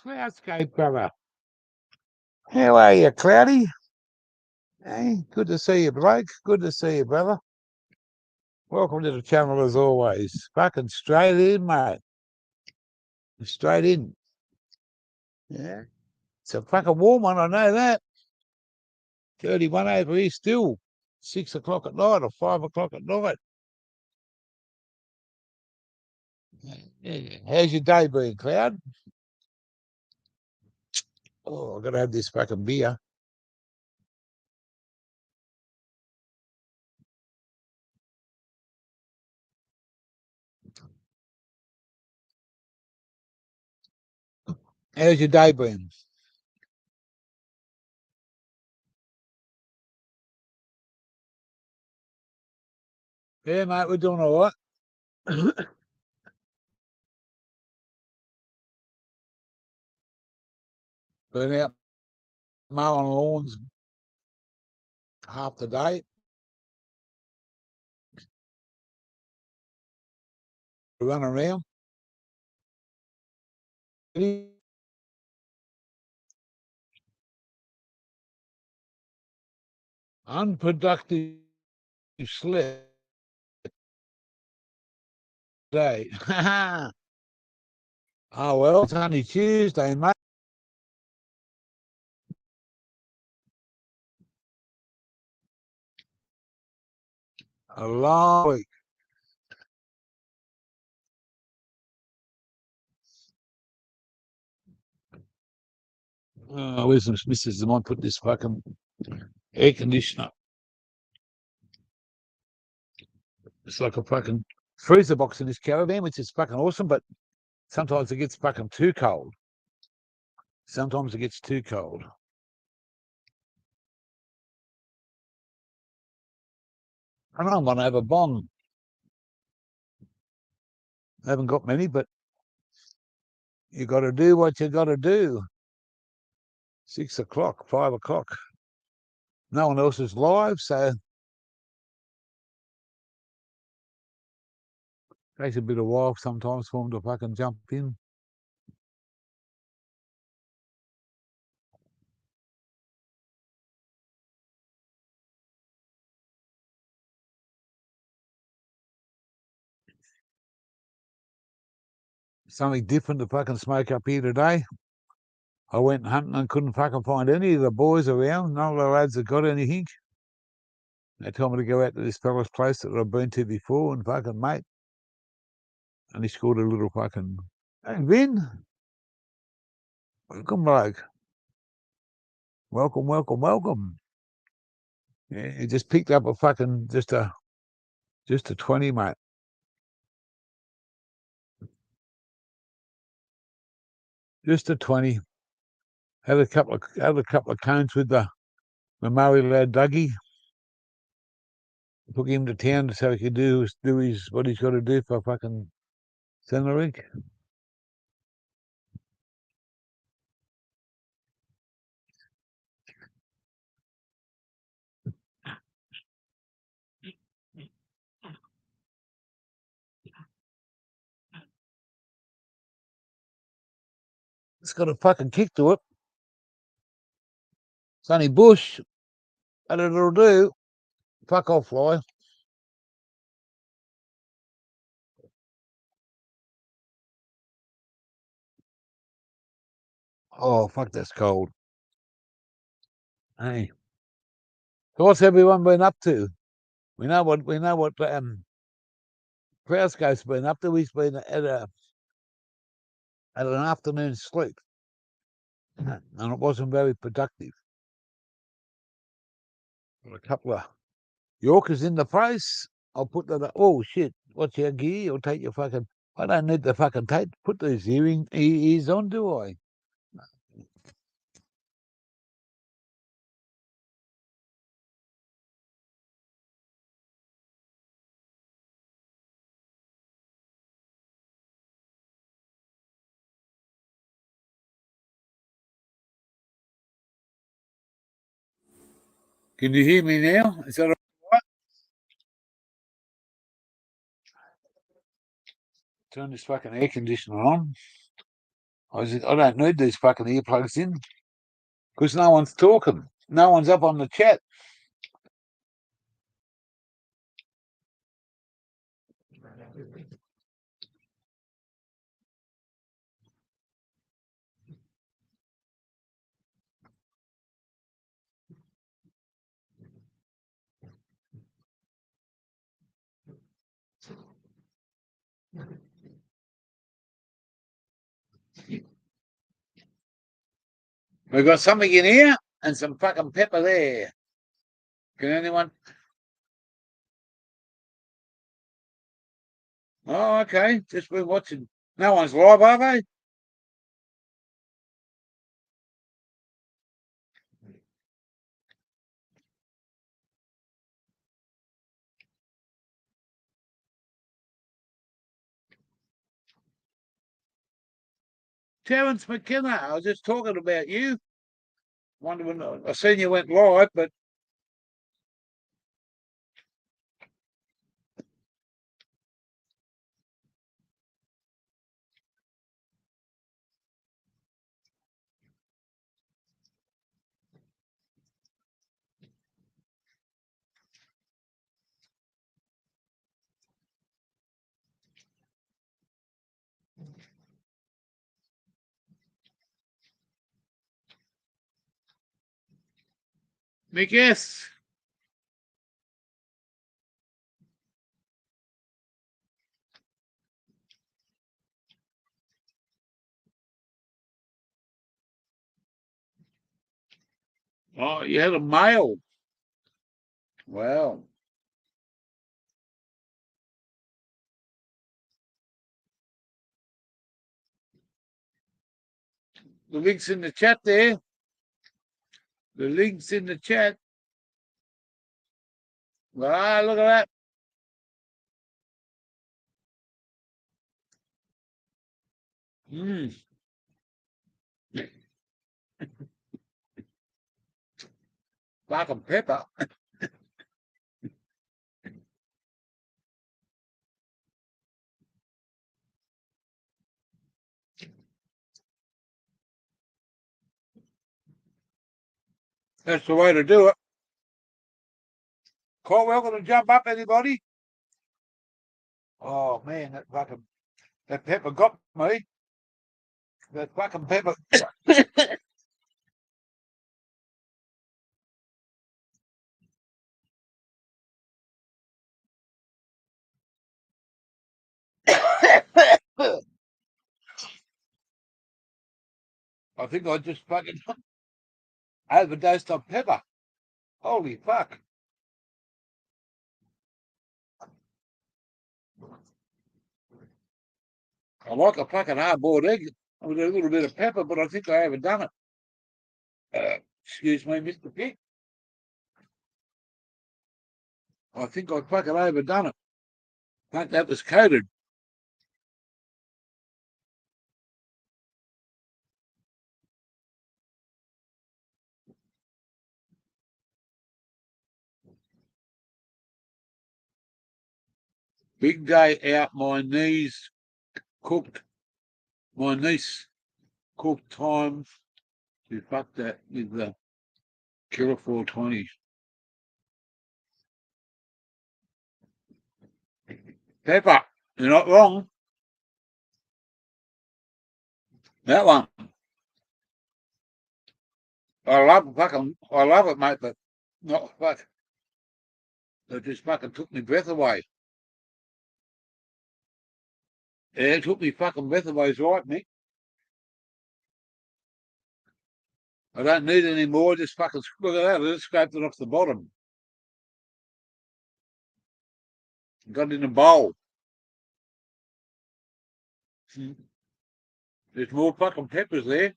Cloudscape, brother. How are you, Cloudy? Hey, good to see you, bloke. Good to see you, brother. Welcome to the channel as always. Fucking straight in, mate. Straight in. Yeah. It's a fucking warm one, I know that. 31 over here still. 6 o'clock at night or 5 o'clock at night. Yeah. How's your day been, Cloud? Oh, I've got to have this fucking beer. How's your day been? Yeah, mate, we're doing all right. Been out mowing lawns half the day. Run around. Unproductive sleep day. Oh, well, it's only Tuesday, mate. A long week. Where's some missus? I might put this fucking air conditioner. It's like a fucking freezer box in this caravan, which is fucking awesome, but sometimes it gets fucking too cold. Sometimes it gets too cold. I know I'm going to have a bong. I haven't got many, but you got to do what you got to do. 6 o'clock, 5 o'clock. No one else is live, so it takes a bit of while sometimes for them to fucking jump in. Something different to fucking smoke up here today. I went hunting and couldn't fucking find any of the boys around. None of the lads have got anything. They told me to go out to this fella's place that I've been to before and fucking mate. And he scored a little fucking, hey, Vin, welcome, bloke. Welcome, welcome, welcome. Yeah, he just picked up a fucking, just a 20, mate. Just a 20. Had a couple of cones with the Murray lad Dougie. Took him to town so he could do his what he's got to do for fucking Centrelink. It's got a fucking kick to it. It's only bush, but it'll do. Fuck off, fly. Oh, fuck, that's cold. Hey. So what's everyone been up to? We know what Krausco's been up to. He's been at an afternoon sleep. And it wasn't very productive. Got a couple of Yorkers in the face. I'll put that. Oh shit! What's your gear? You'll take your fucking. I don't need the fucking tape. Put those ears on, do I? Can you hear me now? Is that all right? Turn this fucking air conditioner on. I don't need these fucking earplugs in because no one's talking. No one's up on the chat. We've got something in here and some fucking pepper there. Can anyone? Oh, okay. Just been watching. No one's live, are they? Terence McKenna, I was just talking about you. Wonder when I seen you went live, but Mick S. Oh, you had a male. Wow. The link's in the chat there. The link's in the chat. Ah, look at that. Fucking pepper. That's the way to do it. Quite welcome to jump up, anybody. Oh man, that pepper got me. That fucking pepper. I think I just fucking overdosed on pepper. Holy fuck. I like a fucking hard-boiled egg with a little bit of pepper, but I think I haven't done it. Excuse me, Mr. Pick. I think I fucking overdone it. I think that was coated. Big day out. My niece cooked time. She fucked that with the Killer 420. Pepper, you're not wrong. That one. I love it, mate, but not fuck. It just fucking took me breath away. Yeah, it took me fucking breath away, it's right, Mick. I don't need any more, just fucking look at that, I just scraped it off the bottom. Got it in a bowl. There's more fucking peppers there.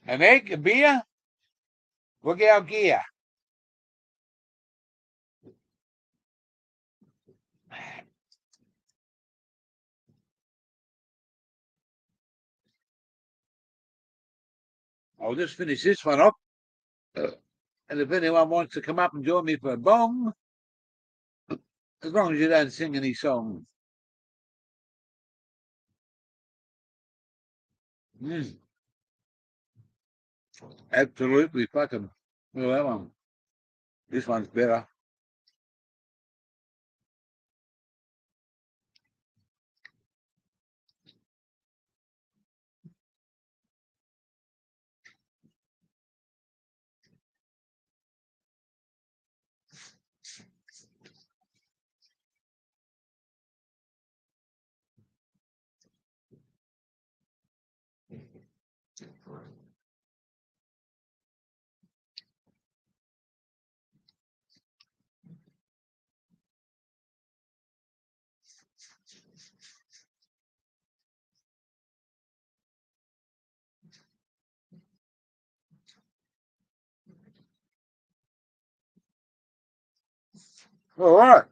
An egg, a beer, look our gear. I'll just finish this one off. And if anyone wants to come up and join me for a bong, As long as you don't sing any songs. Absolutely fucking. Well, that one. This one's better. All right.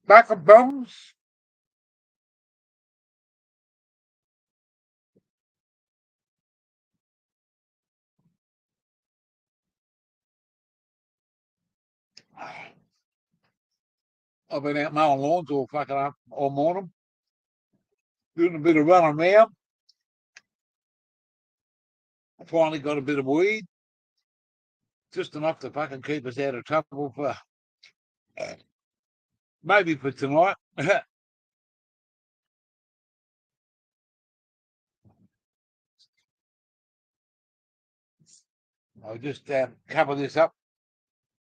Back of bones. I've been out mowing lawns all fucking up all morning, doing a bit of running around. I finally got a bit of weed, just enough to fucking keep us out of trouble for maybe for tonight. I'll just cover this up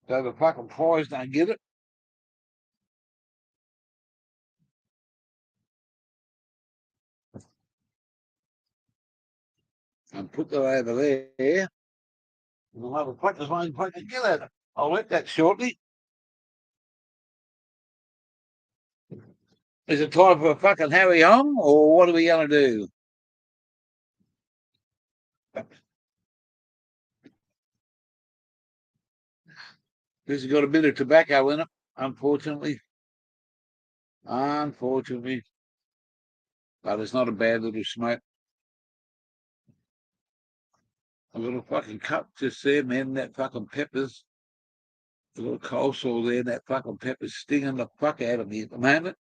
so the fucking flies don't get it. And put that over there. And I'll have a practice one and fucking get at it. I'll let that shortly. Is it time for a fucking Harry Hung, or what are we going to do? This has got a bit of tobacco in it, unfortunately. Unfortunately. But it's not a bad little smoke. I've got a fucking cup just there, man. That fucking peppers. A little coleslaw there. That fucking pepper's stinging the fuck out of me at the moment.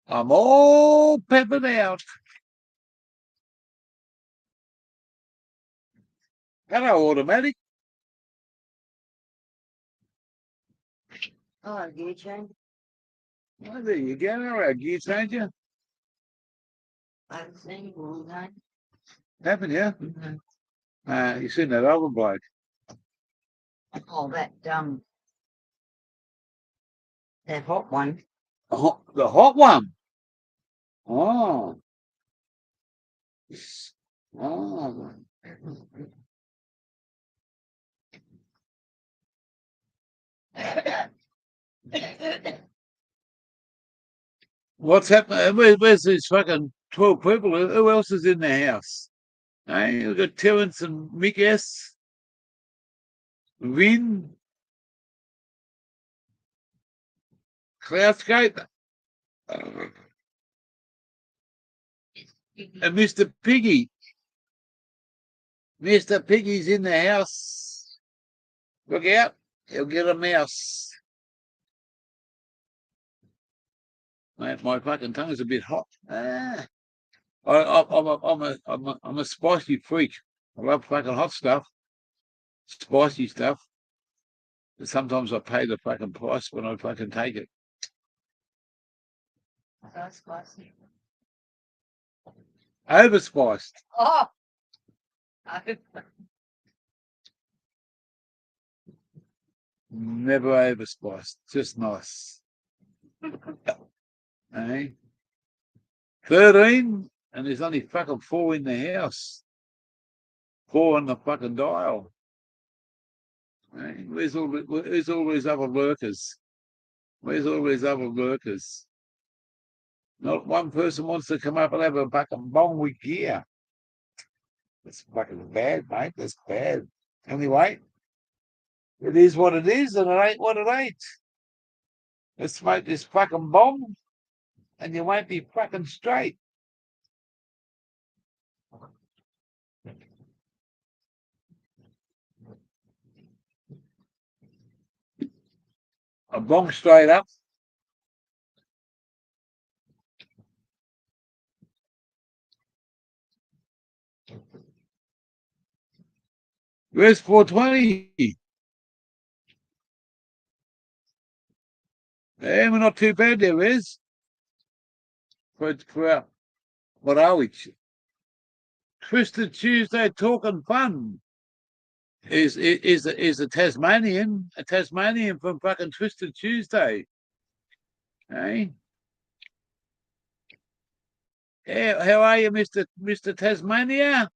I'm all peppered out. Hello, automatic. Oh, gear change? Oh, there you go. All right, gear changer. I haven't seen you all day. Haven't you? Mm-hmm. You seen that other bloke? Oh, that hot one. The hot one. Oh. Oh. What's happening? Where's these fucking 12 people? Who else is in the house? Hey, we've got Terence and Mick S. Vin, Cloudscape, and Mr. Piggy. Mr. Piggy's in the house. Look out, he'll get a mouse. Mate, my fucking tongue's a bit hot. I'm a spicy freak. I love fucking hot stuff, spicy stuff. But sometimes I pay the fucking price when I fucking take it. So spicy. Overspiced. Oh! Never overspiced. Just nice. Hey? 13, and there's only fucking 4 in the house. 4 on the fucking dial. Hey? Where's all these other lurkers? Where's all these other lurkers? Not one person wants to come up and have a fucking bong with gear. That's fucking bad, mate. That's bad. Anyway, it is what it is, and it ain't what it ain't. Let's smoke this fucking bomb, and you won't be fucking straight. A bong straight up. Where's 420? Yeah, we're not too bad there, Wes. For what are we? Twisted Tuesday talking fun. Is a Tasmanian from fucking Twisted Tuesday. Hey? How are you, Mr. Tasmania?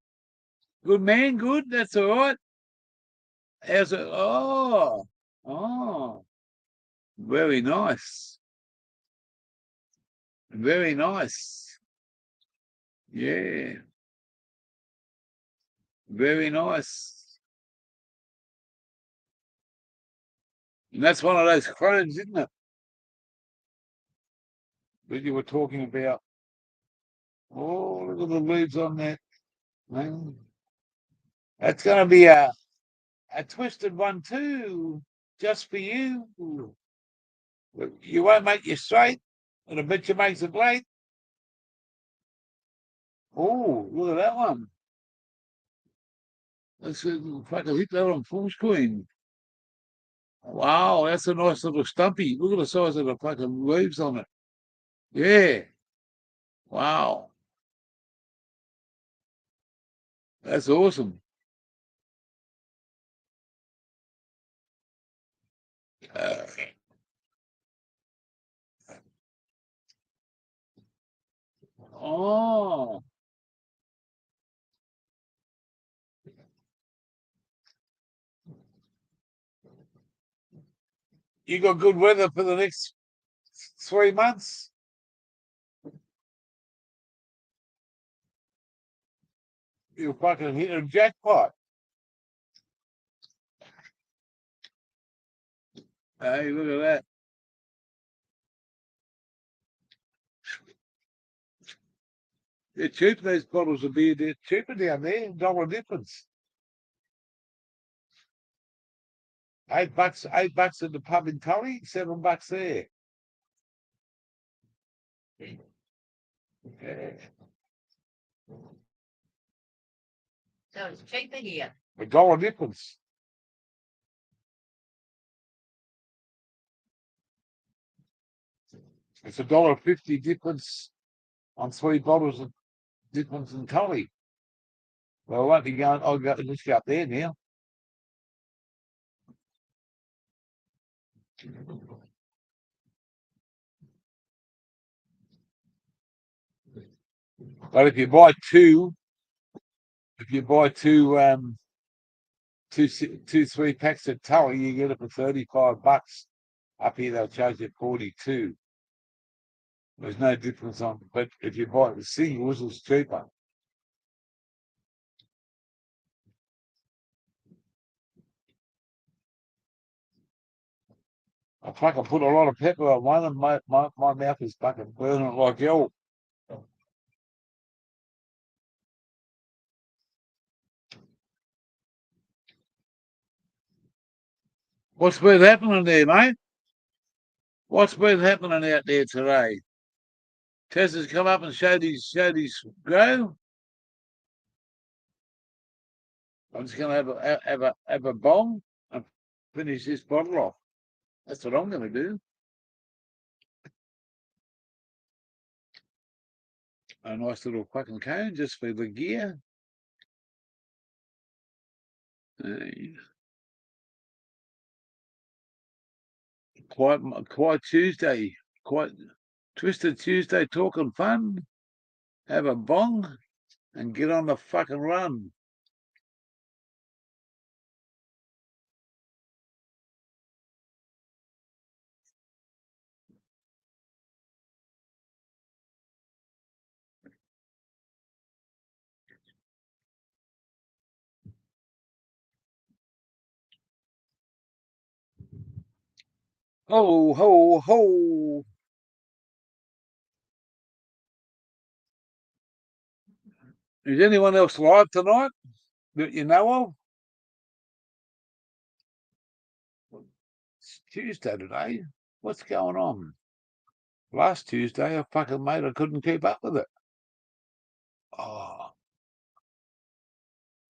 Good man, good. That's all right. How's it? Oh, very nice. Very nice. Yeah, very nice. And that's one of those crones, isn't it? That you were talking about. Oh, look at the leaves on that. Man. That's going to be a twisted one too, just for you. You won't make you straight, and I bet you makes it late. Oh, look at that one. Let's fucking hit that on full screen. Wow, that's a nice little stumpy. Look at the size of the fucking leaves on it. Yeah. Wow. That's awesome. Uh, oh, you got good weather for the next 3 months? You'll fucking hit a jackpot. Hey, look at that. They're cheap, those bottles of beer. They're cheaper down there, dollar difference. $8 at the pub in Tully, $7 there. Yeah. So it's cheaper here. A dollar difference. It's $1.50 difference on 3 bottles of difference in Tully. Well, I won't be going. Let's go up there now. But if you buy two, two 3 packs of Tully, you get it for $35. Up here, they'll charge you 42. There's no difference on, but if you buy the singles, it's cheaper. I fucking put a lot of pepper on one, and my mouth is fucking burning like hell. What's been happening there, mate? What's been happening out there today? Tess has come up and showed his grow. I'm just going to have a bong and finish this bottle off. That's what I'm going to do. A nice little fucking cone just for the gear. Quite Tuesday, quite Twisted Tuesday talking fun. Have a bong and get on the fucking run. Ho, ho, ho. Is anyone else live tonight that you know of? Tuesday today. What's going on? Last Tuesday, I fucking mate, I couldn't keep up with it. Oh,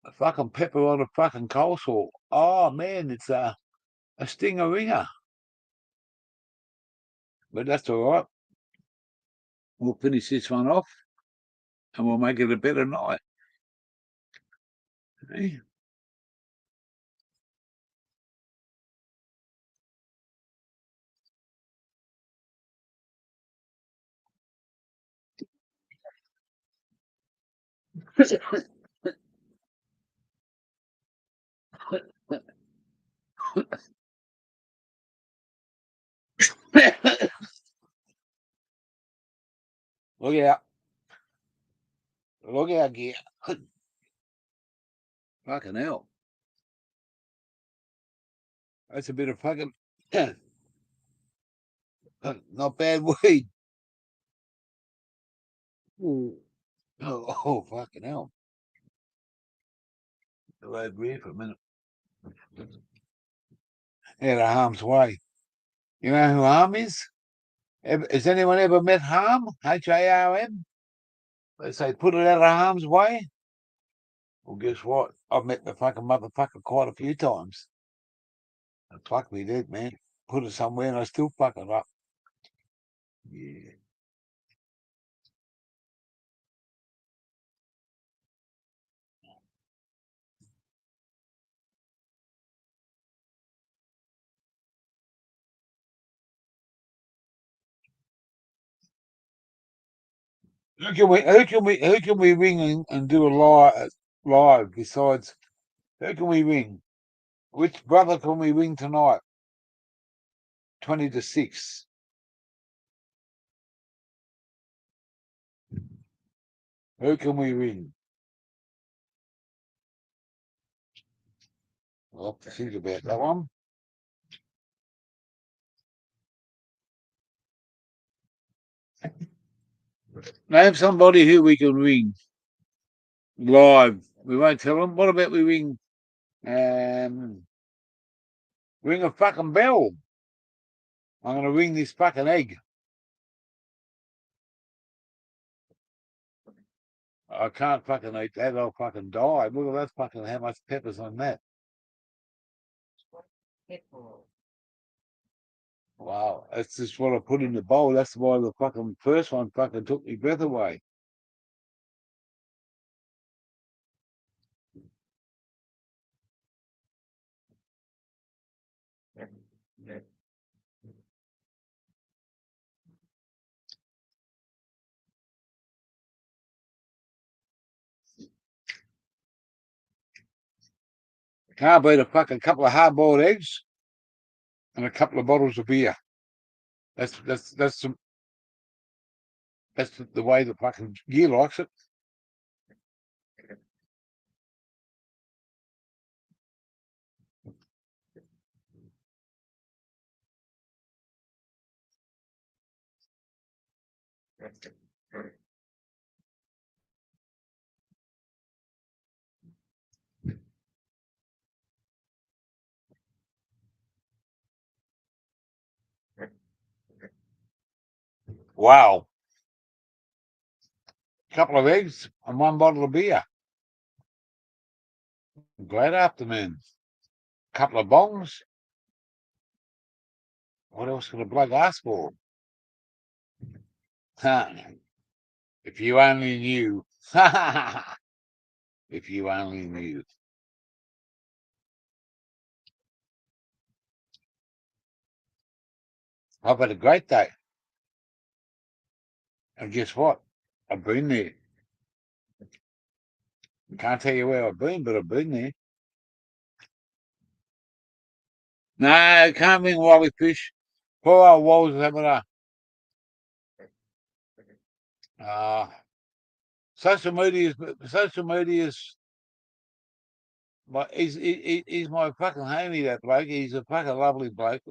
a fucking pepper on a fucking coleslaw. Oh man, it's a stinger ringer. But that's all right. We'll finish this one off, and we'll make it a better night. Eh? Look out. Look out, gear. Fucking hell. That's a bit of fucking not bad weed. Oh, fucking hell. Go over here for a minute. Out of harm's way. You know who Harm is? Has anyone ever met Harm? Harm? They say put it out of harm's way. Well, guess what? I've met the fucking motherfucker quite a few times. And fuck me dead, man. Put it somewhere and I still fuck it up. Yeah. Who can we ring and do a live besides who can we ring? Which brother can we ring tonight? 20 to 6. Who can we ring? I'll have to think about that one. Name somebody who we can ring live. We won't tell them. What about we ring ring a fucking bell? I'm gonna ring this fucking egg. I can't fucking eat that. I'll fucking die. Look at that fucking how much pepper's on that. Wow, that's just what I put in the bowl. That's why the fucking first one fucking took me breath away. Can't beat a fucking couple of hard-boiled eggs and a couple of bottles of beer. That's the way the fucking gear likes it. Wow. Couple of eggs and one bottle of beer. Great afternoon. Couple of bongs. What else could a bloke ask for? Huh. If you only knew. If you only knew. I've had a great day. And guess what? I've been there. Can't tell you where I've been, but I've been there. No, can't ring while we fish. Poor old Walls having a social media is he's my fucking homie, that bloke. He's a fucking lovely bloke.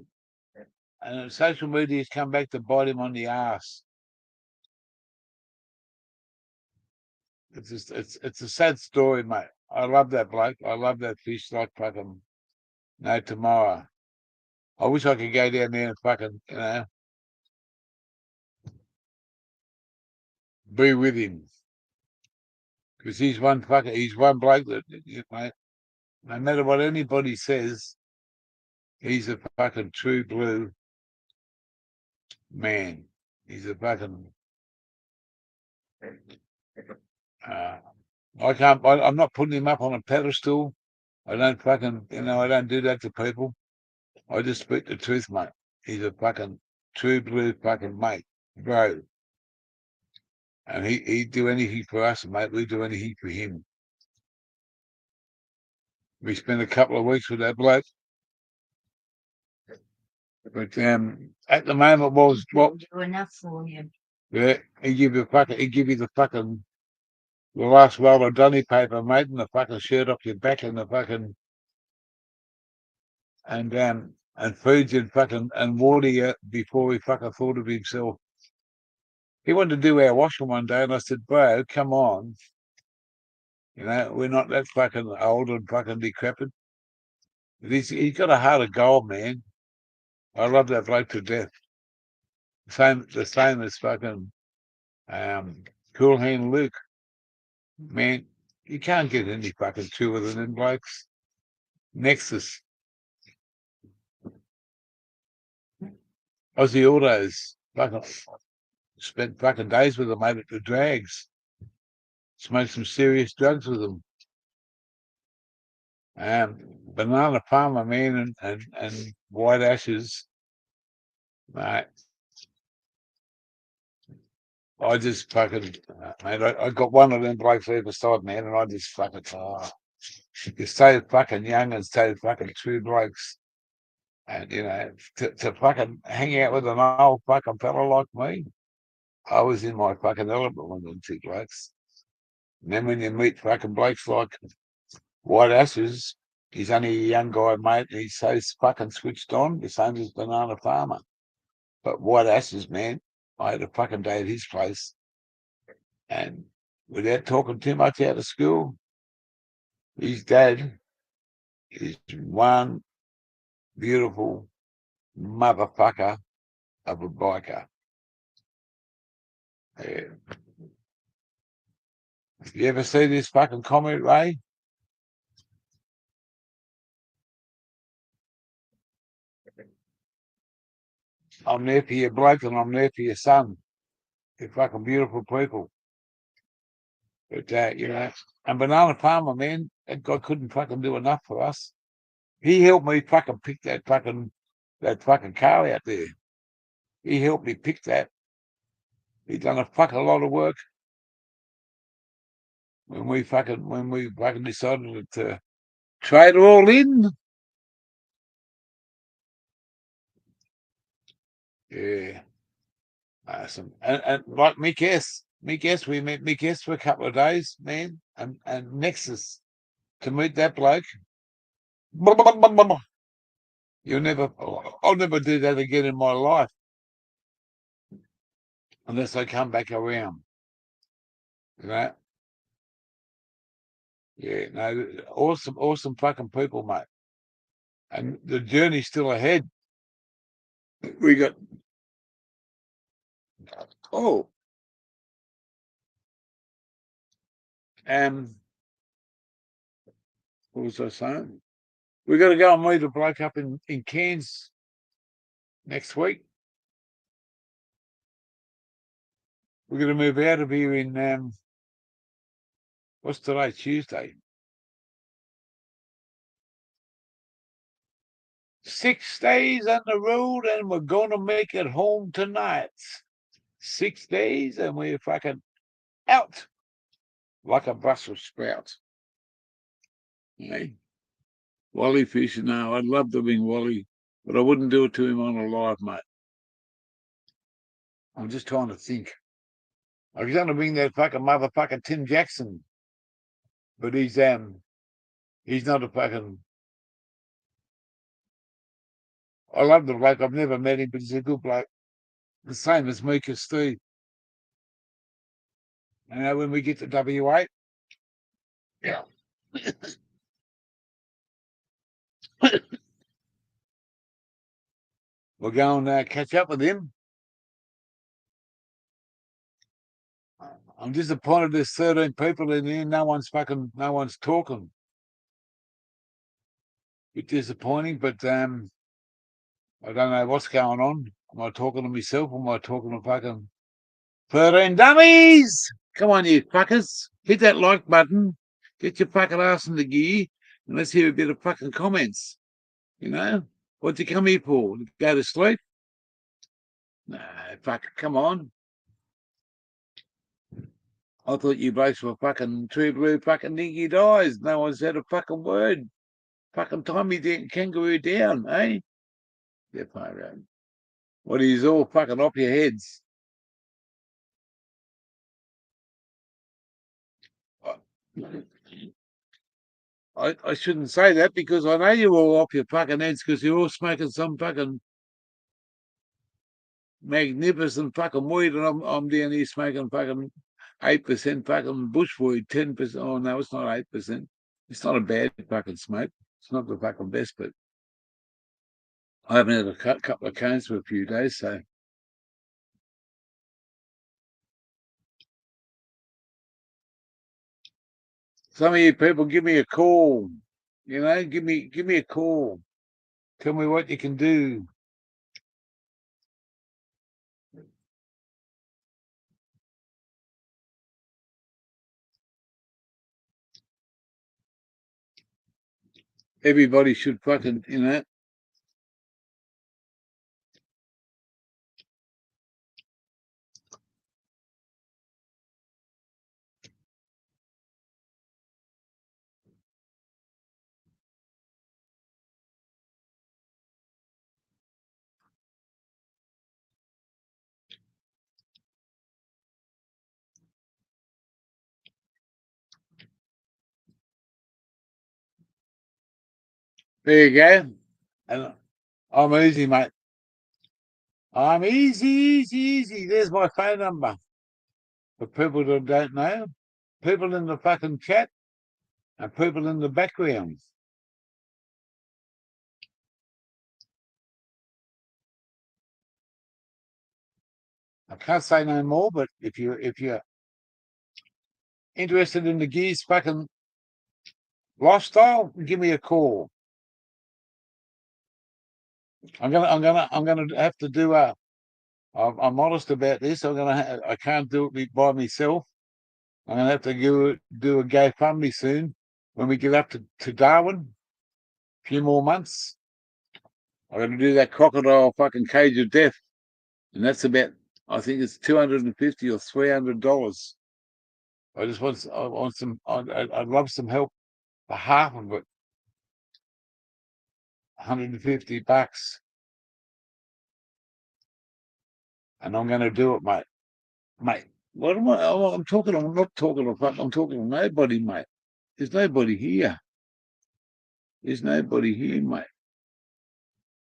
And social media's come back to bite him on the ass. It's a sad story, mate. I love that bloke. I love that fish like fucking no tomorrow. I wish I could go down there and fucking, be with him. Because he's one bloke that, mate, no matter what anybody says, he's a fucking true blue man. He's a fucking, I'm not putting him up on a pedestal. I don't fucking, I don't do that to people. I just speak the truth, mate. He's a fucking true blue fucking mate, bro. And he'd do anything for us, mate. We'd do anything for him. We spent a couple of weeks with that bloke. But at the moment was what do enough for you. yeah, he give you the fucking the last roll of dunny paper, mate, and the fucking shirt off your back and the fucking and feeds you and fucking and water you before he fucking thought of himself. He wanted to do our washing one day, and I said, bro, come on. We're not that fucking old and fucking decrepit. But he's got a heart of gold, man. I love that bloke to death. The same as fucking Cool Hand Luke. Man, you can't get any fucking truer than them blokes. Nexus. Aussie Autos. Fucking spent fucking days with them, mate, at the drags. Smoked some serious drugs with them. Banana Farmer, man, and White Ashes. Mate, I just fucking, mate, I got one of them blokes there beside me, and I just fucking, you stay fucking young and stay fucking true blokes. And, to fucking hang out with an old fucking fella like me, I was in my fucking element with them two blokes. And then when you meet fucking blokes like White Ashes, he's only a young guy, mate, and he's so fucking switched on, the same as Banana Farmer. But White Ashes, man, I had a fucking day at his place. And without talking too much out of school, his dad is one beautiful motherfucker of a biker. Yeah. You ever see this fucking comment, Ray? I'm there for your bloke and I'm there for your son. You're fucking beautiful people. But, and Banana Farmer, man, that guy couldn't fucking do enough for us. He helped me fucking pick that fucking car out there. He helped me pick that. He done a fucking lot of work when we fucking decided to trade all in. Yeah. Awesome. And like me guess, we met me guess for a couple of days, man. And Nexus to meet that bloke. I'll never do that again in my life unless I come back around. You know? Yeah, no, awesome fucking people, mate. And the journey's still ahead. We got oh what was I saying? We got to go and meet a bloke up in Cairns next week. We're going to move out of here in what's today? Tuesday. 6 days on the road, and we're going to make it home tonight. 6 days, and we're fucking out like a Brussels sprout. Hey, Wally Fisher, no, I'd love to bring Wally, but I wouldn't do it to him on a live, mate. I'm just trying to think. I was going to bring that fucking motherfucker Tim Jackson, but he's not a fucking. I love the bloke. I've never met him, but he's a good bloke. The same as Mika Steve. When we get to W8, yeah. We'll go and catch up with him. I'm disappointed there's 13 people in here. No one's talking. Bit disappointing, but I don't know what's going on. Am I talking to myself or am I talking to fucking 13 dummies? Come on, you fuckers. Hit that like button. Get your fucking ass in the gear and let's hear a bit of fucking comments. You know? What'd you come here for? Go to sleep? No, fuck, come on. I thought you blokes were fucking true blue fucking dinky dies. No one said a fucking word. Fucking time me kangaroo down, eh? Yeah, far out. What are you all fucking off your heads? I shouldn't say that because I know you're all off your fucking heads because you're all smoking some fucking magnificent fucking weed and I'm down here smoking fucking 8% fucking bushweed, 10%. Oh no, it's not 8%. It's not a bad fucking smoke. It's not the fucking best, but I haven't had a couple of cones for a few days, so some of you people give me a call. You know, give me a call. Tell me what you can do. Everybody should fucking, you know. There you go. And I'm easy, mate. I'm easy. There's my phone number. For people that don't know, people in the fucking chat and people in the background. I can't say no more, but if you're interested in the gears fucking lifestyle, give me a call. I'm gonna have to do a. I'm honest about this. I can't do it by myself. I'm gonna have to do a GoFundMe soon when we get up to Darwin. A few more months. I'm gonna do that crocodile fucking cage of death, and that's about. I think it's $250 or $300. I want some. I'd love some help for half of it. $150, and I'm going to do it, mate. What am I? Oh, I'm talking. I'm not talking to fuck. I'm talking to nobody, mate. There's nobody here. There's nobody here, mate.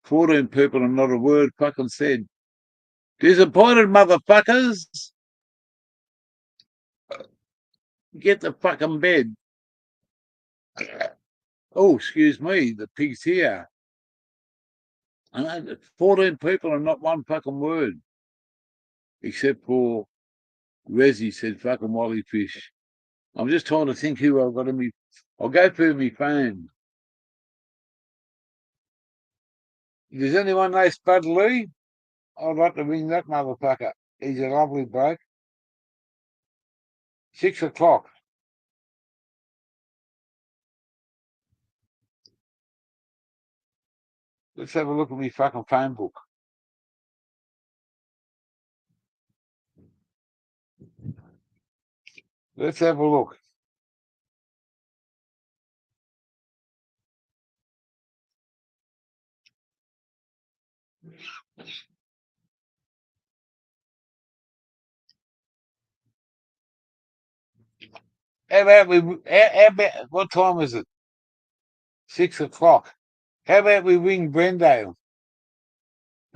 14 people and not a word fucking said. Disappointed, motherfuckers. Get the fucking bed. Oh, excuse me. The pig's here. I know 14 people and not one fucking word. Except for Resi said fucking Wally Fish. I'm just trying to think who I've got in me. I'll go through my phone. Does anyone know Spud Lee? I'd like to ring that motherfucker. He's a lovely bloke. 6 o'clock. Let's have a look at my fucking phone book. Let's have a look. How about what time is it? 6 o'clock. How about we ring Brendale?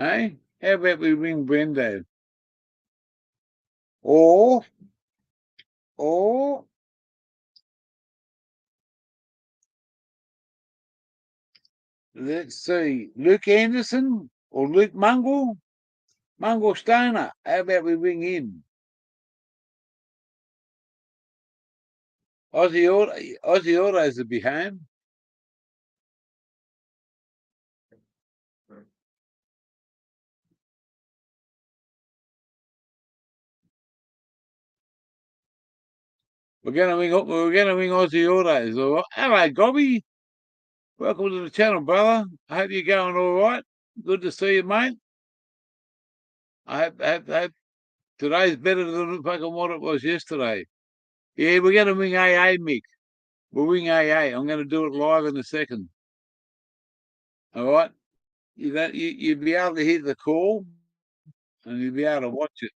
Eh? How about we ring Brendale? Or let's see, Luke Anderson or Luke Mungle Stoner. How about we ring him? Aussie Autos will be home. We're gonna ring Aussie Autos. All right. Hello, Gobby. Welcome to the channel, brother. I hope you're going all right. Good to see you, mate. I hope today's better than fucking what it was yesterday. Yeah, we're gonna ring AA, Mick. We'll ring AA. I'm gonna do it live in a second. All right. You'll be able to hear the call and you'll be able to watch it.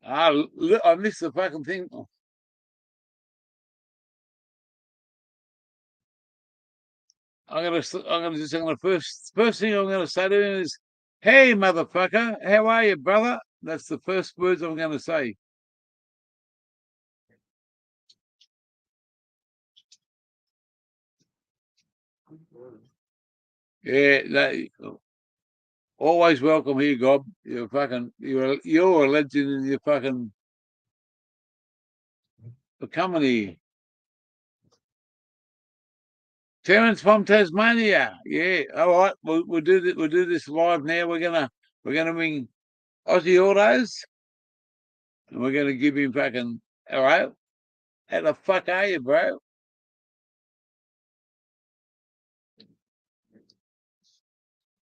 I missed the fucking thing. First thing I'm gonna say to him is, "Hey, motherfucker, how are you, brother?" That's the first words I'm gonna say. Yeah, always welcome here, Gob. You're a legend in your fucking company. Terence from Tasmania. Yeah, all right. We'll do this live now. We're gonna ring Aussie Autos, and we're gonna give him fucking. All right. How the fuck are you, bro?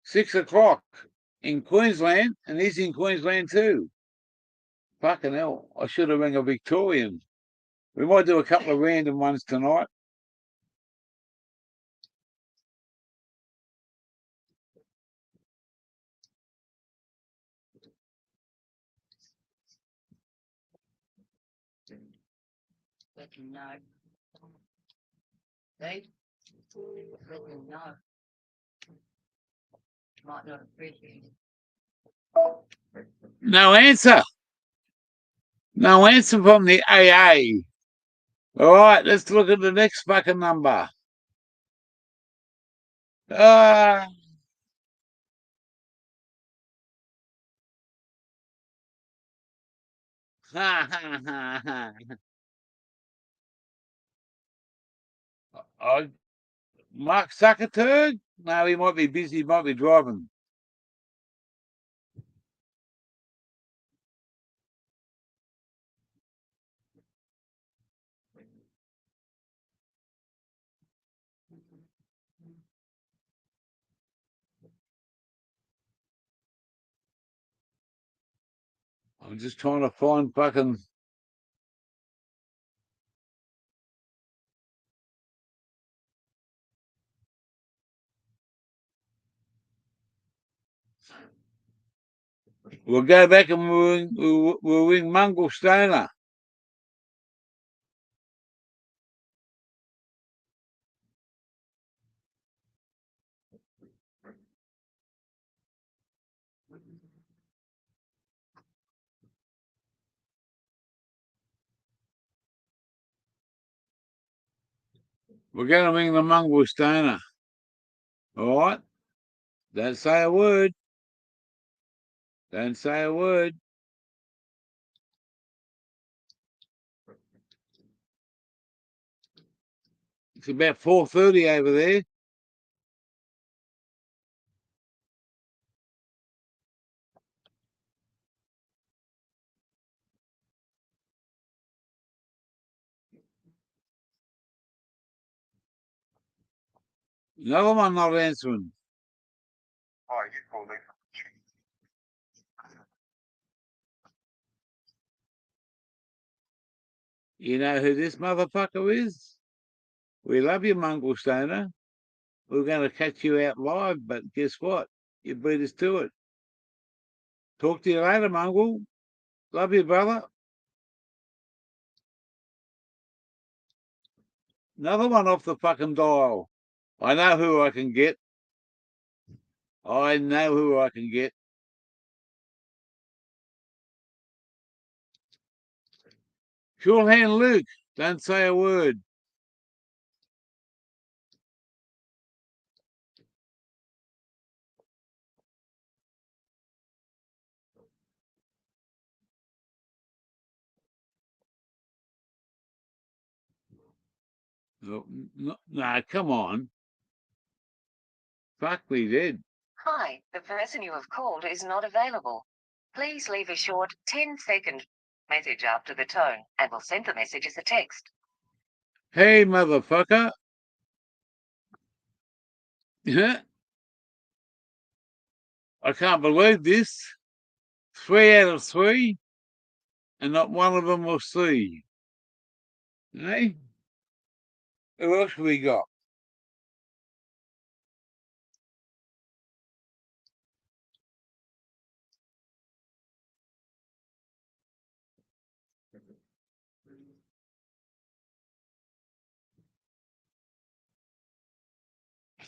6 o'clock in Queensland, and he's in Queensland too. Fucking hell! I should have rang a Victorian. We might do a couple of random ones tonight. No. They no. Might not appreciate it. No answer. No answer from the AA. All right, let's look at the next fucking number. Ah. Ha ha ha ha. Mark Zuckerberg? No, he might be busy. He might be driving. I'm just trying to find fucking. We'll go back and we'll ring Mungle Stoner. We're going to ring the Mungle Stoner. All right? Don't say a word. Don't say a word. It's about 4:30 over there. Another one not answering. Oh, you call me. You know who this motherfucker is? We love you, Mungle Stoner. We're going to catch you out live, but guess what? You beat us to it. Talk to you later, Mungle. Love you, brother. Another one off the fucking dial. I know who I can get. I know who I can get. Cool hand Luke. Don't say a word. No, nah, come on. Fuck me dead. Hi, the person you have called is not available. Please leave a short 10-second message after the tone, and we'll send the message as a text. Hey, motherfucker. I can't believe this. 3 out of 3, and not one of them will see. Hey? Who else we got?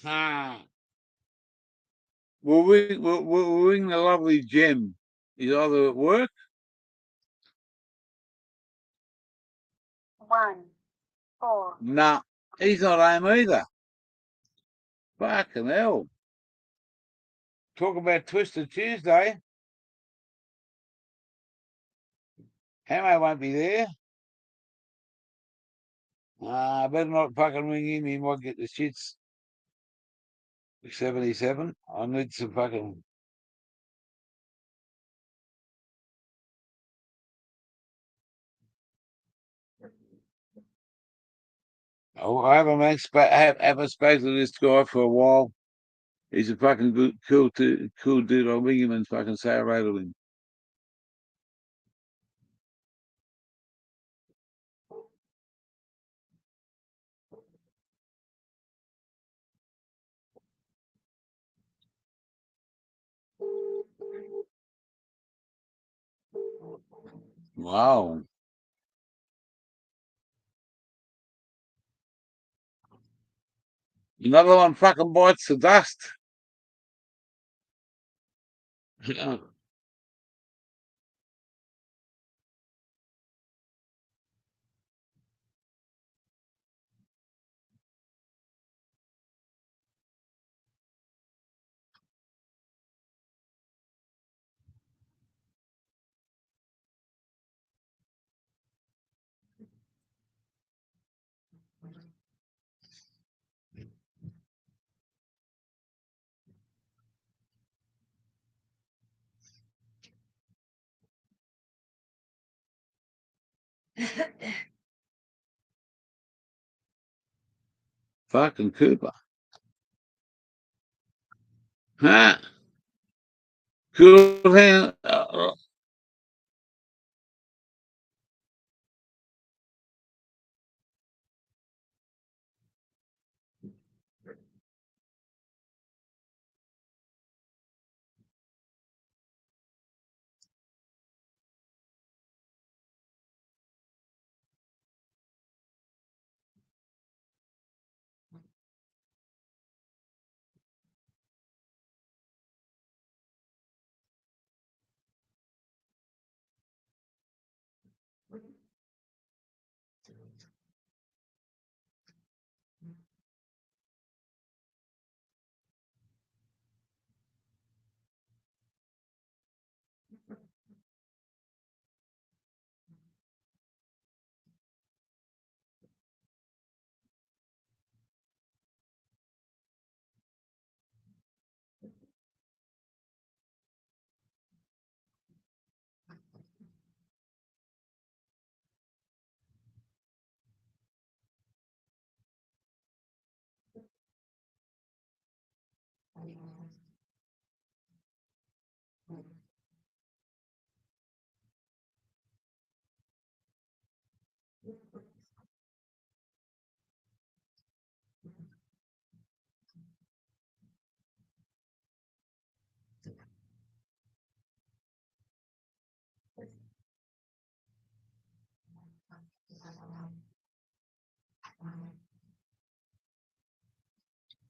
Ha! We'll ring the lovely Jem. He's either at work. 1, 4. Nah, he's not home either. Fucking hell. Talk about Twisted Tuesday. Hamo won't be there. I better not fucking ring him. He might get the shits. 77. I need some fucking. Oh, I haven't spoken to this guy for a while. He's a fucking good, cool dude. I'll ring him and fucking say hello to him. Wow. Another one fucking bites the dust. Fucking Cooper. Huh? Cool hand.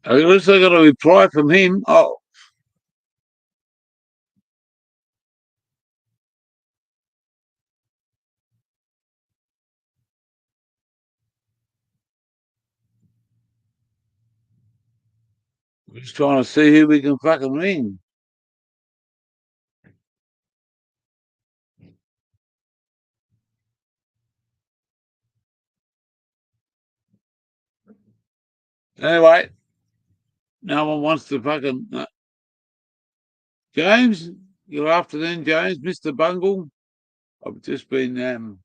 At least I got a reply from him. Oh, we're just trying to see who we can fucking ring. Anyway, no one wants to fucking... James, good afternoon, James. Mr. Bungle. I've just been... I'm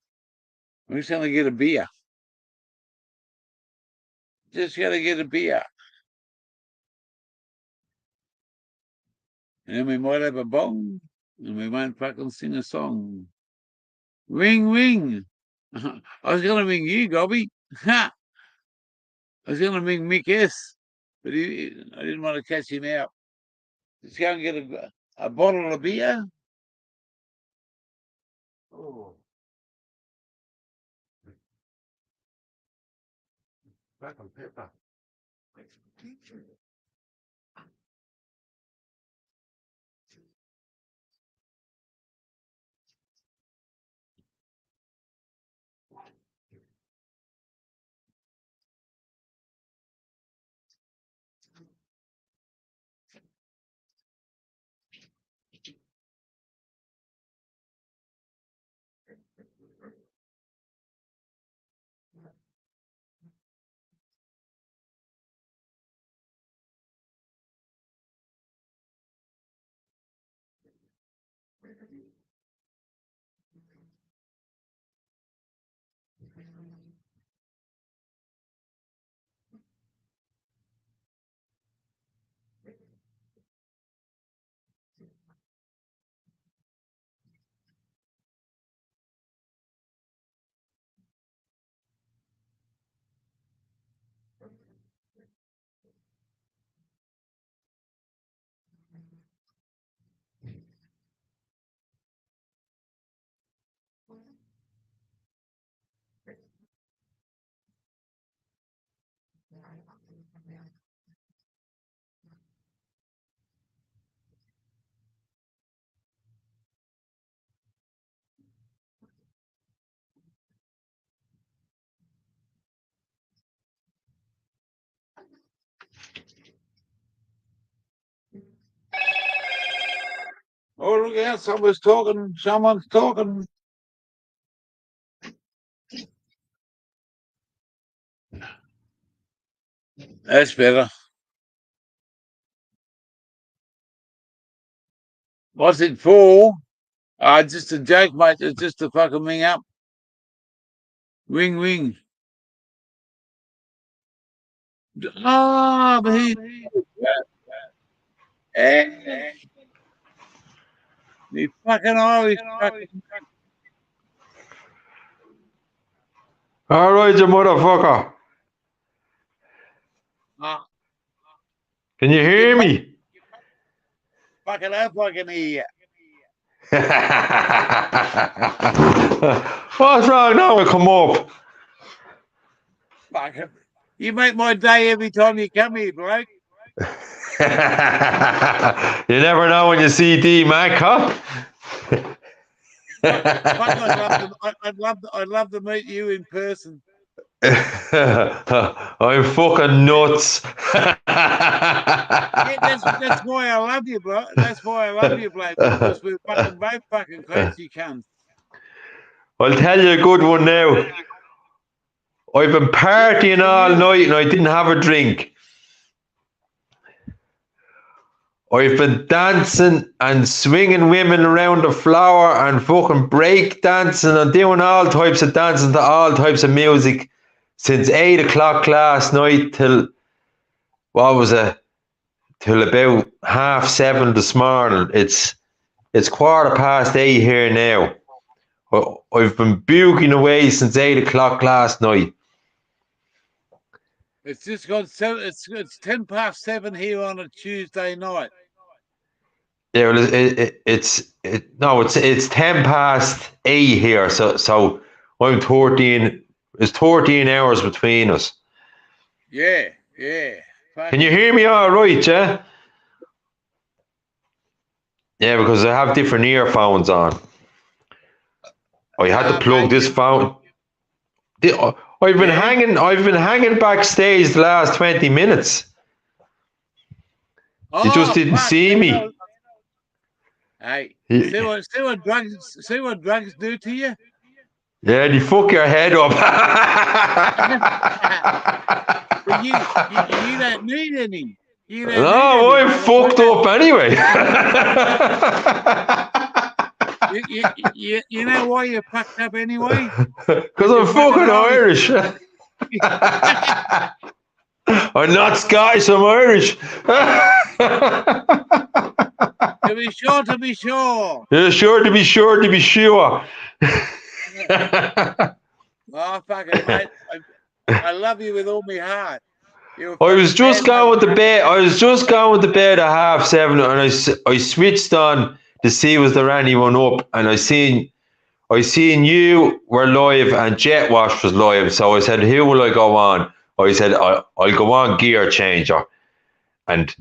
just going to get a beer. Just going to get a beer. And we might have a bong, and we might fucking sing a song. Ring, ring. I was going to ring you, Gobby. Ha! I was going to ring Mick S, but I didn't want to catch him out. Let's go and get a bottle of beer. Oh. Fucking pepper. Oh, look out, someone's talking. That's better. What's it for? Just a joke, mate. It's just to fucking ring up. Ring, ring. Oh, but he fucking Irish fucking... All right, you motherfucker. Can you hear me? Fucking hope I can hear you. What's wrong now? I come up. Fucking... You make my day every time you come here, bloke. You never know when you see D Mac, huh? I'd love to meet you in person. I'm fucking nuts. Yeah, that's why I love you, bro. That's why I love you, bloke. Because we're fucking both fucking crazy cunts. I'll tell you a good one now. I've been partying all night and I didn't have a drink. I've been dancing and swinging women around the floor and fucking break dancing and doing all types of dancing to all types of music since 8 o'clock last night till, what was it, till about 7:30 this morning. It's 8:15 here now. I've been buging away since 8 o'clock last night. It's just got 7. It's 7:10 here on a Tuesday night. Yeah, well, it's 8:10 here. So I'm 13. It's 13 hours between us. Yeah. Can you hear me all right, yeah? Yeah, because I have different earphones on. I had to plug this phone. I've been hanging backstage the last 20 minutes. You just didn't see me. Hey, see what drugs do to you? Yeah, they fuck your head up. But you don't need any. You don't No, need any, I'm brother. fucked up anyway. You know why you're fucked up anyway? Because I'm fucking Irish. I'm not Scottish, I'm Irish. To be sure, to be sure. Yeah, sure to be sure to be sure. Oh, fucking mate. I love you with all my heart. I was just going with the bed. I was just going with the bed at 7:30, and I switched on to see was there anyone up, and I seen you were live and Jet Wash was live. So I said, who will I go on? I said, I'll go on Gear Changer, and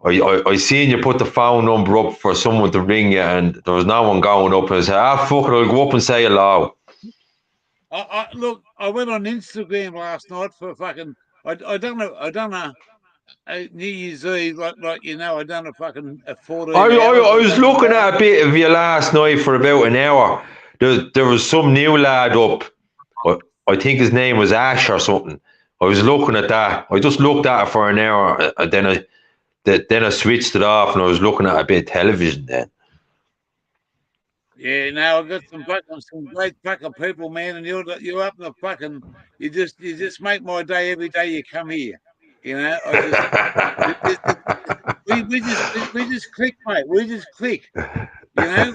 I seen you put the phone number up for someone to ring you, and there was no one going up. And I said, fuck it, I'll go up and say hello. Look, I went on Instagram last night for fucking. I don't know. New Year's Eve, like you know, I done a fucking 14 hours. I was looking at a bit of you last night for about an hour. There was some new lad up. I think his name was Ash or something. I was looking at that. I just looked at it for an hour, and then I switched it off, and I was looking at a bit of television then. Yeah, now I've got some great fucking people, man, and you're up in the fucking. You just make my day every day you come here. You know, we just click, mate. We just click. You know,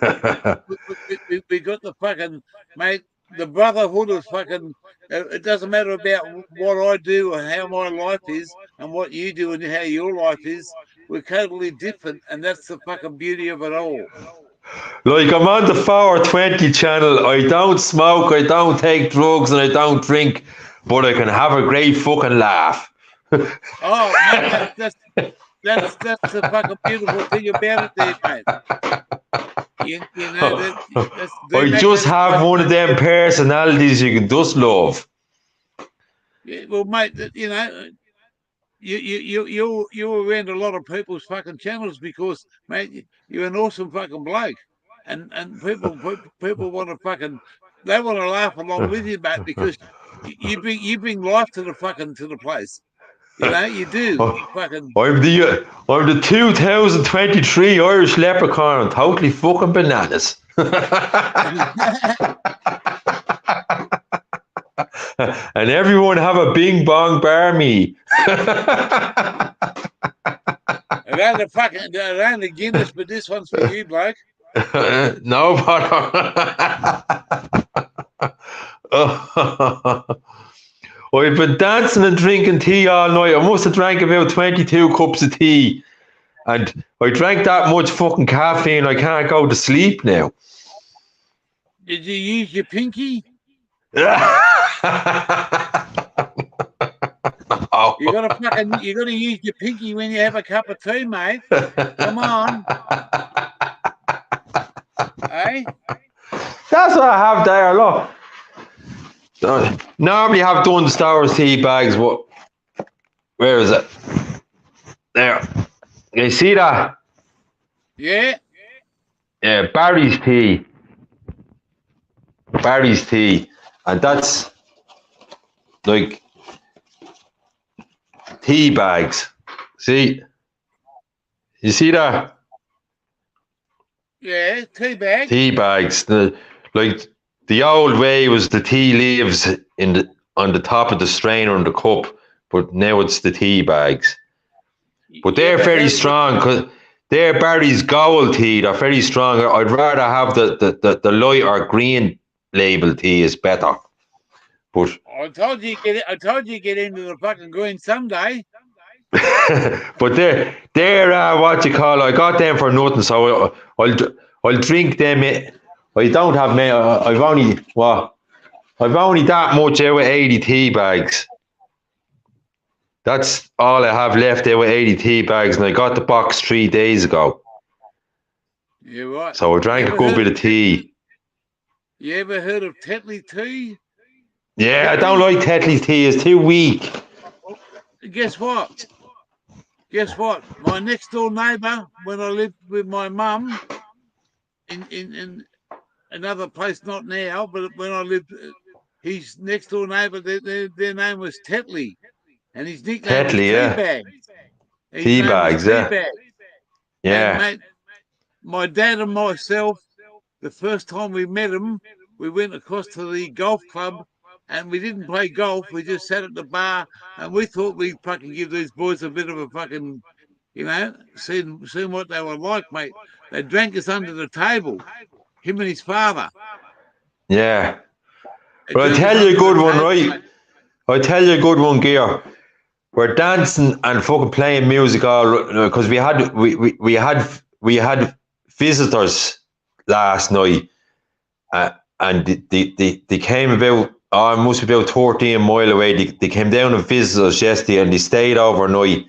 we got the fucking mate. The brotherhood is fucking. It doesn't matter about what I do or how my life is and what you do and how your life is. We're totally different, and that's the fucking beauty of it all. Like, I'm on the 420 channel. I don't smoke, I don't take drugs, and I don't drink, but I can have a great fucking laugh. Oh, mate, that's the fucking beautiful thing about it, there, mate. You know, I just have one of them personalities you can just love. Yeah, well, mate, you know, you're around a lot of people's fucking channels because, mate, you're an awesome fucking bloke, and people want to fucking, they want to laugh along with you, mate, because you bring life to the place. You know, you do. Fucking. I'm the 2023 Irish Leprechaun. I'm totally fucking bananas. And everyone have a bing bong bar me. Around the Guinness, but this one's for you, bloke. No, but I've been dancing and drinking tea all night. I must have drank about 22 cups of tea. And I drank that much fucking caffeine, I can't go to sleep now. Did you use your pinky? Oh. You gotta use your pinky when you have a cup of tea, mate. Come on. Hey? That's what I have there, look. Normally I have Dunn Stowers tea bags, but where is it? There. Can you see that? Yeah. Yeah, Barry's tea. Barry's tea. And that's like tea bags. See? You see that? Yeah, tea bag. Tea bags. The old way was the tea leaves on the top of the strainer and the cup, but now it's the tea bags. But they're very strong because they're Barry's gold tea. They're very strong. I'd rather have the lighter green label tea is better. But I told you get into the fucking green someday. but they're what you call. I got them for nothing, so I'll drink them. I don't have many. I've only that much out of 80 tea bags. That's all I have left out of 80 tea bags, and I got the box 3 days ago. You're right. So I drank a good bit of tea. You ever heard of Tetley tea? Yeah, I don't like Tetley's tea. It's too weak. Guess what? My next door neighbour, when I lived with my mum in another place, not now, but when I lived, his next door neighbour, their name was Tetley. and his nickname was Tetley, yeah. Teabag. His Tea name was bags, yeah. Teabag. And Yeah. mate, my dad and myself, the first time we met him, we went across to the golf club, and we didn't play golf. We just sat at the bar, and we thought we'd fucking give these boys a bit of a fucking, you know, seeing what they were like, mate. They drank us under the table, him and his father. Yeah. They But I'll drank us tell you a under good the one, table, right? mate. I'll tell you a good one, Gear. We're dancing and fucking playing music all because we had visitors last night, and they came about. Oh, it must be about 13 mile away. They came down and visited us yesterday, and they stayed overnight.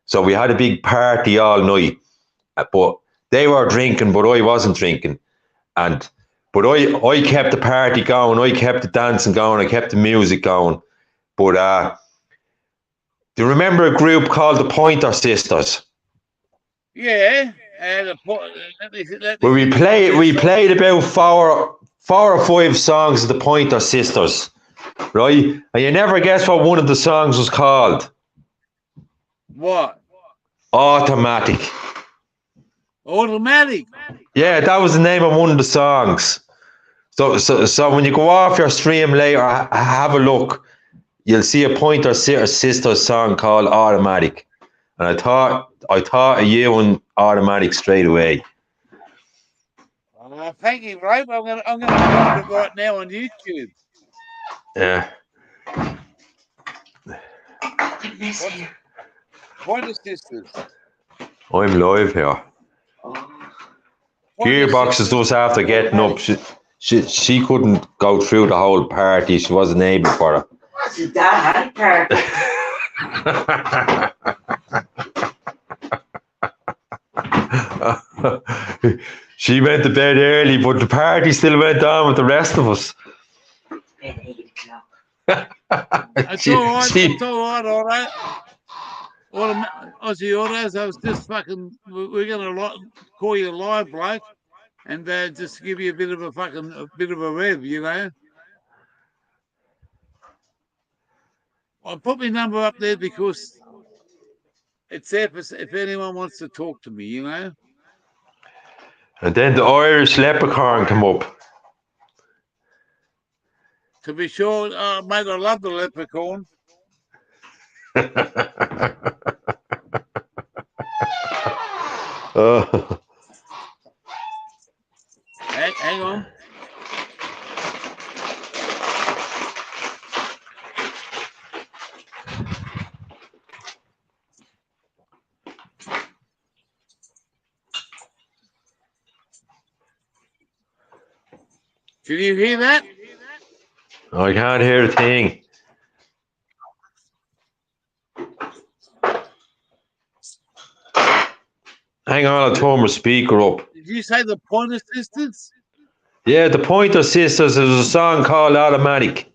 So we had a big party all night. But they were drinking, but I wasn't drinking, but I kept the party going. I kept the dancing going. I kept the music going. But do you remember a group called the Pointer Sisters? Yeah, and Where we played about four or five songs of the Pointer Sisters, right? And you never guess what one of the songs was called. What? Automatic. Automatic. Yeah, that was the name of one of the songs. So when you go off your stream later, have a look. You'll see a Pointer Sisters song called Automatic. And I thought of you and Automatic straight away. Thank you, Rope. I'm gonna find it right now on YouTube. Yeah. Pointer Sisters. I'm live here. Gearbox is just after getting up. She couldn't go through the whole party. She wasn't able for it. What's that party? She went to bed early, but the party still went on with the rest of us. It's all right. It's all right. Aussie Autos, I was just fucking. We're gonna call you live, bloke, and just give you a bit of a rev, you know. I put my number up there because it's there for if anyone wants to talk to me, you know. And then the Irish leprechaun come up. To be sure, mate, I love the leprechaun. Hang on. Can you hear that? I can't hear a thing. Hang on, I'll turn my speaker up. Did you say the Pointer Sisters? Yeah, the Pointer Sisters is a song called Automatic.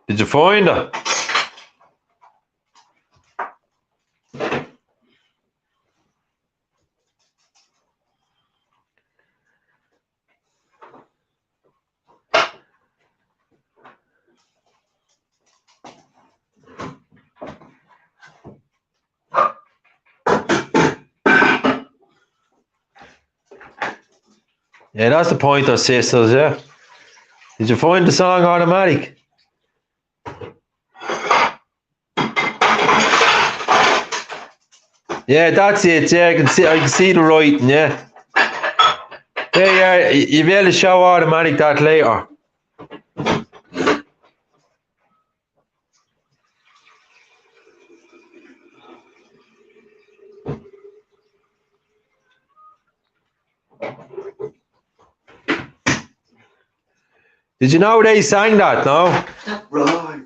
Did you find her? Yeah, that's the Pointer Sisters, yeah. Did you find the song Automatic? Yeah, that's it. Yeah, I can see the writing, yeah. Yeah, you'll be able to show Automatic that later. Did you know they sang that, no? Right.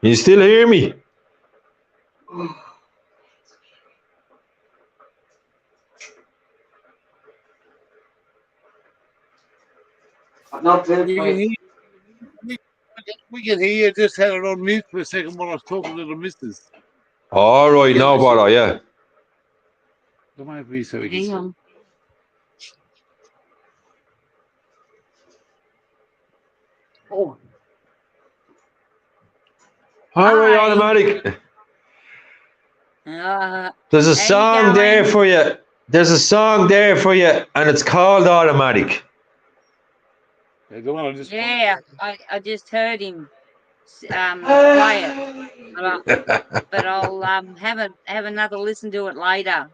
You still hear me? Not You can hear. We can hear you. Just had it on mute for a second while I was talking to the missus. All right, no bother, yeah. Come over here so we can Hang see. on. Oh, All right, Hi. automatic. There's a how you song there going? for you. There's a song there for you, and it's called Automatic. Yeah, the one I just. Yeah, I just heard him play it, but I'll have another listen to it later.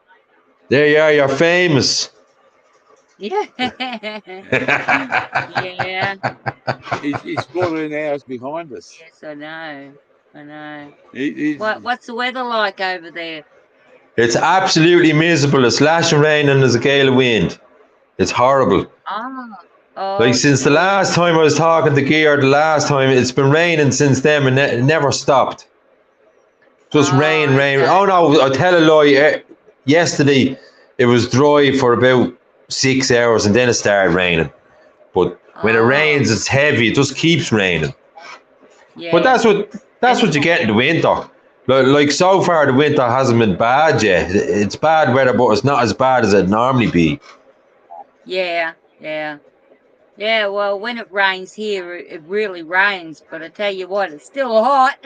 There you are, you're famous. Yeah. Yeah. He's brought in hours behind us. Yes, I know. I know. He's, What's the weather like over there? It's absolutely miserable. It's lashing rain and there's a gale of wind. It's horrible. Oh, Like since the last time I was talking to Gear, the last time it's been raining since then and it never stopped. Just rain, rain. okay. Oh no, I'll tell a lie. Yesterday it was dry for about 6 hours and then it started raining. But when it rains, it's heavy. It just keeps raining. Yeah. But that's what you get in the winter. Like so far, the winter hasn't been bad yet. It's bad weather, but it's not as bad as it'd normally be. Yeah, yeah. Yeah, well, when it rains here, it really rains. But I tell you what, it's still hot.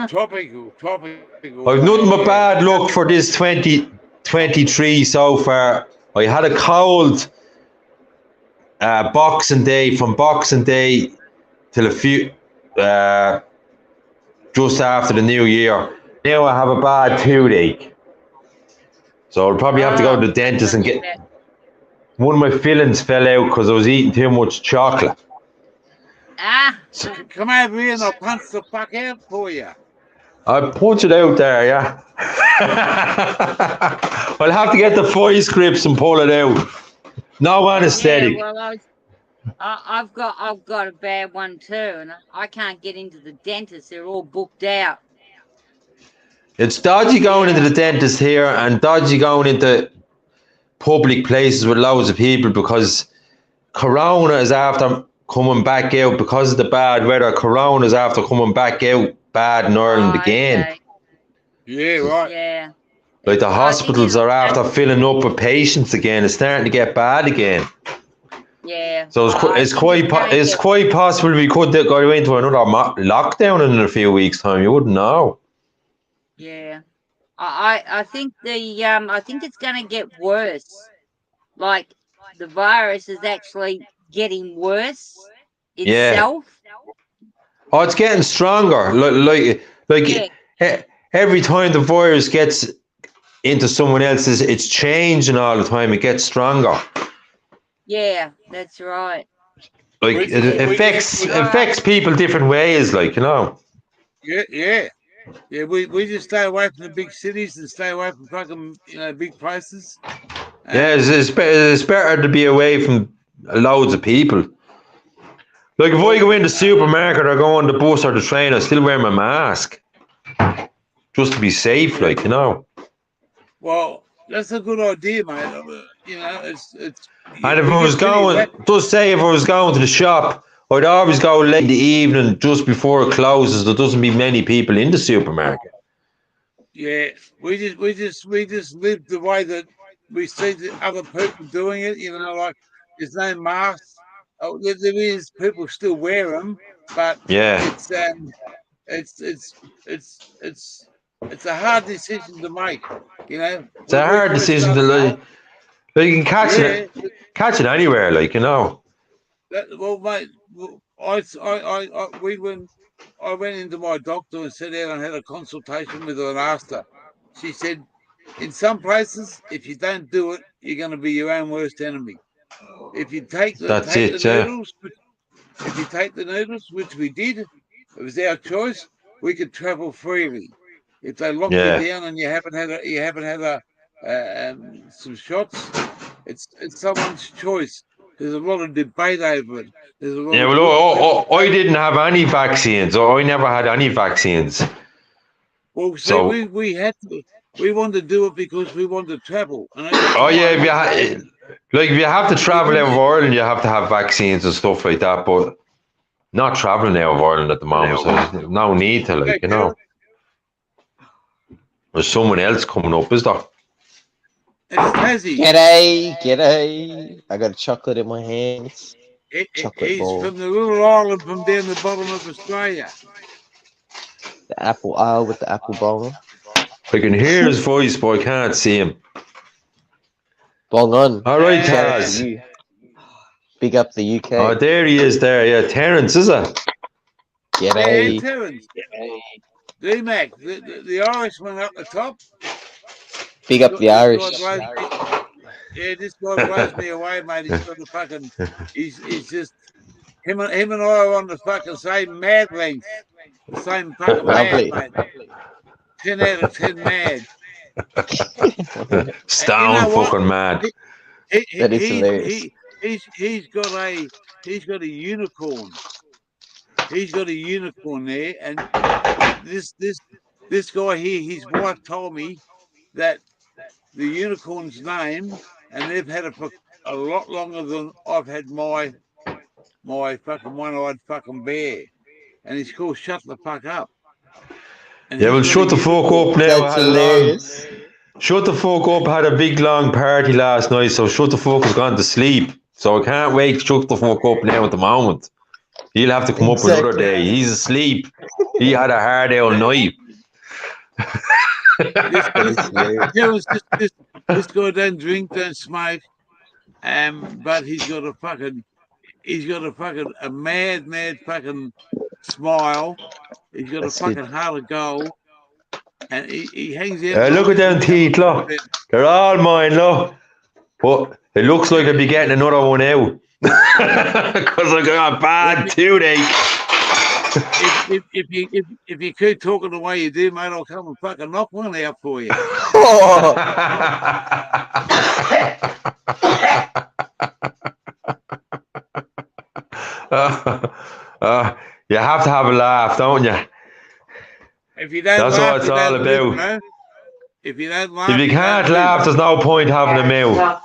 tropical. I've nothing but bad luck for this 2023 so far. I had a cold Boxing Day, from Boxing Day till a few just after the New Year. Now I have a bad toothache, so I'll probably have to go to the dentist and get. One of my fillings fell out because I was eating too much chocolate. Come over here and I'll punch the fuck out for you. I'll punch it out there, yeah. I'll have to get the voice grips and pull it out. No anesthetic. Yeah, well, I've got a bad one too, and I can't get into the dentist. They're all booked out. It's dodgy going into the dentist here and dodgy going into public places with loads of people because Corona is after coming back out because of the bad weather. Corona is after coming back out bad in Ireland again. Okay. Yeah, right. Yeah. Like the hospitals are after filling up with patients again. It's starting to get bad again. Yeah. So it's quite possible we could go into another lockdown in a few weeks' time. You wouldn't know. Yeah. I think I think it's going to get worse. Like the virus is actually getting worse itself. Oh, it's getting stronger. Every time the virus gets into someone else's, it's changing all the time. It gets stronger. Yeah, that's right. Like it affects people different ways. Like you know. Yeah. We just stay away from the big cities and stay away from fucking big places. Yeah, it's better to be away from loads of people. Like if I go in the supermarket or go on the bus or the train, I still wear my mask. Just to be safe, like, you know. Well, that's a good idea, mate. It's and if I was going, just say if I was going to the shop, I'd always go late in the evening just before it closes. There doesn't be many people in the supermarket. Yeah, we just live the way that we see the other people doing it. Like there's no masks. Oh, there is people still wear them, but it's a hard decision to make. It's a hard decision to like. You can catch it anywhere, like you know. Well, mate, I went into my doctor and sat down and had a consultation with her and asked her. She said, in some places, if you don't do it, you're going to be your own worst enemy. If you take the needles, which we did, it was our choice. We could travel freely. If they lock you down and you haven't had some shots, it's someone's choice. There's a lot of debate over it. I didn't have any vaccines. I never had any vaccines. Well, so we wanted to do it because we wanted to travel. Like, if you have to travel out of Ireland, you have to have vaccines and stuff like that, but not traveling out of Ireland at the moment, so there's no need to, like, you know. There's someone else coming up, is there? It's Tassie. G'day. I got a chocolate in my hands. Chocolate He's ball. from the little island from down the bottom of Australia. The apple isle with the apple bong. I can hear his voice, but I can't see him. Bong on. All right, Shout out to Taz. you. Big up the UK. Oh, there he is there. Yeah, Terence, is it? Hey, G'day. Terence. D-Mac, the Irishman up the top. Big up the Irish. Yeah, this guy blows me away, mate. He's got the fucking. He's just him and I are on the fucking same mad length, the same fucking mad, Lovely. mate. 10 out of 10 mad. Stone You know what? fucking mad. That is hilarious. He's got a unicorn. He's got a unicorn there, and this guy here, his wife told me that the unicorn's name, and they've had it for a lot longer than I've had my fucking one-eyed fucking bear, and it's called Shut the Fuck Up. And Yeah, well, he's got shut a the fuck unicorn. up now. That's hilarious. Shut the fuck up. Had a big long party last night, so shut the fuck has gone to sleep. So I can't wait to shut the fuck up now at the moment. He'll have to come up another Exactly. day. He's asleep. He had a hard old night. This guy don't drink, don't smoke, but he's got a mad fucking smile. He's got That's a fucking good. heart of gold, and he hangs out. Look at them teeth, look. They're all mine, look. But it looks like I'll be getting another one out. Because I got a bad toothache. If you keep talking the way you do, mate, I'll come and fucking knock one out for you. Oh, You have to have a laugh, don't you? If you don't That's laugh, what it's you all don't live, about. bro. If you don't laugh, If you can't don't laugh, live. there's no point having a mouth.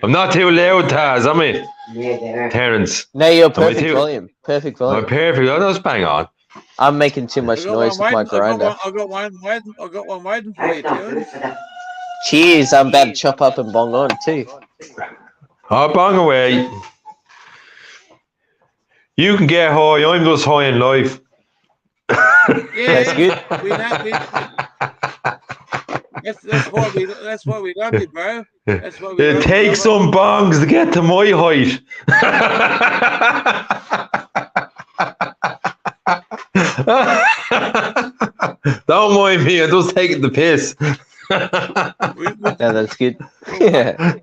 I'm not too loud, Taz, am I? Terence. no, you're Am I perfect too- volume. Perfect I'm volume. perfect. Oh, that's bang on. I'm making too I much got noise one with my waiting. grinder. I got one waiting for you, Terence. Cheers. I'm about to chop up and bong on too. Oh, bang away. You can get high. I'm just high in life. Yeah, That's good. We know, that's why we love you, bro. That's why we It love you, takes brother. some bongs to get to my height. Don't mind me, I'm just taking the piss. No, that's good. Yeah.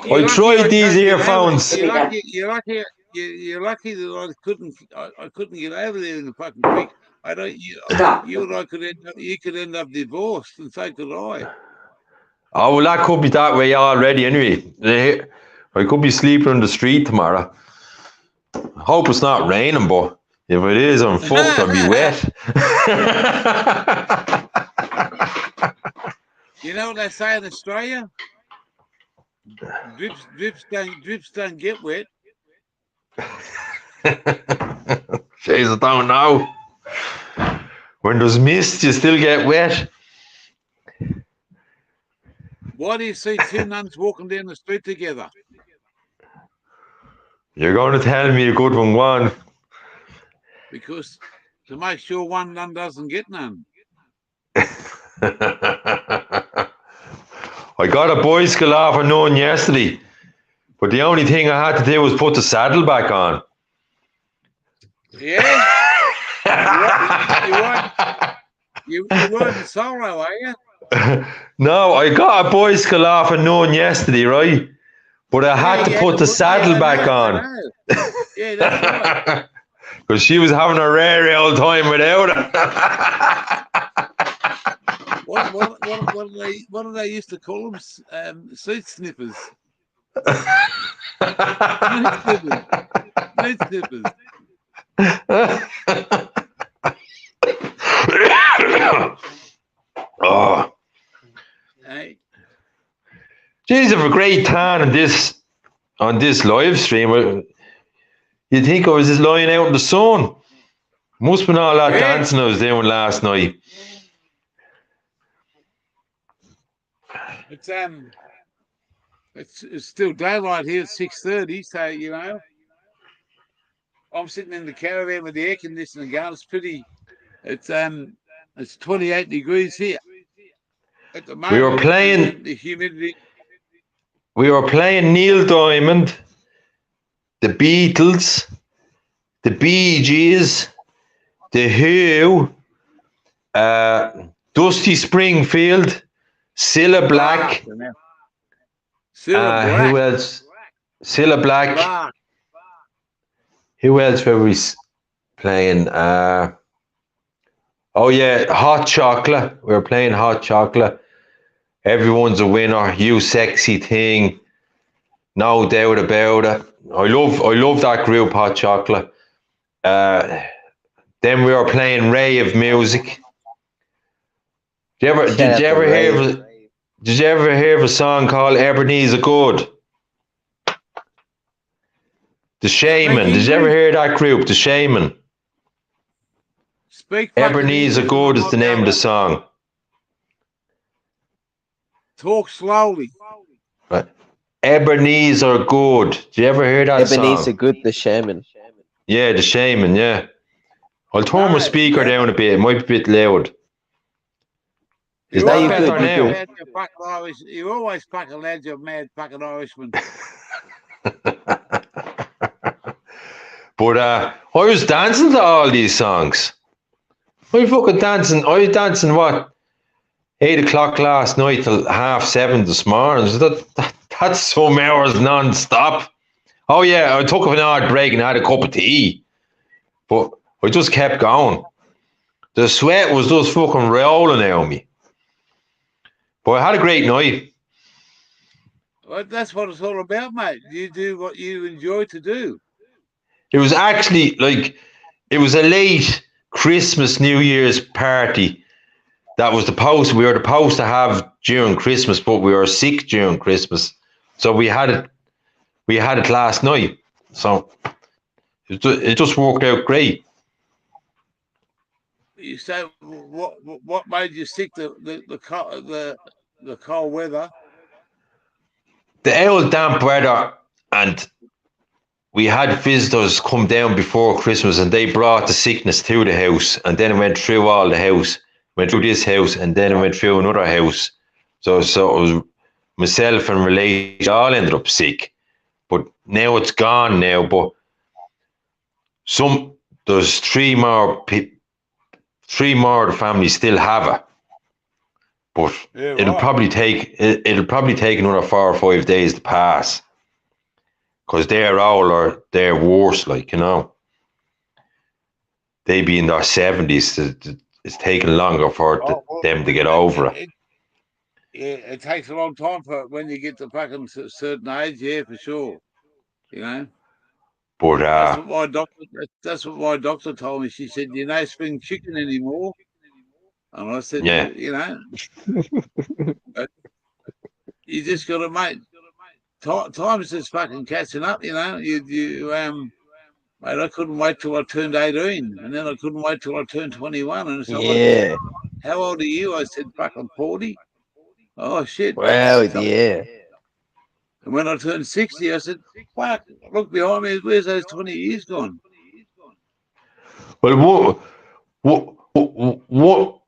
You're I tried lucky these can't get over earphones. there. You're lucky that I couldn't get over there in the fucking creek. You and I could end up divorced, and so could I. Oh, well, that could be that way already anyway. I could be sleeping on the street tomorrow. I hope it's not raining, but if it is, I'm fucked. I'll be wet. You know what they say in Australia? Drips don't get wet. Jeez, I don't know. When there's mist, you still get wet. Why do you see two nuns walking down the street together? You're going to tell me a good one, Juan. Because to make sure one nun doesn't get none. I got a bicycle off of none yesterday, but the only thing I had to do was put the saddle back on. Yeah? You weren't in sorrow, are you? No, I got a bicycle off of none yesterday, right? But I had to put the saddle back on. Yeah, that's right. Because she was having a rare old time without it. What do they used to call them? Seat snippers. Seat snippers. Oh, Hey, geez, have a great tan on this live stream. You'd think I was just lying out in the sun. Must have been all that Yeah. dancing I was doing last night. It's still daylight here at 6:30, so you know. I'm sitting in the caravan with the air conditioning going. It's pretty. It's 28 degrees here at the moment. We were playing. And the humidity. We were playing Neil Diamond, the Beatles, the Bee Gees, the Who, Dusty Springfield, Cilla Black. Cilla Black. Who else? Cilla Black. Black. Who else were we playing? Oh yeah, Hot Chocolate. We were playing Hot Chocolate. Everyone's a winner. You sexy thing. No doubt about it. I love that group, Hot Chocolate. Then we were playing rave music. Did you ever hear of a song called Ebenezer Good? The Shaman. Did you ever hear that group, The Shaman? Ebenezer Good is the name of the song. Talk slowly. Right. Ebenezer Good. Did you ever hear that song? Ebenezer Good, the Shaman. Yeah, The Shaman, yeah. I'll turn my speaker down a bit. It might be a bit loud. Is that better now? You always pack a lad, you mad fucking Irishman. But I was dancing to all these songs. I was dancing what? 8 o'clock last night till 7:30 this morning. So that's some hours non-stop. Oh yeah, I took an hour break and had a cup of tea. But I just kept going. The sweat was just fucking rolling out of me. But I had a great night. Well, that's what it's all about, mate. You do what you enjoy to do. It was actually it was a late Christmas, New Year's party. That was we were supposed to have during Christmas, but we were sick during Christmas. So we had it last night. So it just worked out great. You say what made you sick? The cold weather. The old damp weather, and we had visitors come down before Christmas, and they brought the sickness to the house, and then it went through all the house, went through this house, and then it went through another house. So it was myself and relations all ended up sick. But now it's gone now. But there's three more of the family still have it. But it'll probably take another 4 or 5 days to pass. Because they're worse, like, you know. They be in their 70s. It's taking longer for them to get over it. It takes a long time for when you get to fucking a certain age, yeah, for sure. You know. But that's what my doctor told me. She said, "You know, spring chicken anymore." And I said, yeah. You know, you just got to make time's just fucking catching up. You know, mate, I couldn't wait till I turned 18, and then I couldn't wait till I turned 21. And so Yeah. How old are you? I said, fucking 40. Oh shit. Well, yeah. And when I turned 60, I said, fuck, look behind me. Where's those 20 years gone? Well,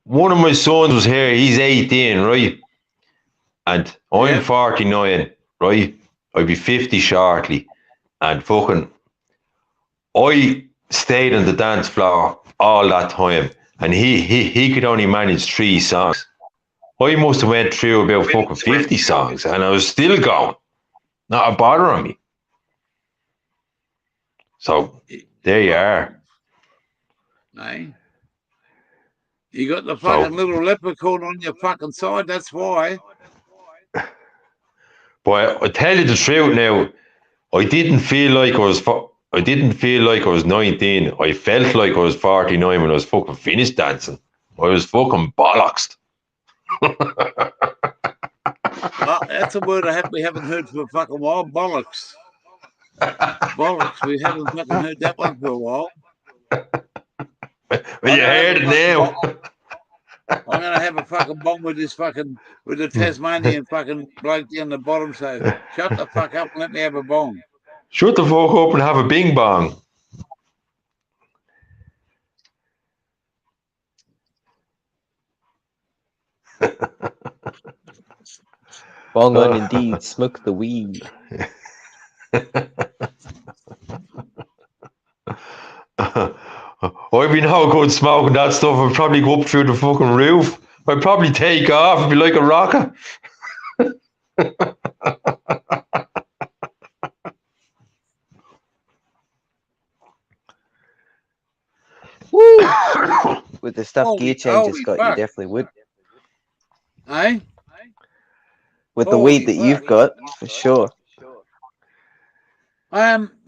one of my sons was here. He's 18, right? And I'm 49, right? I'll be 50 shortly. And fucking, I stayed on the dance floor all that time. And he could only manage 3 songs. I must have went through about fucking 50 songs. And I was still going. Not a bother on me. So, there you are. Hey. You got the fucking little leprechaun on your fucking side, that's why. But I tell you the truth now, I didn't feel like I I didn't feel like I was 19. I felt like I was 49 when I was fucking finished dancing. I was fucking bollocksed. That's a word we haven't heard for a fucking while. Bollocks. Bollocks. We haven't fucking heard that one for a while. Well, you heard it now. I'm gonna have a fucking bong with the Tasmanian fucking bloke down the bottom. So shut the fuck up and let me have a bong. Shut the fuck up and have a bing bong. Bong on indeed, smoke the weed. I'd be no good smoking that stuff. I'd probably go up through the fucking roof. I'd probably take off and be like a rocket. Woo! With the stuff Holy- gear changes holy got, fuck. you definitely would. Eh? With the Holy weed that you've fuck. got, for sure.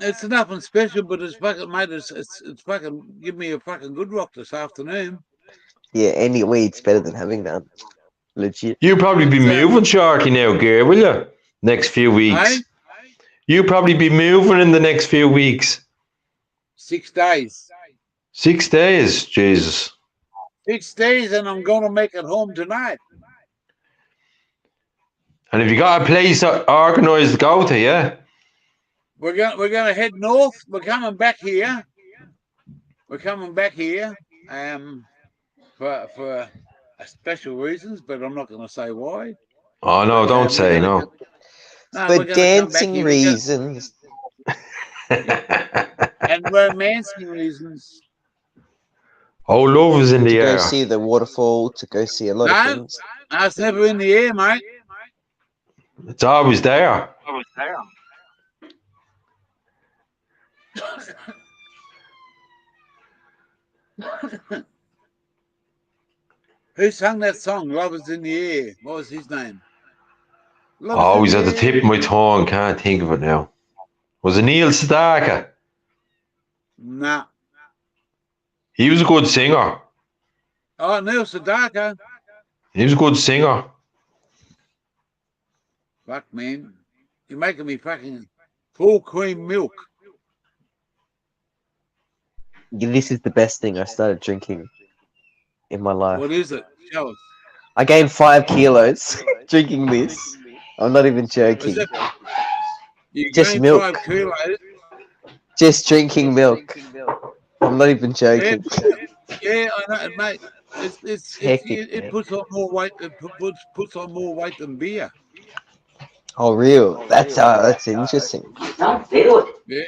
It's nothing special, but it's fucking mate. It's fucking give me a fucking good rock this afternoon. Yeah, any weed's better than having none. Legit. You'll probably be It's, moving shortly now, Gear, will you? Next few weeks. Eh? You'll probably be moving in the next few weeks. 6 days. 6 days, Jesus. 6 days, and I'm gonna make it home tonight. And have you got a place organised to go to, yeah? We're gonna head north. We're coming back here. We're coming back here. For special reasons, but I'm not gonna say why. Oh, no, don't we're say gonna no. No, For we're gonna come back dancing here. reasons. And romancing reasons. Oh, love is in To the go air. see the waterfall, to go see a lot of No. things. It's never in the air, mate. It's always there. Who sung that song? Love is in the air. What was his name? Love is Oh, in he's the at the air. tip of my tongue. Can't think of it now. Was it Neil Sedaka? Nah. He was a good singer. Oh, Neil Sedaka. He was a good singer. Fuck, man. You're making me fucking full cream milk. Yeah, this is the best thing I started drinking in my life. What is it? Show us. I gained 5 kilos drinking this. I'm not even Is joking. it? You Just gained milk. 5 kilos. Just drinking milk. I'm not even joking. Yeah, I know, mate. Hectic, It man. puts on more weight. It puts on more weight than beer. Oh, real? That's interesting. Yeah.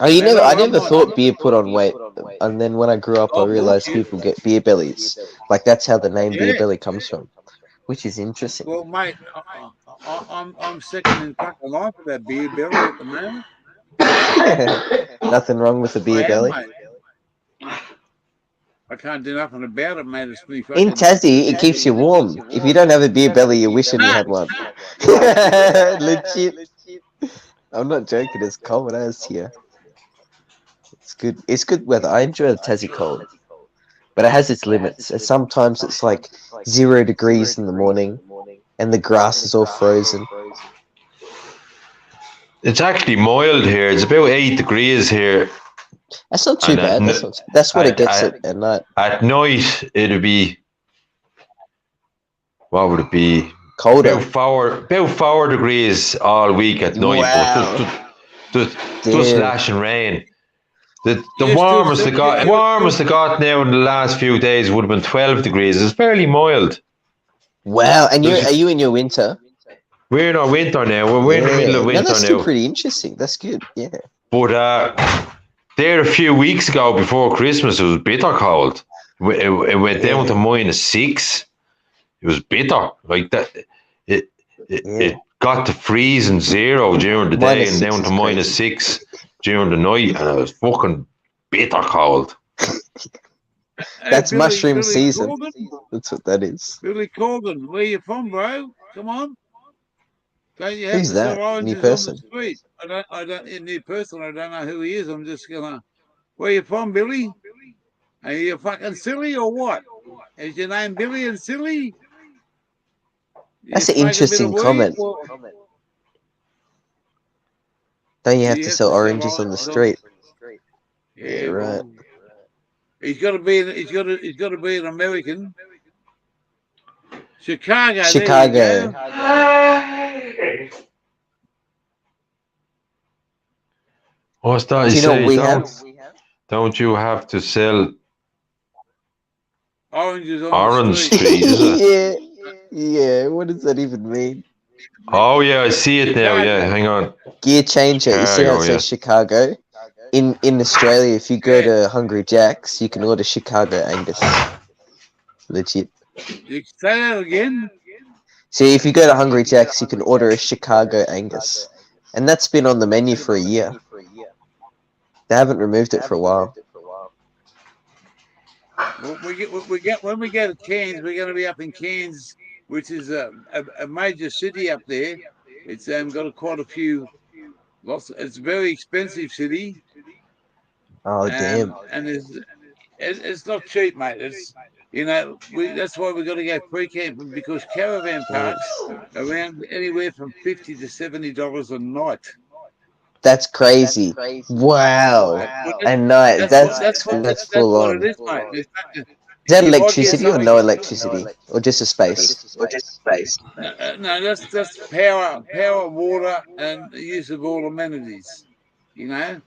Oh, I I'm never not- thought beer put on weight, and then when I grew up, I Oh, realized bullshit. people get beer bellies. Like that's how the name beer Yeah. belly comes from, which is interesting. Well, mate, I'm second in fucking line for that beer belly at the moment. Nothing wrong with a I beer am, belly. mate. I can't do nothing about it, mate. It's me fucking. In Tassie, it keeps you warm. If you don't have a beer belly, you're wishing you had one. Legit. I'm not joking. It's cold as here. It's good. It's good weather. I enjoy the Tassie cold, but it has its limits. And sometimes it's like 0 degrees in the morning, and the grass is all frozen. It's actually mild here. It's about 8 degrees here. That's not too And bad. That's what it gets at night. At night, it'll be, what would it be? Colder. About 4 degrees all week at night. Wow. But just slashing rain. The Yes, warmest dude, it got now in the last few days would have been 12 degrees. It's fairly mild. Wow. And are you in your winter? We're in our winter now. We're in the middle of winter that's now. still pretty interesting. That's good. Yeah. But there a few weeks ago before Christmas, it was bitter cold. It went down to -6. It was bitter like that. It got to freezing 0 during the day and down to -6 during the night, and it was fucking bitter cold. That's Billy- mushroom Billy season. Corgan? That's what that is. Billy Corgan, where you from, bro? Come on. Don't you have Who's to sell that? New oranges on person? the street? I don't. A new person. I don't know who he is. I'm just gonna. Where you from, Billy? Are you fucking silly or what? Is your name Billy and silly? You That's an smoke a bit of interesting weed? comment. Or Don't you do have you to have sell to sell oranges on the oranges on the street? street? Yeah, Yeah, right. well, he's got to be. He's got to be an American. Chicago. There you Chicago. go. What's that Do you you know what say? we have? Don't you have to sell Oranges on the Orange street. Street, is it? Yeah. What does that even mean? Oh yeah, I see it now. Yeah, Chicago. hang on. Gear changer. You see how Chicago, it yeah. says Chicago? In Australia, if you go Yeah. to Hungry Jack's, you can order Chicago Angus. Legit. You say that again? See, if you go to Hungry Jack's, you can order a Chicago Angus, and that's been on the menu for a year. They haven't removed it for a while. Well, we get when we go to Cairns, we're going to be up in Cairns, which is a major city up there. It's got quite a few lots. It's a very expensive city, Oh damn! and it's not cheap, mate. It's that's why we've got to go pre-camping because caravan parks around anywhere from $50 to $70 a night. That's crazy. Wow. A night. That's full what it on. is, mate. Is that You might get electricity or something. no electricity, or just a space? No, that's power, water, and the use of all amenities. You know,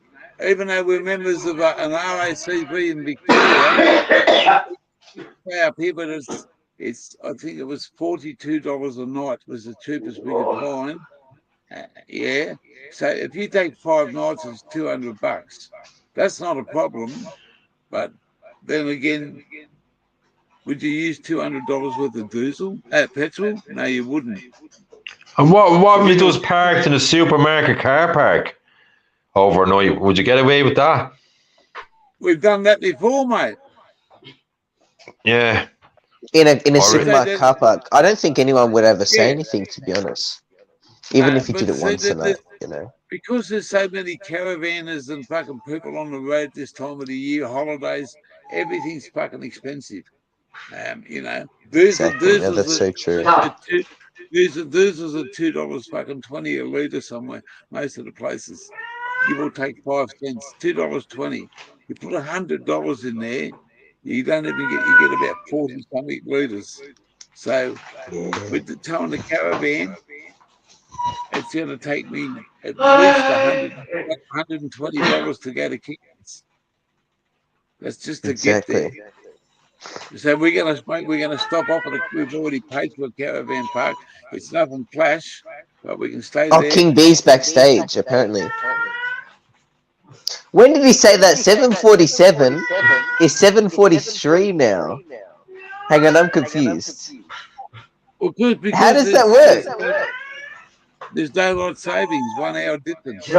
even though we're members of an RACV in Victoria, pay up here, but it's I think it was $42 a night was the cheapest we could find. Yeah, so if you take 5 nights, it's $200. That's not a problem, but then again, would you use $200 worth of petrol? No, you wouldn't. And what So if we're you gonna just parked in a supermarket car park overnight? Would you get away with that? We've done that before, mate. Yeah. In a Or supermarket car park, I don't think anyone would ever say Yeah. anything, to be honest. Even No, if you but did it see, once a night, you know. because there's so many caravanners and fucking people on the road this time of the year, holidays, everything's fucking expensive. You know, Exactly. No, that's so true. diesels are $2 fucking 20 a litre somewhere. Most of the places, give or take 5 cents, $2.20. You put $100 in there, you don't even get. You get about 40 something litres. So Yeah. with the towing the caravan, it's going to take me at least $120 to go to Cairns. That's just to get there. Exactly. So we're gonna stop off at we've already paid for a caravan park. It's nothing flash, but we can stay Oh, there. King B's backstage, apparently. When did he say that? 7:47 is 7:43 now. Hang on, I'm confused. Well, good because How does that work? there's daylight savings, 1 hour difference.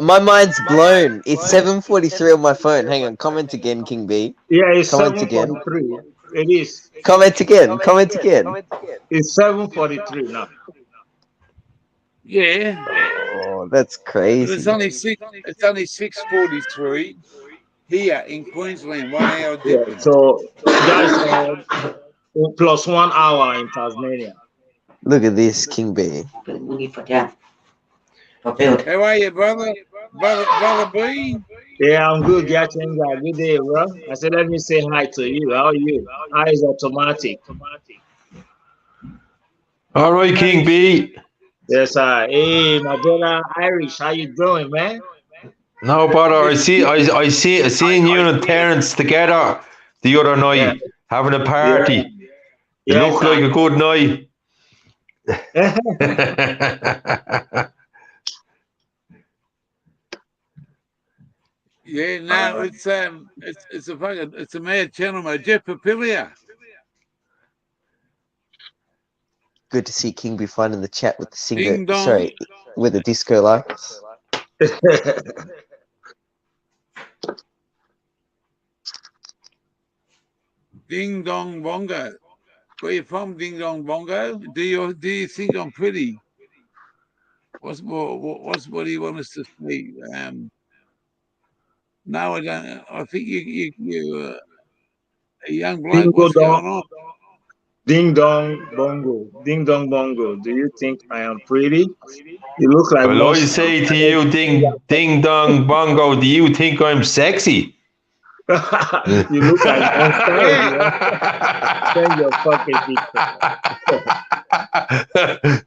My mind's blown. It's 7:43 on my phone. Hang on, comment again, King B. Yeah, it's Comment again. 7:43. It is. Comment again. Comment again. It's 7:43 now. Yeah, Oh, that's but crazy. it's only 6:43 here in Queensland. 1 hour Yeah, difference. so that's plus 1 hour in Tasmania. Look at this, King B. How are you, brother? Brother B? Yeah, I'm good, Yachenga. Good day, bro. I said, let me say hi to you. How are you? Hi is automatic. all right, King B. Yes, sir. Hey, my brother Irish, how you doing, man? No bother. I seen you and Terence together the other night having a party. It Yes, looked sir. like a good night. Yeah, no, it's a mad channel, mate. Jeff Papilia. Good to see King B finding the chat with the singer. Ding dong. Sorry, with the disco lights. Ding dong bongo. Where you from, Ding Dong Bongo? Do you think I'm pretty? What's more? What do you want us to see? No, I don't. I think you a young bloke. Dingo What's dong, going on? ding dong bongo, ding dong bongo. Do you think I am pretty? You look like Well, I most. say to you, ding dong bongo, do you think I'm sexy? You look like monster. Yeah. Send your fucking picture.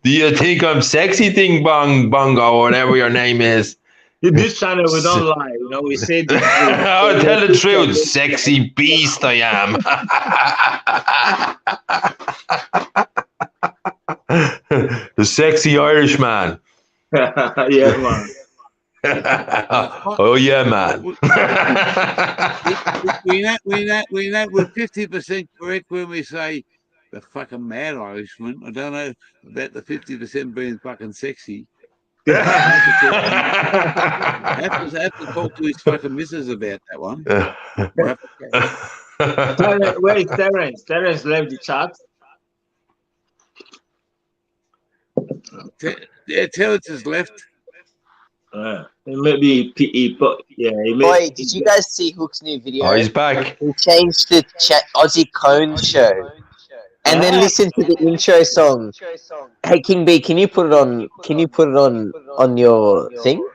Do you think I'm sexy, ding bong bongo, whatever your name is? In this channel, we don't lie. You know, we say the truth. I'll tell the truth, sexy beast I am. The sexy Irish man. Yeah, man. Oh yeah, man. We're 50% correct when we say the fucking mad Irishman. I don't know about the 50% being fucking sexy. I have to talk to his fucking missus about that one. We'll have to Where is Terence? Terence left the chat. yeah, Terrence has left. Maybe he put, yeah. Boy, did you guys see Hook's new video? Oh, he's back. He changed the Aussie Cone show. And then listen to the intro song. Hey King B, can you put it on? Can you put it on your thing?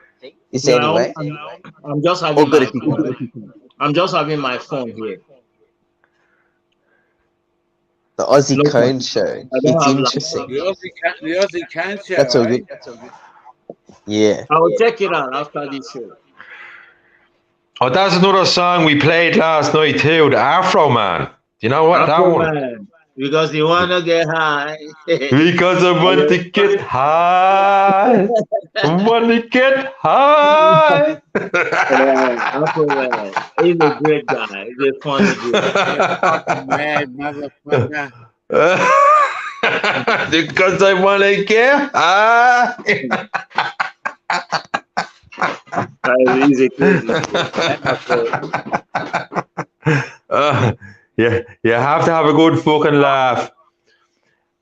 Is there any way? I'm just having my phone. I'm just having my phone here. The Aussie Cone show. It's interesting. The Aussie Cone show. That's all good. Yeah. I will check it out after this show. Oh, that's another song we played last night too, the Afro Man. Do you know what Afro that one? Man. Because you wanna get high. Because I want to get high. I want to get high. Afro Man. He's a great guy. He's a funny guy. Mad motherfucker. Because I want to get high. He's a crazy yeah, you have to have a good fucking laugh.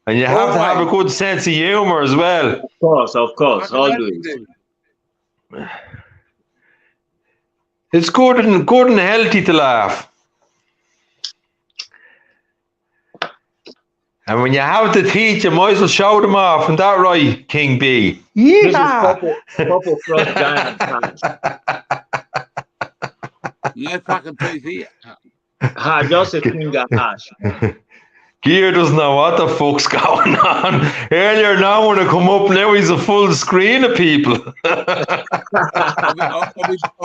And you have to have a good sense of humor as well. Of course, always. It's good and healthy to laugh. And when you have the teeth, you might as well show them off. Isn't that right, King B? Yeah. Purple Frost Giant. No fucking teeth here. Just a finger hash. Gear doesn't know what the fuck's going on. Earlier now when I come up, now he's a full screen of people. I'll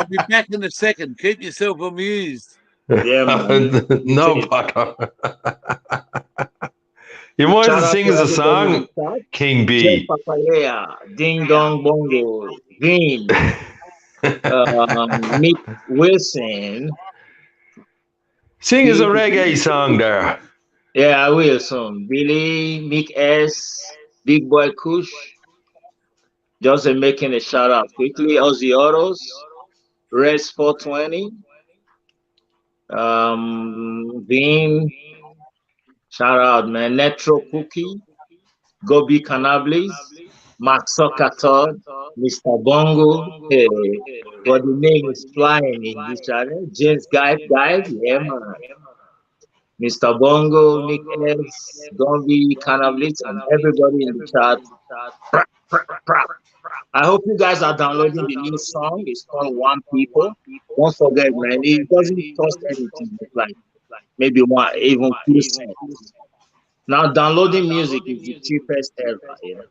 be back in a second. Keep yourself amused. Yeah, man. No, Potter. You might as well sing us a song, King B. Ding Dong Bongo, Green, Mick Wilson. Sing us a reggae song there. Yeah, I will soon. Billy, Mick S, Big Boy Kush. Just making a shout out quickly. Aussie Autos, Res 420, Bean. Shout out, man. Netro Cookie, Gobi Cannabis, Max Todd, Mr. Bongo. Hey, but the name is flying in this channel. James Guide, yeah, man. Mr. Bongo, Nick S, Gobi Cannabis, and everybody in the chat. I hope you guys are downloading the new song. It's called One People. Don't forget, man. It doesn't cost anything. It's like maybe one, even few cents. Now, downloading music is the cheapest ever, you know.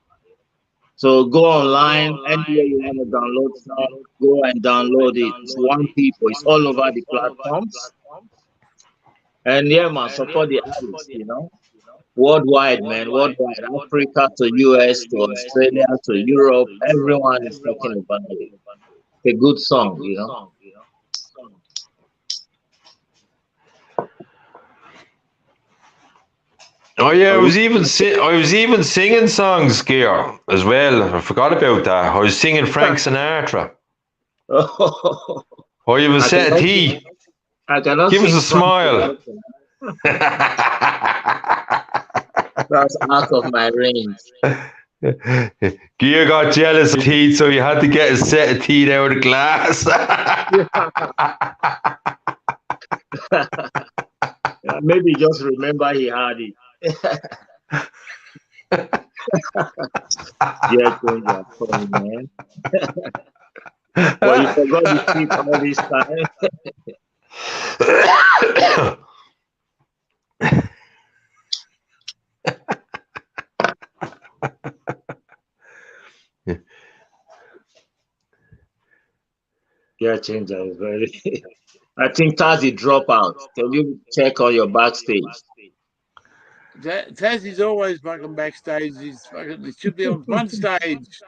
So go online, anywhere you want to download song, go and download it. It's One People. It's all over the platforms. And yeah, man, support the artists, you know. Worldwide, man, worldwide. Africa to US to Australia to Europe. Everyone is talking about it. It's a good song, you know. Oh yeah, I was even singing songs, Gear, as well. I forgot about that. I was singing Frank Sinatra. Oh, you have a set of tea. Give us a smile. That's out of my range. Gear got jealous of teeth, so you had to get a set of teeth out of the glass. Yeah, maybe just remember he had it. Yeah, change that funny, man. Well, you forgot the teeth all this time. Yeah, change that is very. I think Tazzy drop out. Can you check on your backstage? Tassie's always fucking backstage. He's fucking. He should be on front stage.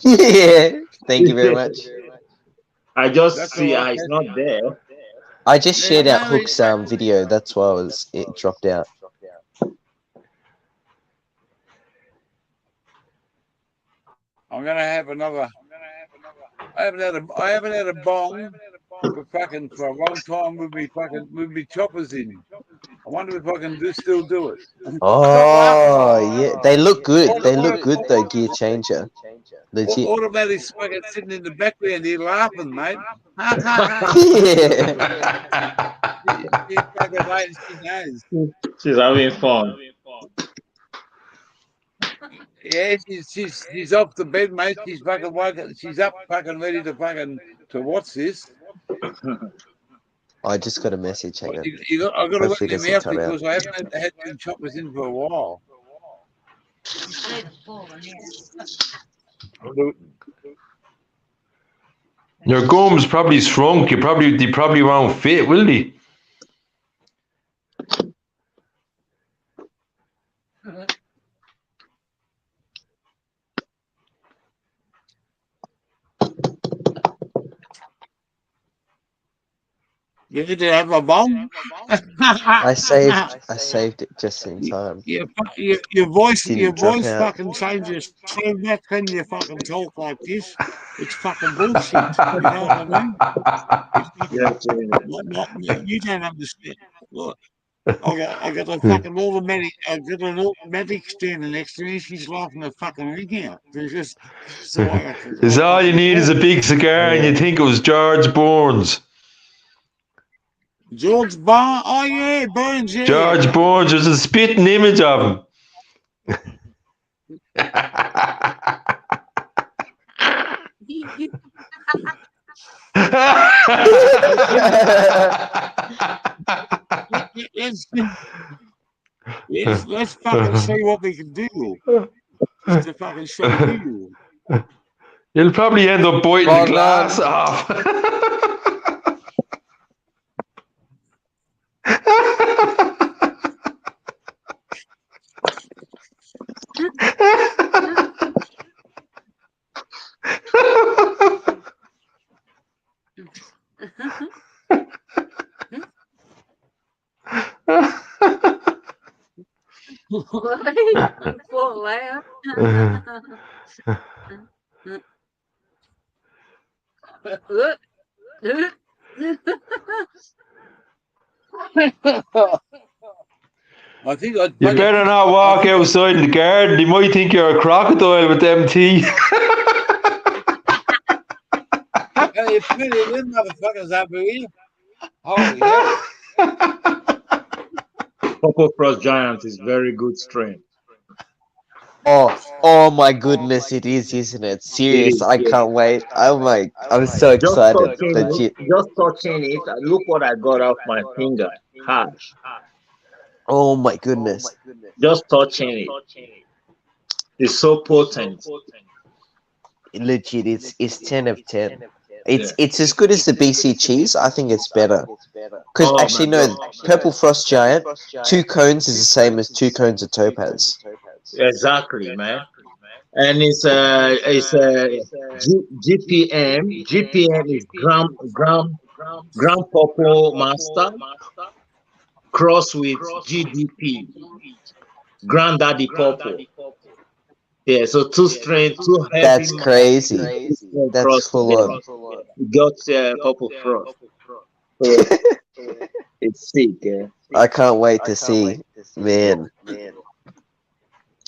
Yeah. Thank you very much. I just That's see all right. he's not there. I just shared out No, Hook's video. That's why it dropped out. I'm gonna have another. I haven't had a bong for a long time with me choppers in. I wonder if I can still do it. Oh yeah, they look good. They look good though. Gear changer, legit. Automatic's fucking sitting in the background here laughing, mate. Yeah. She fucking mate, she knows. She's having fun. Yeah, she's off the bed, mate. She's fucking woken. She's up, fucking ready to watch this. I just got a message. Hang on. I got to let Hopefully it them doesn't out cut out. because I haven't had them choppers in for a while. Your gums probably shrunk. They probably won't fit, will they? You need to have a bong. I saved it just in time. Your voice Didn't drop out. fucking changes so much when you fucking talk like this. It's fucking bullshit. You know what I mean? Yeah, change. You don't understand. Look, I got a fucking automatic. I got an automatic standing next to me. She's laughing the fucking ring out. It's all you need is a big cigar, and you think it was George Burns. George Barnes. Oh yeah, Burns. Yeah. George Burns. There's a spitting image of him. Let's fucking see what we can do. Just to fucking show you. You'll probably end up biting the glass off. Fall out. I think You better not walk outside in the garden. They might think you're a crocodile with them teeth. If many of them motherfuckers up here. Holy hell. Purple Frost Giant is very good strain. Oh my goodness, it is, isn't it? Serious, I can't wait. I'm so excited. Legit. Just touching it, look what I got off my finger. Hash. Oh my goodness. Just touching it. It's so potent. Legit, it's 10 of 10. It's as good as the BC cheese. I think it's better. Because actually, no, Purple Frost Giant, 2 cones is the same as 2 cones of Topaz. Exactly, man. And it's GPM. GPM is gram purple master cross with GDP, granddaddy purple. Yeah, so 2 strain, 2 heavy. That's crazy. That's full on. Got purple frost. It's sick. Yeah. I can't wait to see, man.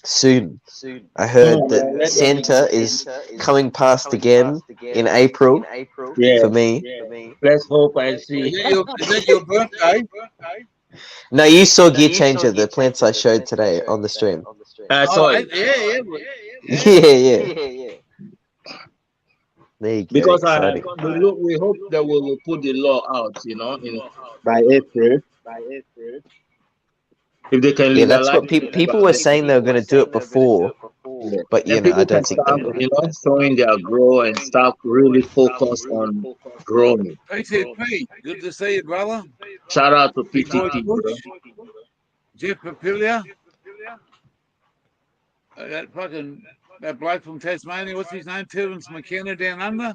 soon. I heard Oh, that let them Santa is coming past again in April for yes. me. Let's hope and see. Is that your birthday? No, you saw Gear Changer, the plants I showed today on the stream. I Oh, saw it. yeah. Yeah. There you go. Because Exciting. we hope that we will put the law out, in by April. If they can Yeah, that's legalize what it, people were saying they were going to do it before, yeah. but Then I people can don't think they start, will. showing their grow and start really focus on growing. PCP, good to see you, brother. Shout out to Big boy PTP, bro. Bush, Jeff Papilia, that bloke from Tasmania, what's his name? Terence McKenna down under.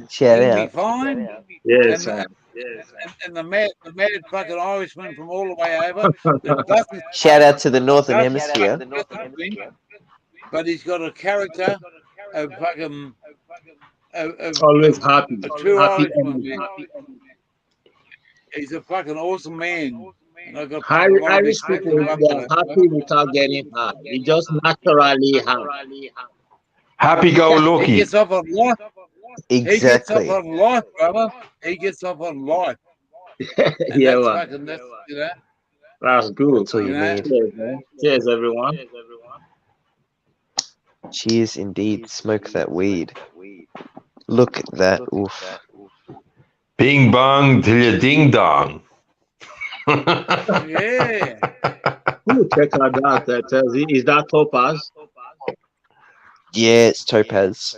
Shout He'll be out. fine. Yes, And the mad fucking Irishman from all the way over that doesn't Shout out to the Northern Hemisphere. swim, but he's got a character of fucking always of happy, a true happy Irishman. energy. He's a fucking awesome man. And I've got fucking a lot of Irish respect and people, love they for are that. happy without getting high. They just naturally high. Happy go He lucky. gets off on life. He gets off Exactly. on life, brother. He gets off on life. And Yeah, that's man. fucking, That's good. That's all you need. Cheers, man. Cheers, everyone. Cheers, indeed. Smoke that weed. Look at that. Oof. Bing bong till you ding dong. yeah. Ooh, check out that. Is that Topaz? Yeah, it's topaz.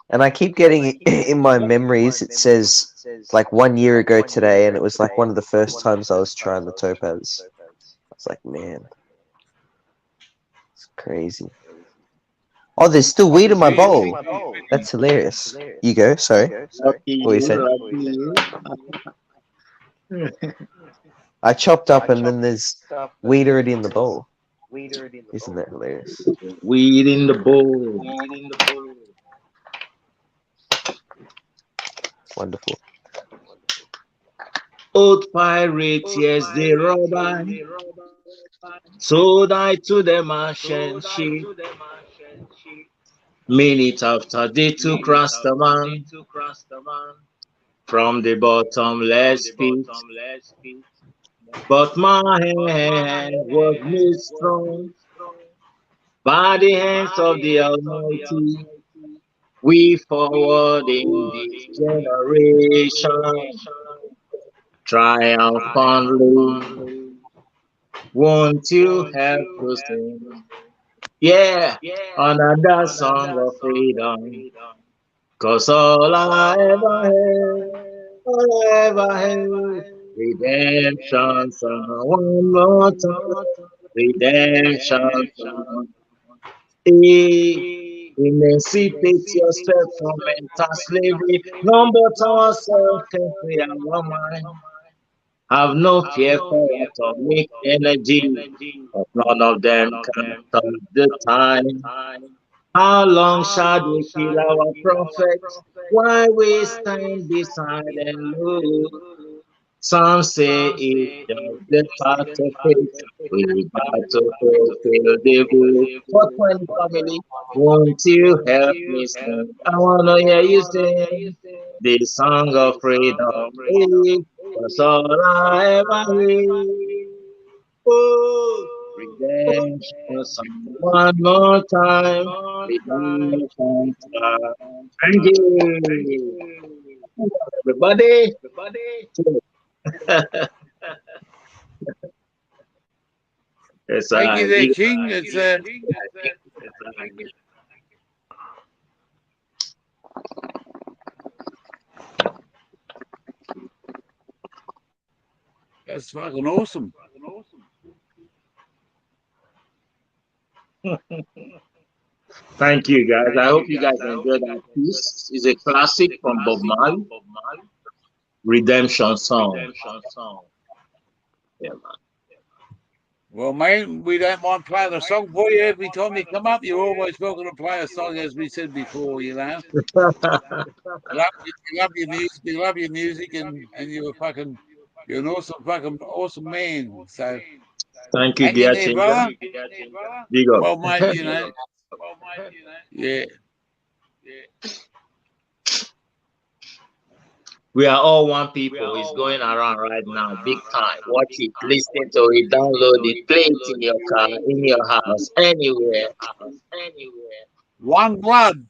And I keep getting in my memories, it says like 1 year ago today, and it was like one of the first times I was trying the topaz. I was like, man, it's crazy. Oh, there's still weed in my bowl. That's hilarious. You go, sorry. Lucky What were you you, saying? lucky you. I chopped up and then there's weed already in the bowl. Isn't that hilarious? Weed in the bowl. Wonderful. Old pirate, yes, they rob I. Sold I to the Martian ship. Minute after they took Rastaman from the bottomless pit. But my hand was made strong by the hands of the Almighty. We forward in this generation triumphantly. Won't you help us sing? Yeah, another song of freedom. 'Cause all I ever had, redemption song, one more time, redemption song. Hey, emancipate yourself from mental slavery. None but ourselves can free our mind. Have no fear for atomic energy, but none of them can stop the time. How long shall they kill our prophets while we stand beside and look? Some say it's just the part of it. We got to fulfill the book. 420 family, won't you help me sing? I wanna hear you sing the song of freedom. Hey, that's all I ever need. Oh, redemption song one more time. Redemption time. Thank you, everybody. It's Thank you there, you King. It's that's fucking awesome. Thank you guys. I hope you guys enjoyed that piece. It's a classic from Bob Marley, Redemption Song. Yeah, man. Well, man, we don't mind playing a song for you every time you come up. You're always welcome to play a song, as we said before. You know, you love your music. You love your music, and you're an awesome man. So Thank you, Hang in dear there, Changer. brother. Big up. Well, mate, you know. Yeah. We are all one people. It's going around right now, big time. Watch it, listen to it, download it, play it in your car, in your house, anywhere. One blood.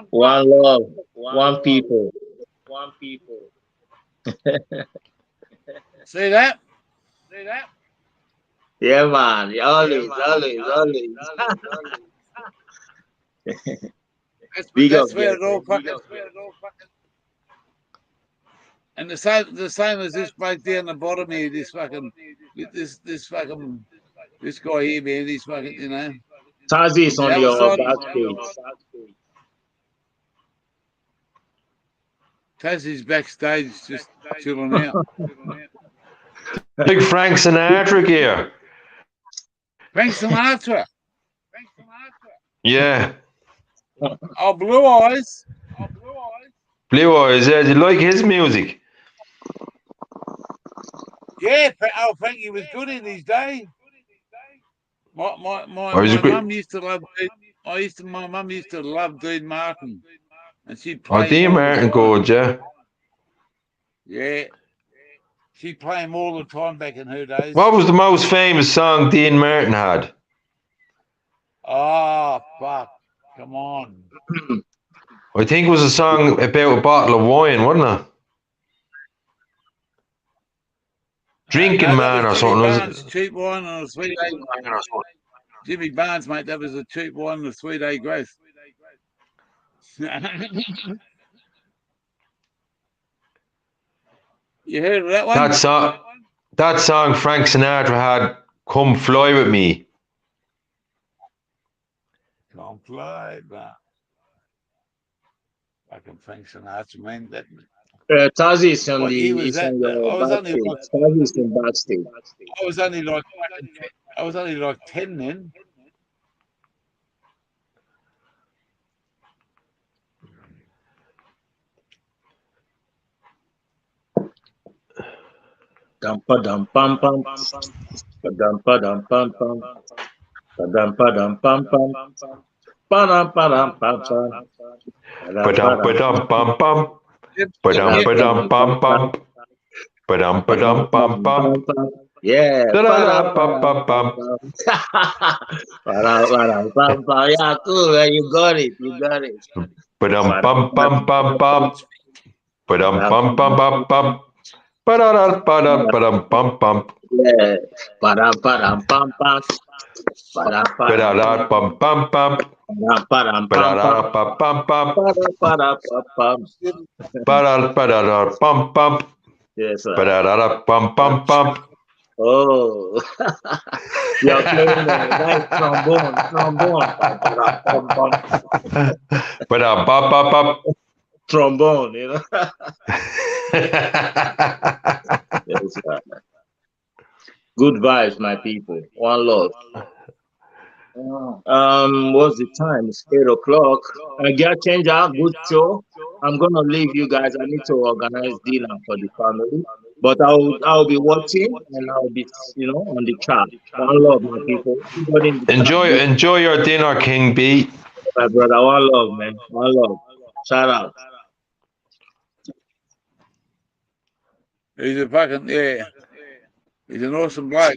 One love, one people. See that? Yeah, man. Always, always, always. Big up, That's where it all Jeffrey. fucking. And the same as this bloke down the bottom here. This fucking, this guy here, man. This fucking, you know. Tazi is On the on other your side, backstage. Tassie's backstage, just chilling out. Like Frank Sinatra here. Frank Sinatra. Yeah. Oh, Blue Eyes. Blue Eyes, yeah. Do you like his music? Yeah, Frankie was good in his day. My He's a great. mum used to love. My mum used to love Dean Martin, and she'd Oh, play him Dean all the Martin, time. good, yeah. Yeah, she'd play him all the time back in her days. What was the most famous song Dean Martin had? Oh fuck! Come on. I think it was a song about a bottle of wine, wasn't it? Drinking No, that Man or was Jimmy something, was Barnes, it? cheap wine on a sweet day. Jimmy Barnes, mate, that was a cheap wine on a 3-day growth. You heard of that one? That song Frank Sinatra had, Come Fly With Me. Can't play, but fucking Frank Sinatra, man. That Tazi is on what year was is that? on your I was only backstage. like Tazi is in backstage. I was only like I was only like 10 then. Dum pa dum pam pam. Dum pa dum pam pam. Dum pa dum pam pam. Pa-dum pam pam. Ba-dum ba-dum bum bum. Ba-dum Yeah, ba-dum bum bum. Ba-dum ba-dum bum bum. Yeah. Da-da-da bum bum. Yeah, cool, man. You got it. You got it. Ba-dum bum bum bum bum. Ba-dum bum bum bum bum. Ba-da-da ba-da ba-dum bum bum. Yeah. Padam padam pam pam. Padam padam Ba-da-da bum bum bum. padam pam pam. Ba-da-da bum bum bum. Padam padam pam pam. Ba-da ba-da-da bum bum. Yes, sir. Ba-da-da bum bum bum. Oh, you're playing that trombone. Padam pam pam. Ba-da bum bum bum. Trombone, you know. Yes, sir. Good vibes, my people. One love. What's the time? It's 8 o'clock. Get change out. Good show. I'm gonna leave you guys. I need to organize dinner for the family, but I'll be watching and I'll be on the chat. One love, my people. Everybody in the chat. Enjoy your dinner, King B. My brother. One love, man. One love. Shout out. he's a fucking he's an awesome bloke.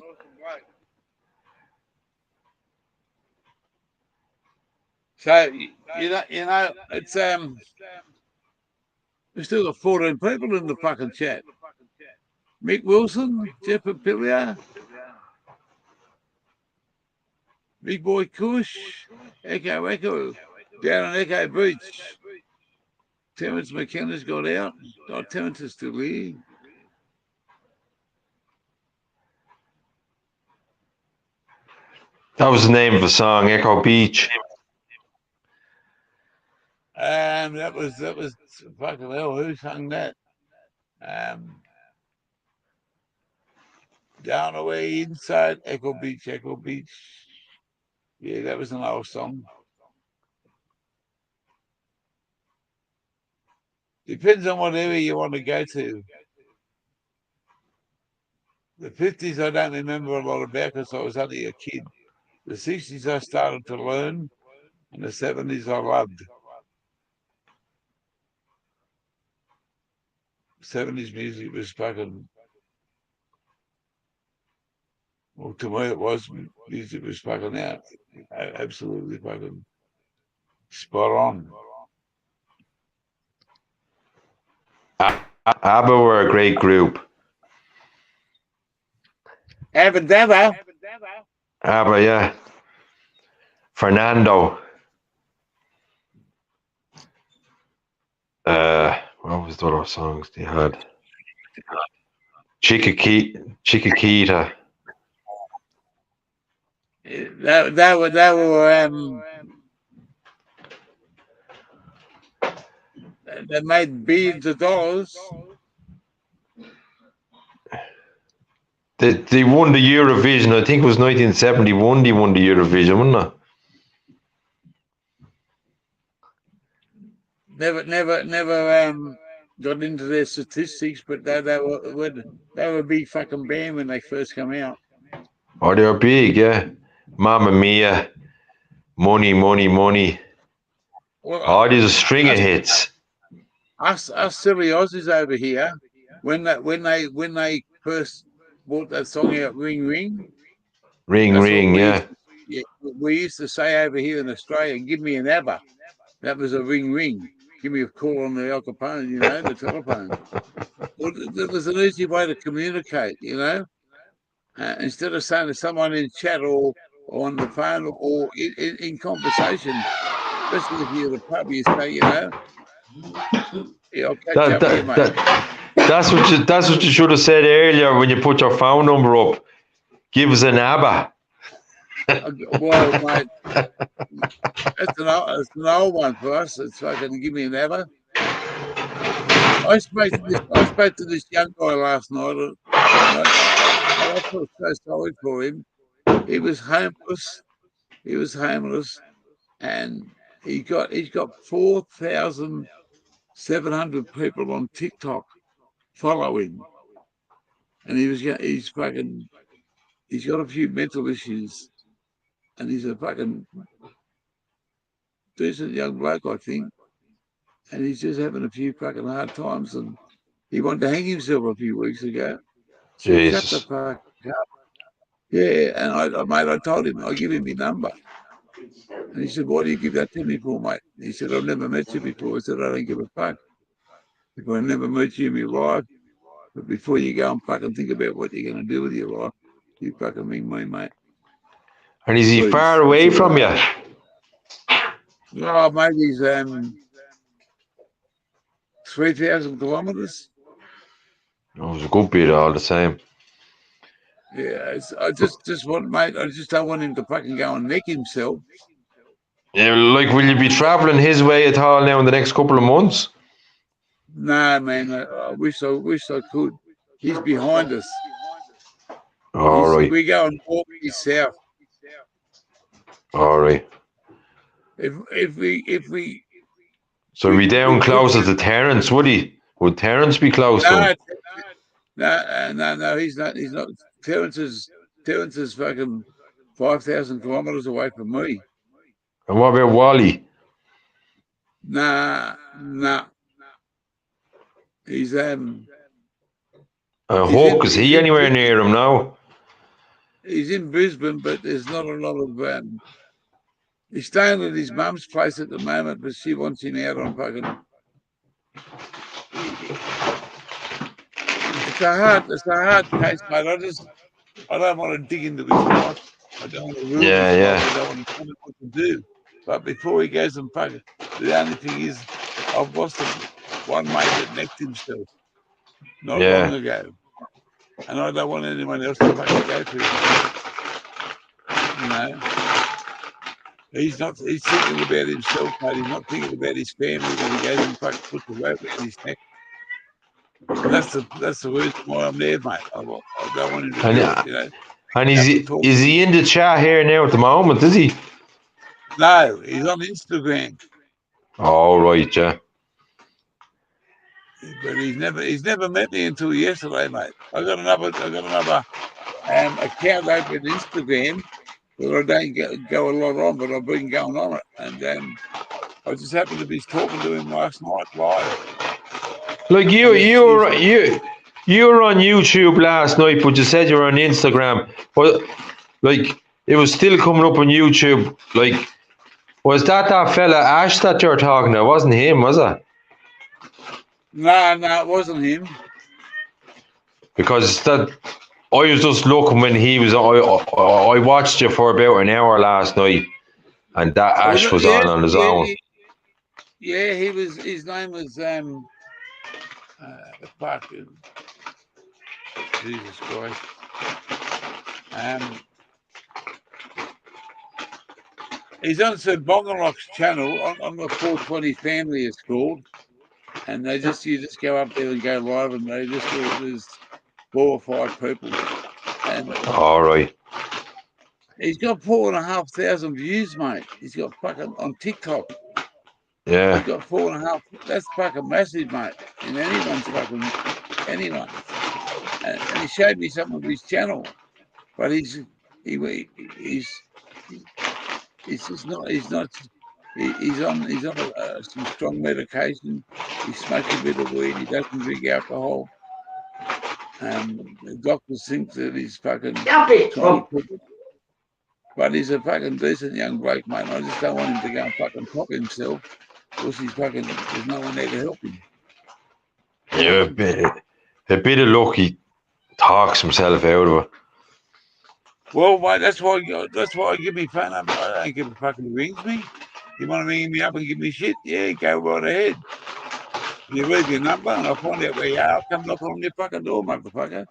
So you know, it's we still got 14 people in the fucking chat. Mick Wilson, Jeff Papillia, Big Boy Kush, Echo, down on Echo Beach. Terence McKenna's got out. Oh, Terence is still here. That was the name of the song, Echo Beach. That was fucking hell. Who sung that? Down away inside Echo Beach. Yeah, that was an old song. Depends on what area you want to go to. The 50s I don't remember a lot about because I was only a kid. The 60s I started to learn, and the 70s I loved. 70s music was fucking, well, to me it was, music was fucking out. Absolutely fucking spot on. ABBA were a great group. Abba Dabba. ABBA, yeah. Fernando. What was the other songs they had? Chiquita. They were they made billions of dollars. They won the Eurovision. I think it was 1971 they won the Eurovision, wasn't it? Never got into their statistics, but they were a big fucking band when they first come out. Oh, they were big, yeah. Mamma Mia, Money. Well, Oh, there's a string of hits. Us silly Aussies over here, when they first brought that song out, Ring Ring. Ring, yeah. We used to say over here in Australia, give me an ABBA. That was a ring. Give me a call on the Al Capone, the telephone. Well, it was an easy way to communicate, instead of saying to someone in chat or on the phone or in conversation, especially if you're at a pub, you say, yeah, I'll catch up with you, mate. That's what you should have said earlier when you put your phone number up. Give us an ABBA. Well, mate, that's an old one for us. It's fucking give me an ABBA. I spoke to this young guy last night, and I felt so sorry for him. He was homeless. And he's got 4,700 people on TikTok following, and he's got a few mental issues, and he's a fucking decent young bloke, I think, and he's just having a few fucking hard times, and he wanted to hang himself a few weeks ago. So shut the fuck up. Yeah, and I told him, I'll give him your number. And he said, why do you give that to me for, mate? He said, I've never met you before. I said, I don't give a fuck. If I never met you in my life, but before you go and fucking think about what you're going to do with your life, you fucking ring me, mate. And is he far away from you? Oh, maybe he's 3,000 kilometres. Oh, it was a good bit all the same. Yeah, I just want, mate, I just don't want him to fucking go and neck himself. Yeah, like, will you be travelling his way at all now in the next couple of months? No, man, I wish I could. He's behind us. All right. We go and walk south. All right. If we. So we'd be down closer to Terence, would he? Would Terence be close to him? No, he's not. He's not. Terence is fucking 5,000 kilometres away from me. And what about Wally? Nah. He's Hawk, is he anywhere near him now? He's in Brisbane, but there's not a lot of. He's staying at his mum's place at the moment, but she wants him out on fucking. It's a hard case, mate. I don't want to dig into his life. I don't want to ruin his life. I don't want to tell him what to do. But before he goes and fucking, the only thing is, I've lost one mate that necked himself not long ago, and I don't want anyone else to fucking go through it. He's thinking about himself, mate. He's not thinking about his family when he goes and fucking puts the rope around his neck. And that's the reason why I'm there, mate. I don't want him to do it, And is he in the chat here now at the moment, is he? No, he's on Instagram. Oh, right, yeah. but he's never met me until yesterday, mate. I got another account open Instagram that I don't go a lot on, but I've been going on it, and I just happened to be talking to him last night live. Like you were on YouTube last night, but you said you were on Instagram. But like it was still coming up on YouTube. Like, was that fella Ash that you're talking to? It wasn't him, was it? No, it wasn't him. Because that I was just looking when he was. I watched you for about an hour last night, and that Ash was on his own. He was. His name was fucking Jesus Christ. He's on Sir Bongalok's channel on the 420 family, it's called. And you just go up there and go live, and they just there's 4 or 5 people. And all right. He's got 4,500 views, mate. He's got fucking on TikTok. Yeah. He's got 4.5. That's fucking massive, mate. In anyone's. And he showed me some of his channel, but he's just not. He's not. He's on some strong medication. He smokes a bit of weed. He doesn't drink alcohol. The doctors think that he's fucking trying to put it. But he's a fucking decent young bloke, mate. I just don't want him to go and fucking pop himself, because there's no one there to help him. Yeah, a bit of luck, he talks himself out of it. Well, mate, that's why I give me phone number. I don't give a fucking rings me. You want to ring me up and give me shit? Yeah, go right ahead. You leave your number and I'll find out where you are. I'll come knock on your fucking door, motherfucker.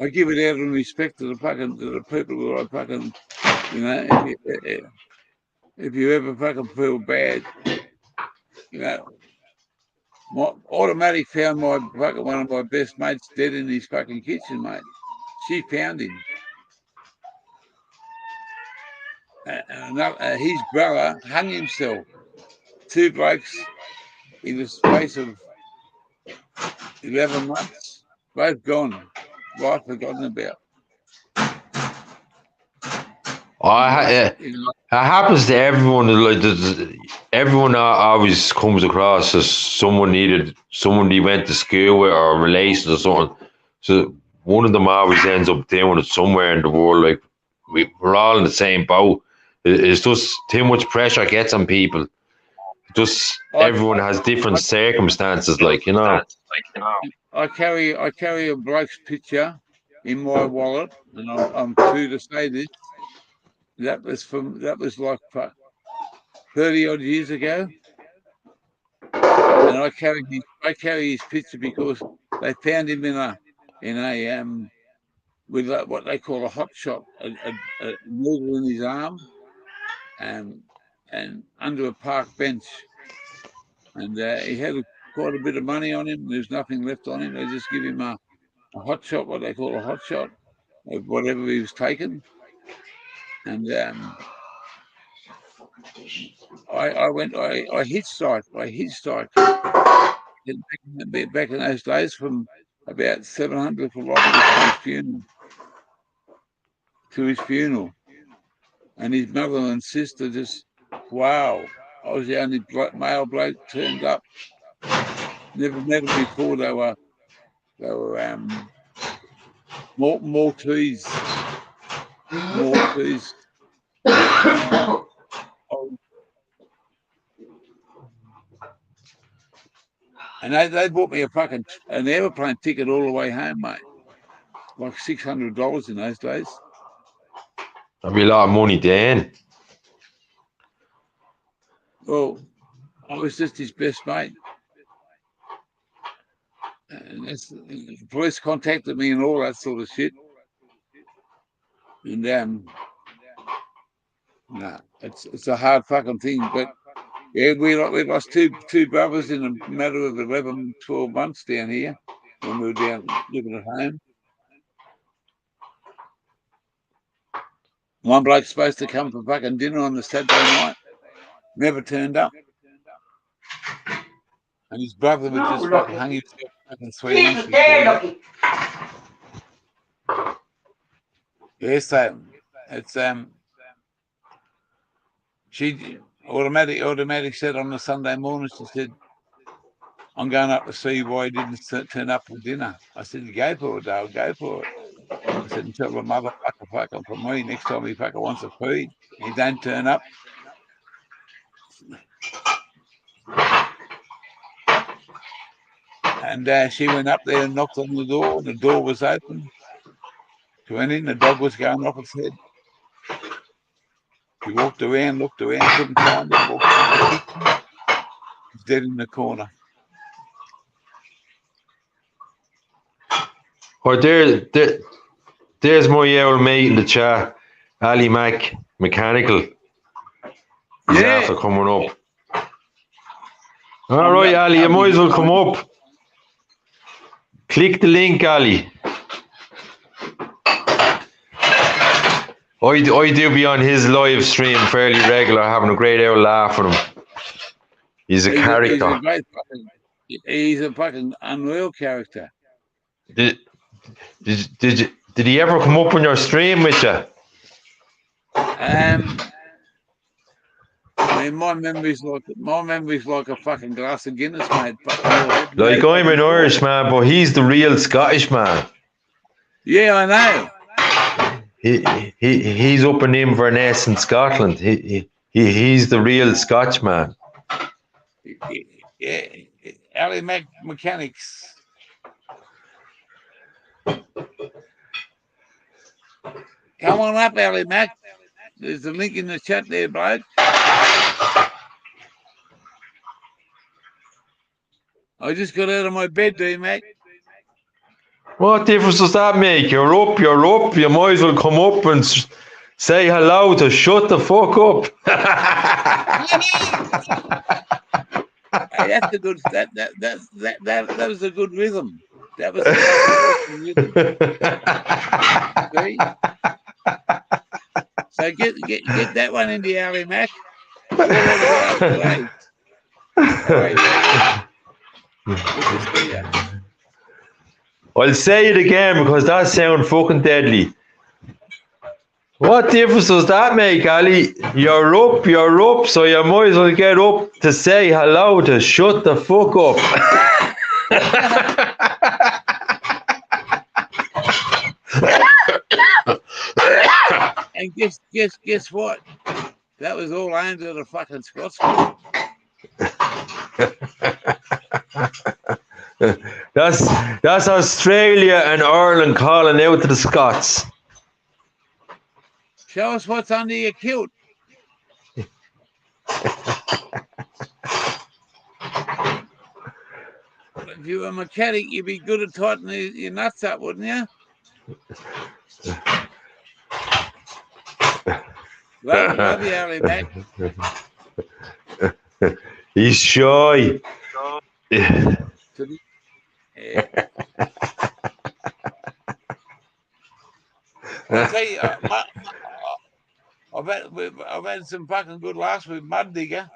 I give it out in respect to the people who I fucking, you know, if you ever fucking feel bad, you know, automatic found one of my best mates dead in his fucking kitchen, mate. She found him. His brother hung himself. 2 blokes in the space of 11 months, both gone, life forgotten about. It happens to everyone. Like everyone always comes across as someone he went to school with or relations or something. So one of them always ends up doing it somewhere in the world. Like we're all in the same boat. It's just too much pressure gets on people. Just everyone has different circumstances, like, you know. I carry a bloke's picture in my wallet, and I'm true to say this. That was like 30 odd years ago, and I carry his picture because they found him in a with what they call a hot shot, a needle in his arm, and under a park bench, and he had quite a bit of money on him. There's nothing left on him. They just give him a hot shot, what they call a hot shot, of whatever he was taking. And I hitchhiked back in those days from about 700 kilometres to his funeral. And his mother and sister just, wow, I was the only male bloke turned up. Never met him before. They were Maltese. And they bought me an airplane ticket all the way home, mate. Like $600 in those days. That'd be a lot of money then. Well, I was just his best mate. And the police contacted me and all that sort of shit. And it's a hard fucking thing. But yeah, we lost two brothers in a matter of 11, 12 months down here when we were down living at home. One bloke's supposed to come for fucking dinner on the Saturday night. Never turned up. and his brother would just fucking hang himself fucking 3 inches before that. Yes, it's she automatic said on the Sunday morning, she said, I'm going up to see why he didn't turn up for dinner. I said, go for it, Dale, go for it. I said, until the motherfucker fucking for me, next time he fucking wants to feed, he don't turn up. And she went up there and knocked on the door, and the door was open. She went in, the dog was going off its head. She walked around, looked around, couldn't find it, walked into the kitchen. He's dead in the corner. Or there's my old mate in the chat, Ali Mac, mechanical. He's after coming up. All right, Ali, you might as well come up. Click the link, Ali. I do be on his live stream fairly regular, having a great old laugh with him. He's a character. He's a fucking unreal character. Did he ever come up on your stream with you? I mean, my memory's like a fucking glass of Guinness, mate. Like I'm an Irish man, but he's the real Scottish man. Yeah, I know. He's up in Inverness in Scotland. He's the real Scotch man. Yeah, Ali Mac Mechanics. Come on up, Ali Mac. There's a link in the chat there, bloke. I just got out of my bed, D-Mac. What difference does that make? You're up. You might as well come up and say hello to shut the fuck up. Hey, that's a good. That was a good rhythm. That was a good rhythm. See? So get that one into Ali Mac. All right. Good to see you. I'll say it again because that sounds fucking deadly. What difference does that make, Ali? You're up, so you might as well get up to say hello to shut the fuck up. And guess what? That was all aimed at a fucking Scotsman. That's Australia and Ireland calling out to the Scots. Show us what's under your kilt. If you were a mechanic, you'd be good at tightening your nuts up, wouldn't you? Love you, Ali Mac. He's shy. Yeah. I'll tell you, I've had some fucking good laughs with Mud Digger.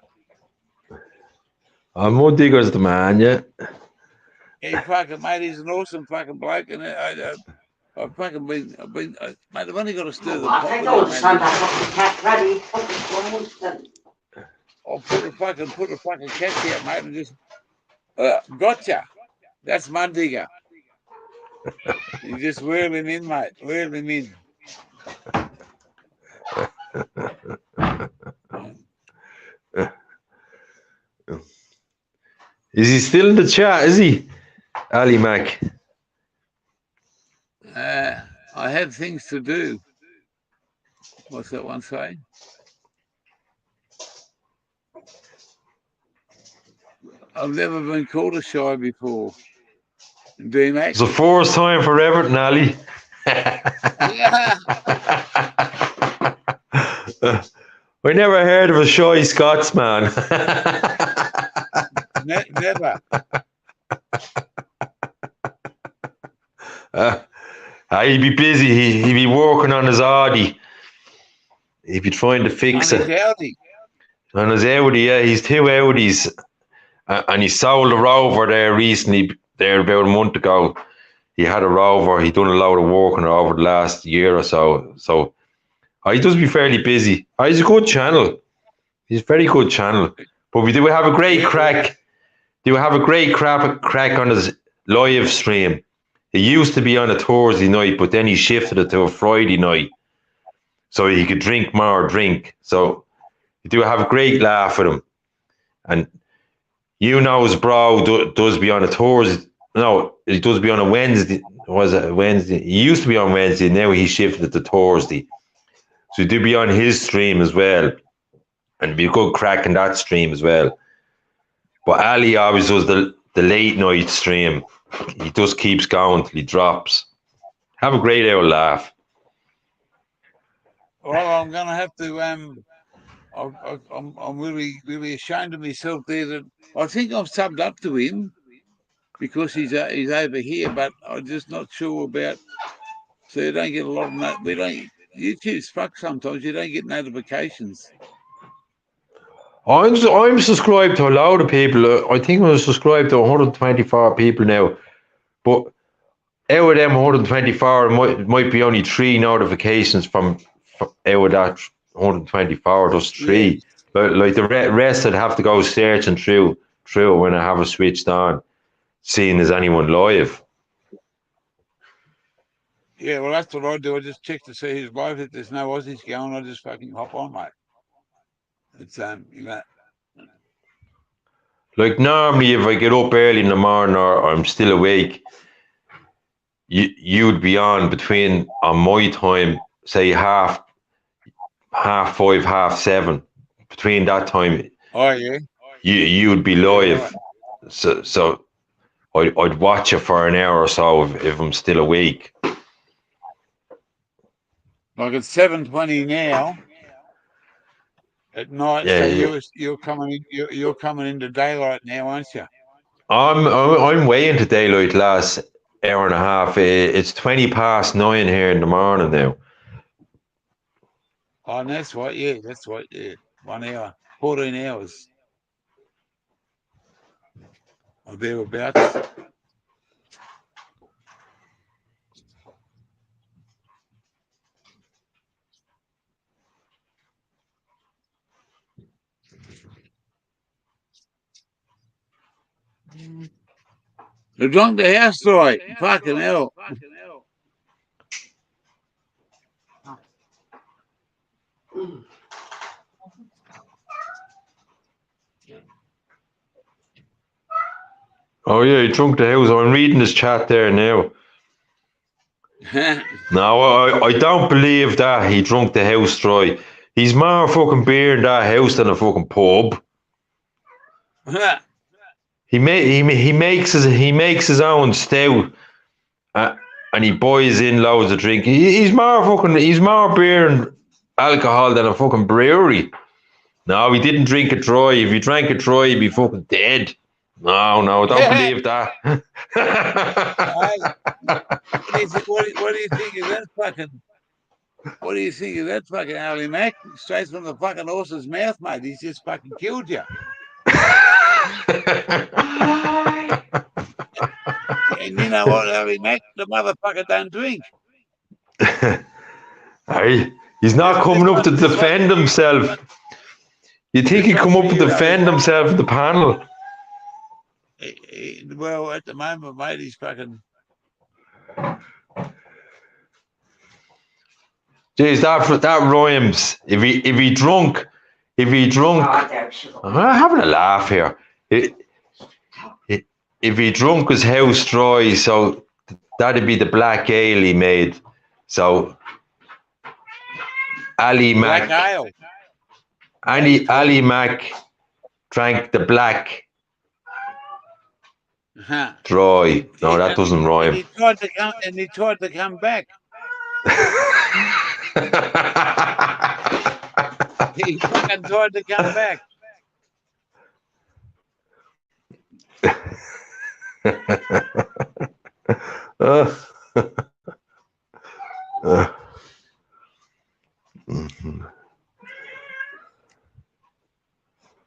Mud Digger's the man, yeah. He fucking, mate, he's an awesome fucking bloke, and I've fucking been, mate, I've only got to stir the pot. I'll put the fucking cats out, mate, and just, gotcha. That's Mud Digger. You just whirl him in, mate. Whirl him in. Is he still in the chat, is he? Ali Mac. I have things to do. What's that one saying? I've never been called a shy before. D-Mac? It's the first time for Everton, Ali. Yeah. I never heard of a shy Scotsman. Never. He'd be busy. He'd be working on his Audi. He'd be trying to fix it. Audi. On his Audi, yeah. He's 2 Audis. And he sold a rover there recently, there about a month ago. He had a rover. He done a lot of work on it over the last year or so. So he does be fairly busy. He's a good channel. He's a very good channel. But we do have a great crack. Do have a great crack on his live stream. He used to be on a Thursday night, but then he shifted it to a Friday night, so he could drink more drink. So you do have a great laugh with him. And you know his bro does be on a Thursday. No, he does be on a Wednesday. Was it a Wednesday? He used to be on Wednesday. Now he shifted to Thursday. So he do be on his stream as well. And be a good crack in that stream as well. But Ali always does the late night stream. He just keeps going till he drops. Have a great old laugh. Well, I'm going to have to. I'm really ashamed of myself there. That I think I've subbed up to him because he's over here, but I'm just not sure about. So you don't get a lot of we don't. YouTube's fuck sometimes. You don't get notifications. I'm subscribed to a lot of people. I think I'm subscribed to 124 people now. But out of them 124, it might be only 3 notifications from out of that 124, just 3. Yeah. Like the rest, I'd have to go searching through when I have it switched on, seeing there's anyone live. Yeah, well, that's what I do. I just check to see who's live. If there's no Aussies going, I just fucking hop on, mate. It's you know. Like normally, if I get up early in the morning or I'm still awake, you'd be on my time, say half 5, 7:30. Between that time, oh yeah, you'd be live. Yeah. So I'd watch it for an hour or so if I'm still awake. Like it's 7:20 now at night. Yeah, so you're coming into daylight now, aren't you? I'm way into daylight last hour and a half. It's 9:20 here in the morning now. Oh, and that's right. Yeah, that's right. Yeah, 1 hour, 14 hours. Or thereabouts. They drunk the house right. Fucking hell. Oh yeah, he drunk the house. I'm reading his chat there now. No, I don't believe that he drunk the house dry. He's more fucking beer in that house than a fucking pub. He makes his own stout, and he buys in loads of drink. He's more beer and alcohol than a fucking brewery. No, he didn't drink it dry. If you drank it dry, you'd be fucking dead. No, don't believe that. What do you think of that fucking? What do you think of that fucking Ali Mac? Straight from the fucking horse's mouth, mate. He's just fucking killed you. And you know what, Ali Mac? The motherfucker don't drink. Hey, he's not coming up to defend himself. You think he'd come up to defend himself in the panel? Well, at the moment, mate, he's fucking. Jeez, that rhymes. If he drunk, I'm having a laugh here. If he drunk his house dry, so that'd be the black ale he made. So Ali Mac, Ali Mac drank the black dry. No, that doesn't rhyme. He tried to come back. He fucking tried to come back.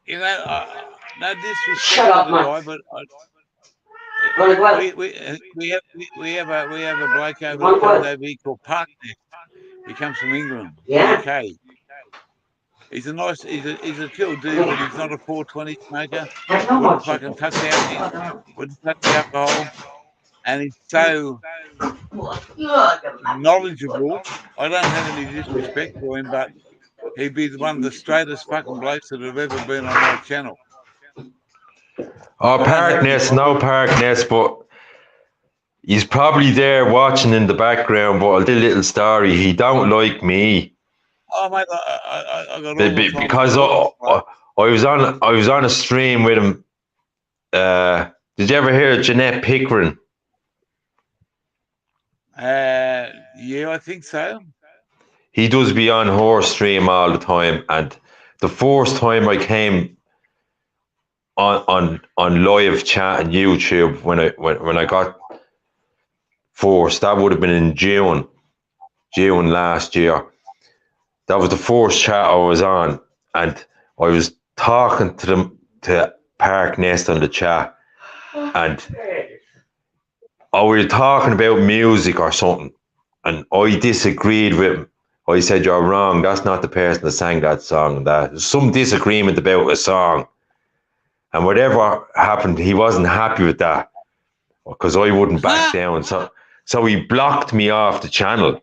You know, now this disrespect Shut to up, the mate. guy, but Want a glass? we have a bloke over Want that a comes glass? over here called Parknett. He comes from England, Yeah. UK. He's a nice, he's a chill dude, but he's not a 420 smoker. Hang on, Wouldn't mate. fucking touch wouldn't touch alcohol, and he's so knowledgeable. I don't have any disrespect for him, but he'd be one of the straightest fucking blokes that have ever been on my channel. Oh, I don't have any Parkness, no problem. Parkness, but he's probably there watching in the background. But I'll tell you a little story. He don't like me. Oh, mate, I got all the time. Because I was on a stream with him. Did you ever hear of Jeanette Pickering? Yeah, I think so. He does be on her stream all the time, and the first time I came on live chat on YouTube when I got forced, that would have been in June last year. That was the first chat I was on, and I was talking to Park Nest on the chat, and we were talking about music or something, and I disagreed with him. I said, "You're wrong. That's not the person that sang that song." There's some disagreement about a song, and whatever happened, he wasn't happy with that because I wouldn't back down. So he blocked me off the channel.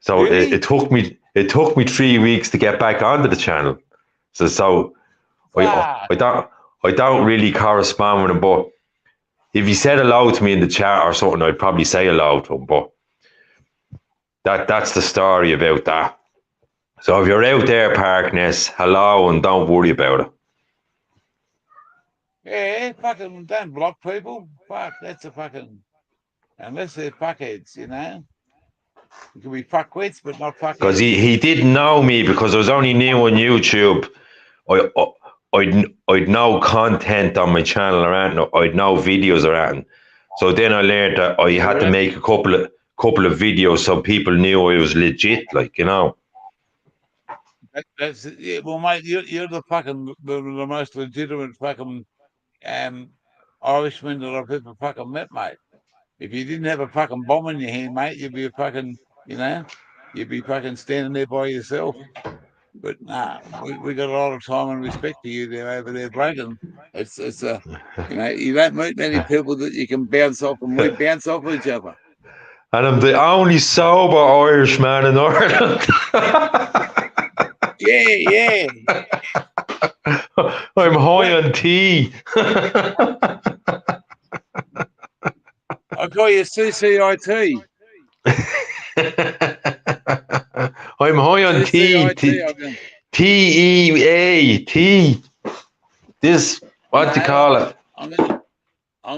So Really? it took me 3 weeks to get back onto the channel. So I don't really correspond with him, but if he said hello to me in the chat or something, I'd probably say hello to him. But that's the story about that. So if you're out there, Parkness, hello, and don't worry about it. Yeah, fucking don't block people. Fuck, that's a fucking, unless they're fuckheads, you know. You can be fuckwits, but not fuckheads. Because he didn't know me because I was only new on YouTube. I'd no content on my channel or anything. I'd no videos or anything. So then I learned that I had to make a couple of videos so people knew I was legit, like, you know. That's yeah, well, mate, you're the fucking the most legitimate fucking Irishman that I've ever fucking met, mate. If you didn't have a fucking bomb in your hand, mate, you'd be a fucking, you know, you'd be fucking standing there by yourself. But nah, we got a lot of time and respect for you there over there, Broken. It's a, you know, you don't meet many people that you can bounce off, and we bounce off each other. And I'm the only sober Irish man in Ireland. Yeah. I'm high on tea. I call you CCIT. I'm high on tea. TEA. Tea. This, what do you call it? I'm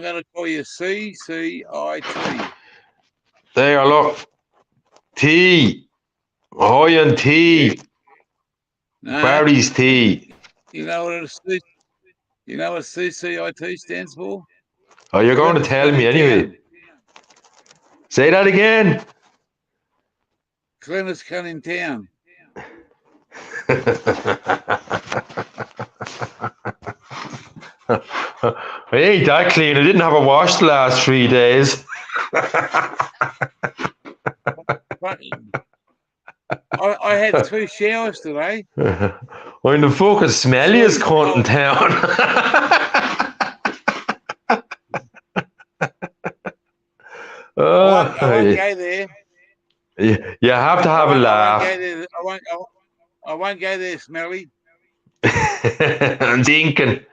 gonna call you CCIT. There, look. Tea. High on tea. Yeah. No, Barry's tea. You know what CCIT stands for? Oh, you're going to tell me anyway. Say that again. Cleanest cunt in town. I ain't that clean. I didn't have a wash the last 3 days. I had 2 showers today. I'm the fucking smelliest cunt in town. I won't go there. You have to have a laugh. I won't go there, Smelly. I'm thinking.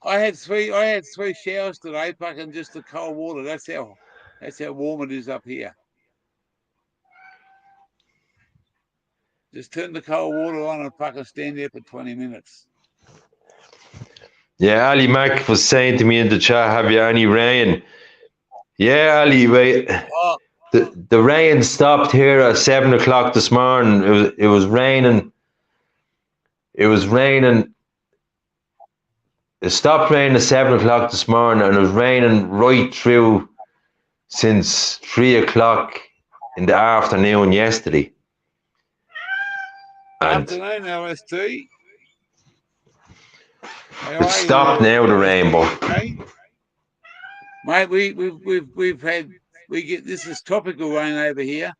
I had three showers today, fucking just the cold water. That's how warm it is up here. Just turn the cold water on and fucking stand there for 20 minutes. Yeah, Ali Mac was saying to me in the chat, have you any rain? Yeah, Ali, wait. Oh. The rain stopped here at 7 o'clock this morning. It was raining. It was raining. It stopped raining at 7 o'clock this morning, and it was raining right through since 3 o'clock in the afternoon yesterday. And afternoon, LST. It's stopped now, the rainbow. Mate, we've had this is tropical rain over here,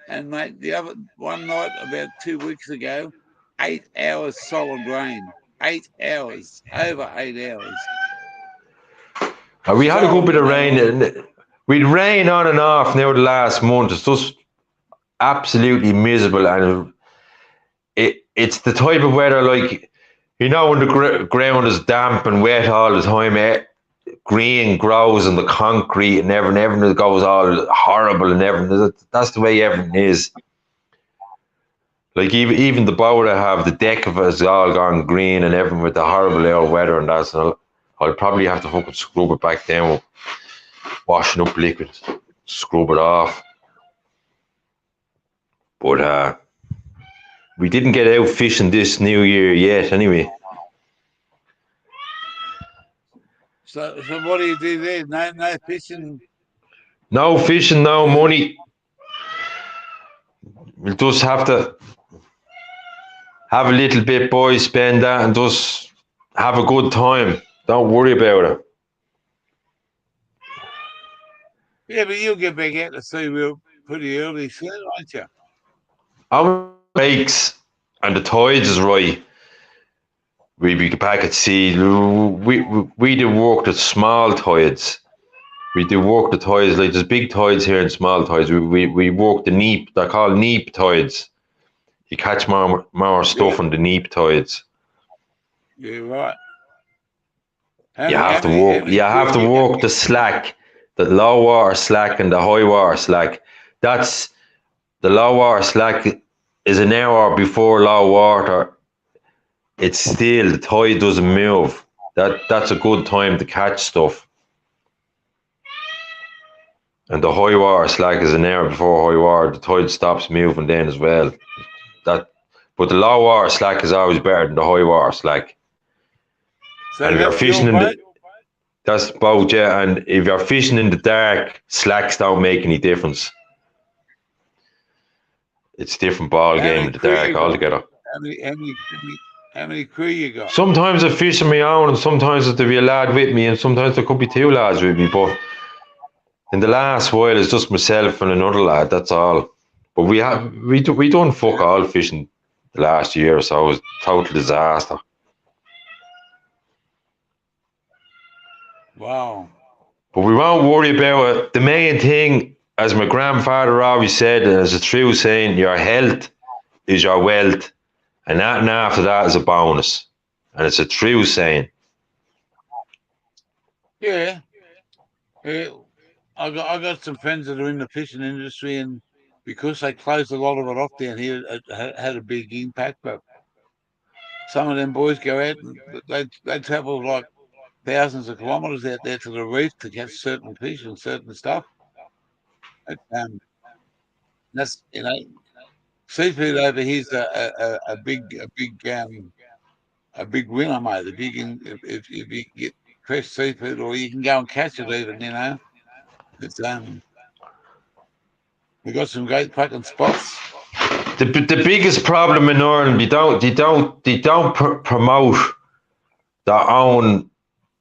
and mate, the other one night about 2 weeks ago, 8 hours solid rain. 8 hours, over 8 hours. We had a good bit of rain. We'd rain on and off now the last month. It's just absolutely miserable, and it's the type of weather like, you know, when the ground is damp and wet all the time, green grows in the concrete and everything goes all horrible and everything. That's the way everything is. Like even the boat I have, the deck of it has all gone green and everything with the horrible air weather and that. So I'll probably have to fucking scrub it back down with washing up liquid, scrub it off. But we didn't get out fishing this New Year yet, anyway. So what do you do there? No fishing. No fishing, no money. We'll just have to have a little bit, boys, spend that and just have a good time. Don't worry about it. Yeah, but you'll get back out to sea real pretty early soon, won't you? Our breaks and the tides is right. We get back at sea. We do work the small tides. We do work the tides, like there's big tides here and small tides. We work the neap. They're called neap tides. You catch more stuff on the neap tides. Yeah, right. You have to work the slack, the low water slack and the high water slack. That's the low water slack is an hour before low water. It's still, the tide doesn't move. That's a good time to catch stuff. And the high water slack is an hour before high water. The tide stops moving then as well. But the low water slack is always better than the high water slack. So and if you're fishing that's boat, yeah. And if you're fishing in the dark, slacks don't make any difference. It's a different ball game in the dark altogether. How many crew you got? Sometimes I fish on my own, and sometimes there'll be a lad with me, and sometimes there could be two lads with me. But in the last while, it's just myself and another lad. That's all. But we done fuck all fishing the last year or so. It was a total disaster. Wow. But we won't worry about it. The main thing, as my grandfather always said, and as a true saying, your health is your wealth. And that and after that is a bonus. And it's a true saying. Yeah. I got some friends that are in the fishing industry, and because they closed a lot of it off down here, it had a big impact. But some of them boys go out and they travel like thousands of kilometres out there to the reef to catch certain fish and certain stuff. That's, you know, seafood over here's a big winner, mate. If you get fresh seafood, or you can go and catch it even, you know. It's we got some great fucking spots. The biggest problem in Ireland, they don't promote their own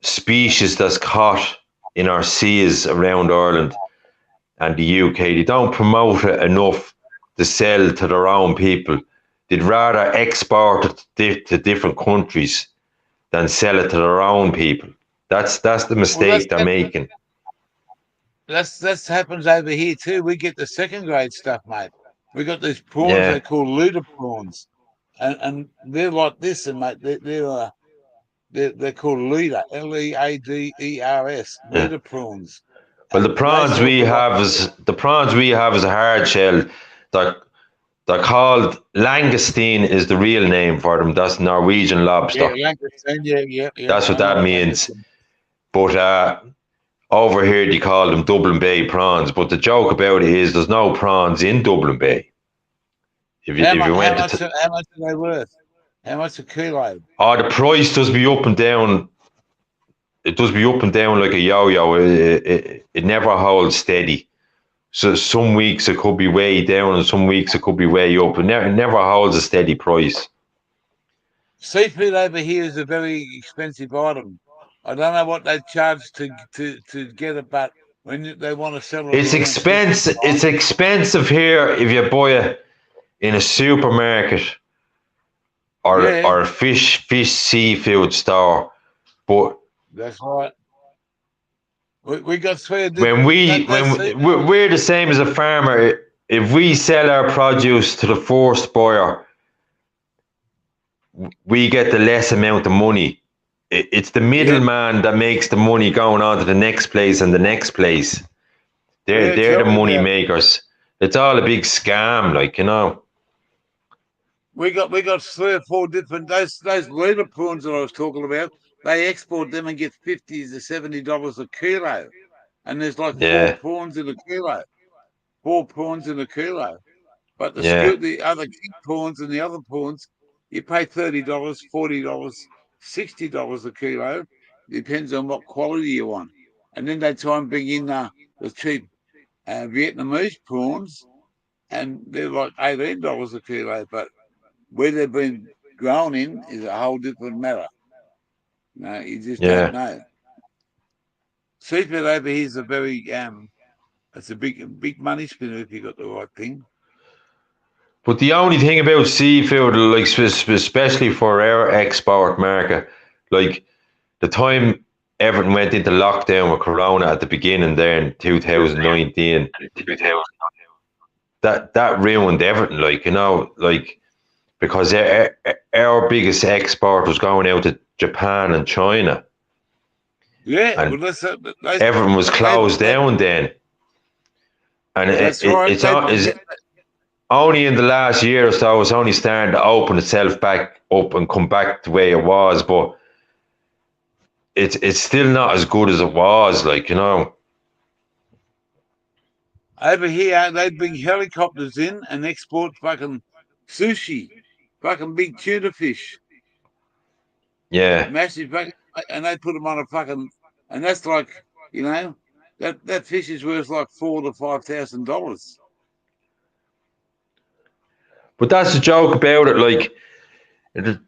species that's caught in our seas around Ireland and the UK. They don't promote it enough to sell to their own people. They'd rather export it to different countries than sell it to their own people. That's the mistake they're making. That happens over here too. We get the second grade stuff, mate. We got these prawns they call Luda prawns, and they're like this, and mate, they're called Leader, Leaders, Leader prawns. Well, the prawns we have is a hard shell. They're called langoustine is the real name for them. That's Norwegian lobster. Yeah, langoustine, yeah. That's what that means. But over here they call them Dublin Bay prawns. But the joke about it is there's no prawns in Dublin Bay. How much are they worth? How much a kilo? Oh, the price does be up and down. It does be up and down like a yo-yo. It never holds steady. So some weeks it could be way down and some weeks it could be way up. It never holds a steady price. Seafood over here is a very expensive item. I don't know what they charge to get it, but when they want to sell it It's around Christmas expensive. time, It's expensive here if you buy it in a supermarket yeah, or a fish seafood store. But that's right. We got three of when we that when seafood. we're the same as a farmer, if we sell our produce to the first buyer, we get the less amount of money. It's the Yeah, middleman that makes the money going on to the next place and the next place. They're yeah, they're the tell me money about it. makers. It's all a big scam, like, you know. We got 3 or 4 different those leader prawns that I was talking about. They export them and get $50 to $70 a kilo, and there's like four Yeah, prawns in a kilo. 4 prawns in a kilo. But yeah, the other king prawns and the other prawns, you pay $30, $40, $60 a kilo. Depends on what quality you want. And then they try and bring in the cheap Vietnamese prawns, and they're like $18 a kilo. But where they've been grown in is a whole different matter. No, you just don't yeah. know. Seafood over here is a very it's a big money spinner if you got the right thing. But the only thing about seafood, like especially for our export market, like the time everything went into lockdown with Corona at the beginning there in 2019, that ruined everything. Like, you know, like because our biggest export was going out to Japan and China, Yeah, and well, everything was closed down then. And that's right. it's only in the last year or so it's only starting to open itself back up and come back the way it was, but it's still not as good as it was, like, you know. Over here, they bring helicopters in and export fucking sushi, fucking big tuna fish, Yeah, massive fucking, and they put them on a fucking, and that's like, you know, that fish is worth like $4,000 to $5,000. but that's the joke about it. Like,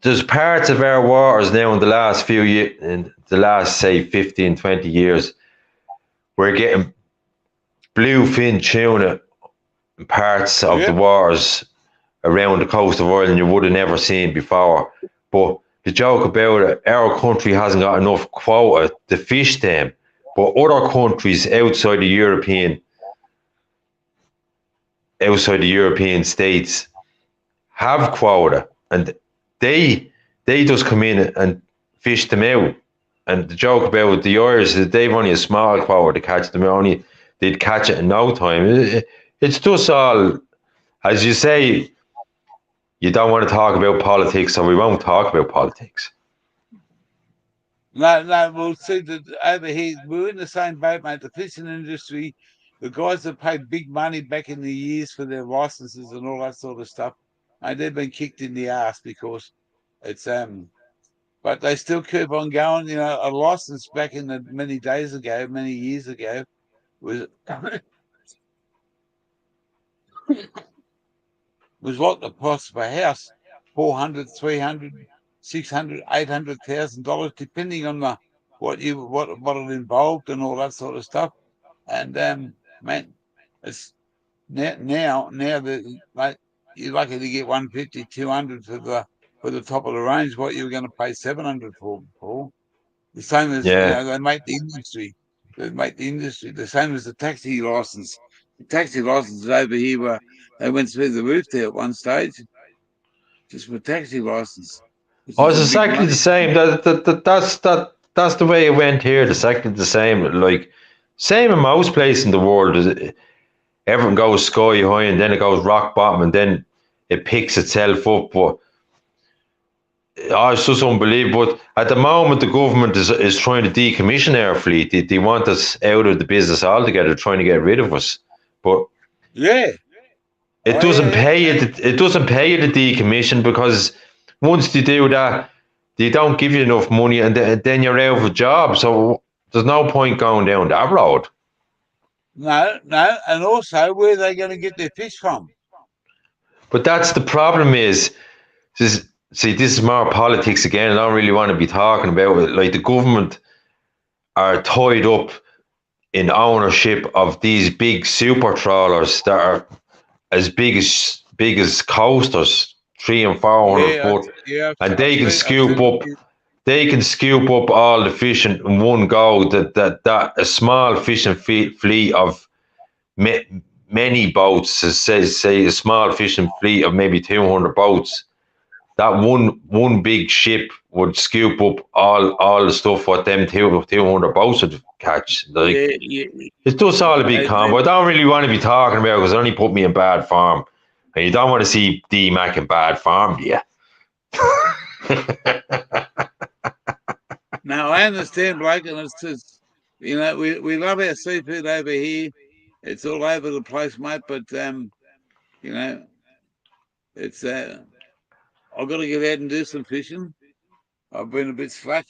there's parts of our waters now in the last few years, in the last say 15, 20 years, we're getting bluefin tuna in parts of the Yep. waters around the coast of Ireland you would have never seen before. But the joke about it, our country hasn't got enough quota to fish them. But other countries outside the European states have quota, and they just come in and fish them out. And the joke about the Irish is they've only a small quota to catch them. They'd catch it in no time. It's just all, as you say, you don't want to talk about politics, so we won't talk about politics. No, we'll see that over here, we're in the same boat, mate. The fishing industry, the guys that paid big money back in the years for their licenses and all that sort of stuff, and they've been kicked in the ass because it's but they still keep on going. You know, a license back in the many years ago, was was what the price of a house, 400, 300, 600, $800,000, depending on what it involved and all that sort of stuff. And man, it's now that like you're lucky to get 150, 200 for the top of the range. What you were going to pay 700 for before. The same as Yeah. they make the industry. They make the industry the same as the taxi license. The taxi licenses over here were they went through the roof there at one stage just for taxi license, which Oh, is it's a big exactly money. the same. That's the way it went here. It's exactly the same. Like, same in most places in the world. Everything goes sky high and then it goes rock bottom and then it picks itself up. But oh, it's just unbelievable. But at the moment, the government is trying to decommission our fleet. They want us out of the business altogether, trying to get rid of us. But Yeah. it Oh doesn't yeah. pay you. It doesn't pay you to decommission because once they do that, they don't give you enough money, and then you're out of a job. So there's no point going down that road. No, and also where are they going to get their fish from? But that's the problem is see, this is more politics again. I don't really want to be talking about it. Like the government are tied up in ownership of these big super trawlers that are as big as coasters, 300 and 400 foot, and they can scoop up. They can scoop up all the fish in one go. That a small fishing fleet of many boats, say a small fishing fleet of maybe 200 boats. That one big ship would scoop up all the stuff what them 200 boats would catch. Like it's just all a big combo. I don't really want to be talking about because it only put me in bad form, and you don't want to see D Mac in bad form, do you? Now I understand, Blake, and it's just, we love our seafood over here. It's all over the place, mate. But it's I've got to get out and do some fishing. I've been a bit slack.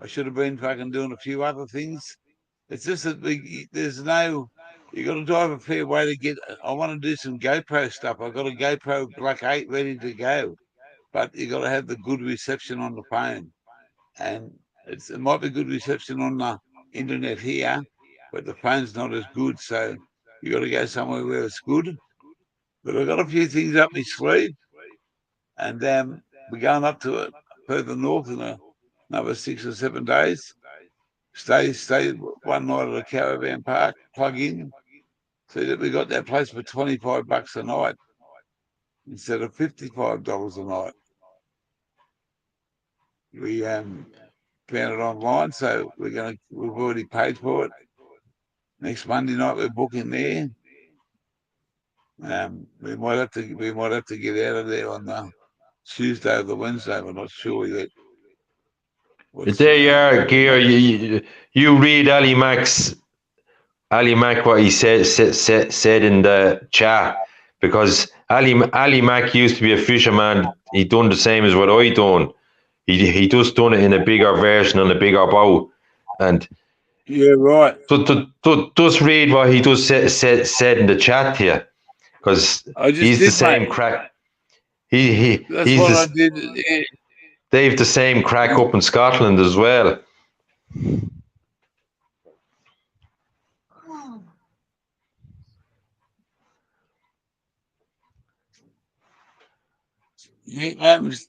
I should have been fucking doing a few other things. It's just that there's no. You got to drive a fair way to get. I want to do some GoPro stuff. I've got a GoPro Black 8 ready to go, but you got to have the good reception on the phone, and it might be good reception on the internet here, but the phone's not as good. So you got to go somewhere where it's good. But I've got a few things up my sleeve, and we're going up to it further north in another 6 or 7 days. Stay one night at a caravan park, plug in. See that we got that place for $25 a night instead of $55 a night. We found it online, so we've already paid for it. Next Monday night we're booking there. We might have to get out of there on the Tuesday or the Wednesday. We're not sure yet. There you are, Gear. You read Ali Mac what he said in the chat, because Ali Mac used to be a fisherman. He done the same as what I done. He just done it in a bigger version on a bigger boat, and yeah, right. Just read what he just said in the chat here, because he's the same crack. They've the same crack up in Scotland as well.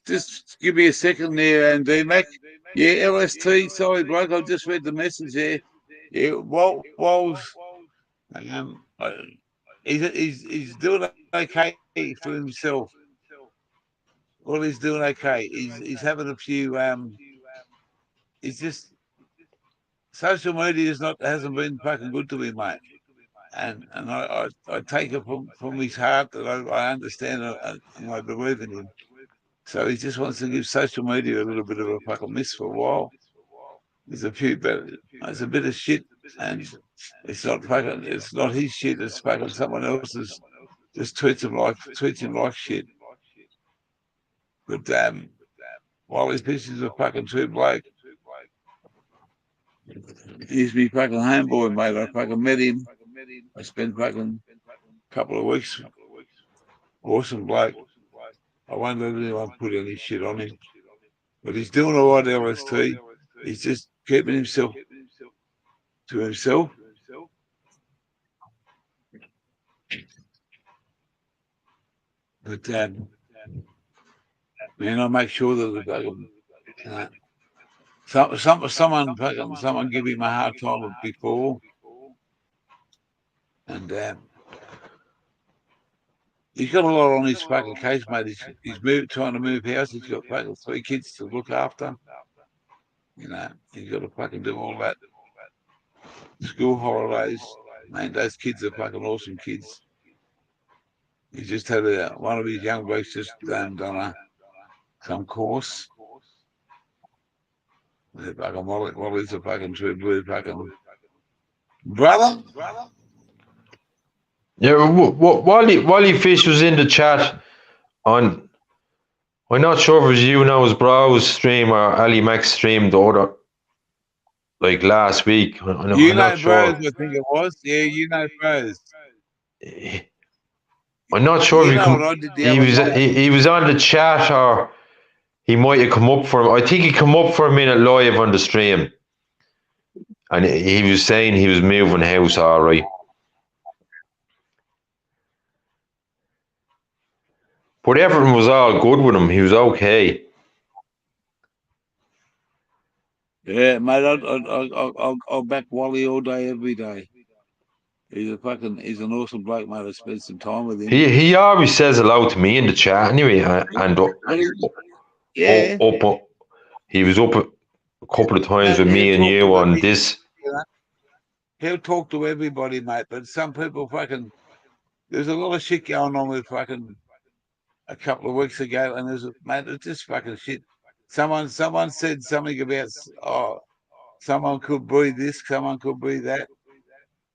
Just give me a second there, and D-Mac. Yeah, LST, sorry, bloke, I've just read the message there. Yeah, Walls, he's doing okay for himself. Well, he's doing okay. He's having a few. He's just social media hasn't been fucking good to him, mate. And I take it from his heart that I understand and I believe in him. So he just wants to give social media a little bit of a fucking miss for a while. There's a few, but it's a bit of shit, and it's not his shit. It's fucking someone else's. Just tweets him like shit. But while his pictures are fucking true, Blake, he's me fucking homeboy, mate. I fucking met him. I spent fucking a couple of weeks. Awesome bloke. I won't let anyone put any shit on him. But he's doing all right, LST. He's just keeping himself to himself. But man, I make sure that someone give him a hard time before, and he's got a lot on his fucking case, mate. He's trying to move house. He's got fucking 3 kids to look after. He's got to fucking do all that. School holidays, man. Those kids are fucking awesome kids. He just had one of his young blokes just done some course. They're fucking Wally's a fucking true blue fucking brother. Yeah, Wally Fish was in the chat on. I'm not sure if it was Knows Brow's stream or Ali Mac's stream the other, like last week. I'm not sure. Bros, I think it was. Yeah, Bros. I'm not sure if he was on the chat or he might have come up for. I think he come up for a minute live on the stream, and he was saying he was moving house all right. But everything was all good with him. He was okay. Yeah, mate, I'll back Wally all day, every day. He's an awesome bloke, mate. I spent some time with him. He always says hello to me in the chat anyway, and Yeah, he was up a couple of times with me and you on this. He'll talk to everybody, mate. But some people there's a lot of shit going on with a couple of weeks ago, and mate, it's just fucking shit. Someone said something about someone could breathe this, someone could breathe that,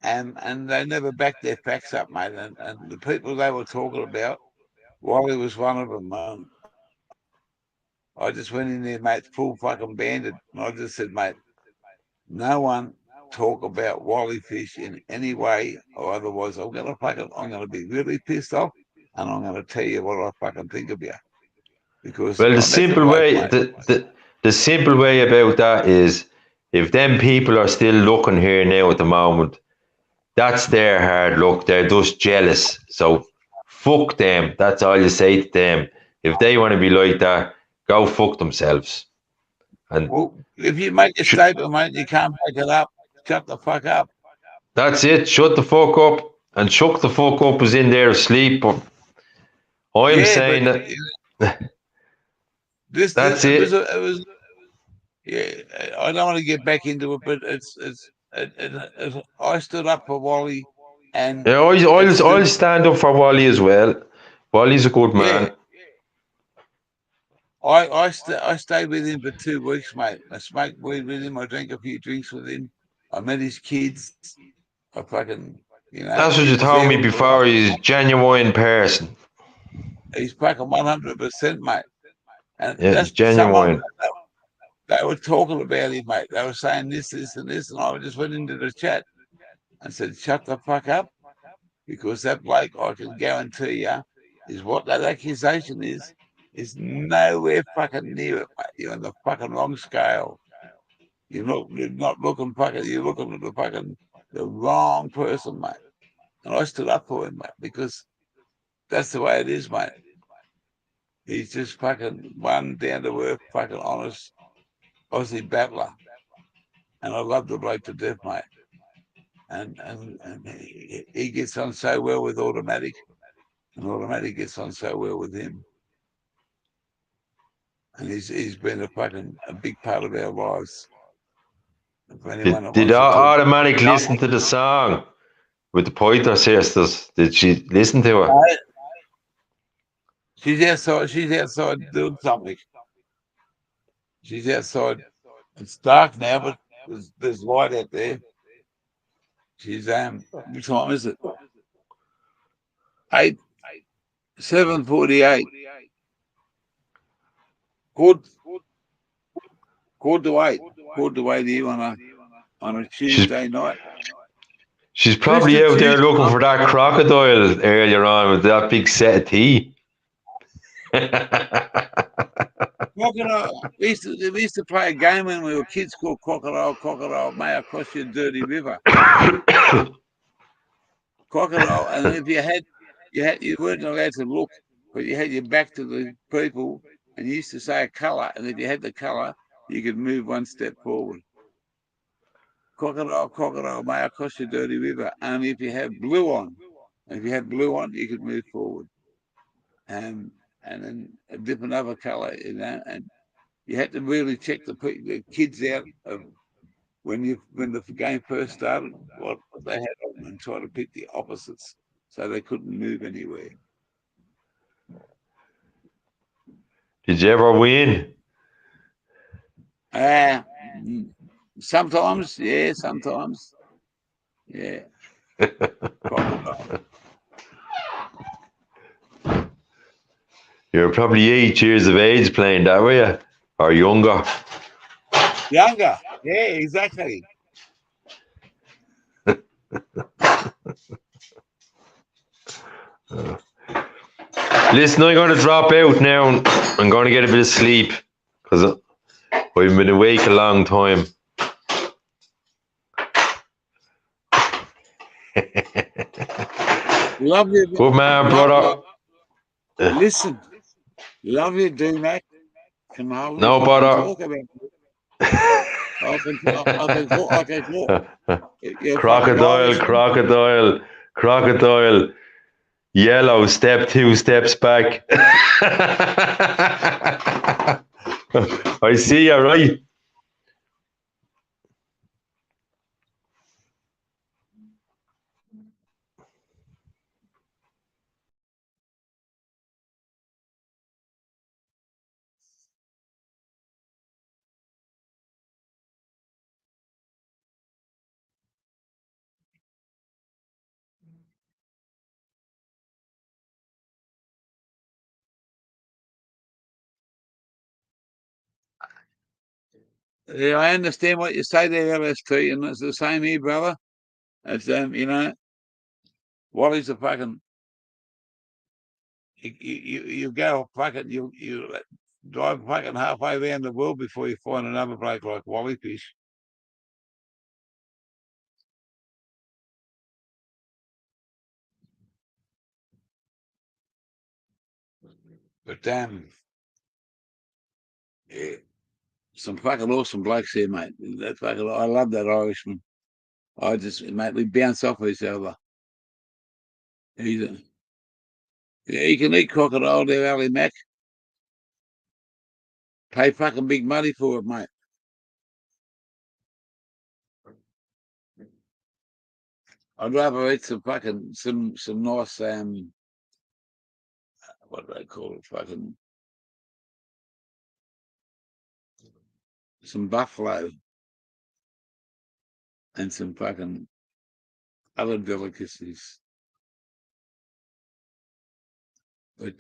and they never backed their facts up, mate. And the people they were talking about, Wally was one of them. I just went in there, mate, full fucking banded, and I just said, mate, no one talk about Wally Fish in any way, or otherwise I'm gonna be really pissed off, and I'm gonna tell you what I fucking think of you. Because Well, the simple way about that is, if them people are still looking here now at the moment, that's their hard luck. They're just jealous. So fuck them. That's all you say to them. If they want to be like that, go fuck themselves. And well, if you make a statement, mate, you can't back it up. Shut the fuck up. That's it. Shut the fuck up. And Chuck the fuck up was in there asleep. But I'm saying that. That's it. It was. Yeah, I don't want to get back into it, but I stood up for Wally, and Yeah, I'll stand up for Wally as well. Wally's a good man. Yeah. I stayed with him for 2 weeks, mate. I smoked weed with him. I drank a few drinks with him. I met his kids. I fucking, That's what you told me before. He's a genuine person. He's fucking 100%, mate. And yeah, he's genuine. They were talking about him, mate. They were saying this, and this, and I just went into the chat and said, "Shut the fuck up," because that bloke, I can guarantee you, is what that accusation is nowhere fucking near it, mate. You're on the fucking wrong scale. You're not looking fucking. You're looking at the wrong person, mate. And I stood up for him, mate, because that's the way it is, mate. He's just fucking one down to earth, fucking honest Aussie battler, and I love the bloke to death, mate. And he gets on so well with Automatic, and Automatic gets on so well with him. And he's been a big part of our lives. Did Automatic listen to the song with the Pointer Sisters? Did she listen to it? She's outside doing something. She's outside. It's dark now, but there's light out there. She's what time is it? 7:48. Good to 8. Good to 8 here on a Tuesday night. She's probably out there looking for that crocodile earlier on with that big set of tea. Crocodile. We used to play a game when we were kids called Crocodile May I Cross Your Dirty River. Crocodile, and if you weren't allowed to look, but you had your back to the people, and you used to say a colour, and if you had the colour, you could move one step forward. Crocodile, may I cross your dirty river? Only if you have blue on. And if you had blue on, you could move forward. And then a different other colour, and you had to really check the kids out of when the game first started, what they had on, and try to pick the opposites so they couldn't move anywhere. Did you ever win? Sometimes, yeah, sometimes. Yeah. You were probably 8 years of age playing that, were you? Or younger? Younger, yeah, exactly. Listen, I'm going to drop out now. I'm going to get a bit of sleep because I've been awake a long time. Love you. Good man, brother. Listen, love you, D-Mac. Can I No, brother. talk about it? I can talk. You're fucking Crocodile. Yellow, step 2 steps back. I see you, right? Yeah, I understand what you say there, LST, and it's the same here, brother. It's you know, Wally's a fucking you go fucking you drive fucking halfway around the world before you find another bloke like Wally Fish. But yeah, some fucking awesome blokes here, mate. That fucking I love that Irishman. I just mate, we bounce off each other. He's a, yeah, you can eat crocodile there, Ali Mac. Pay fucking big money for it, mate. I'd rather eat some fucking some nice what do they call it? Fucking some buffalo and some fucking other delicacies. But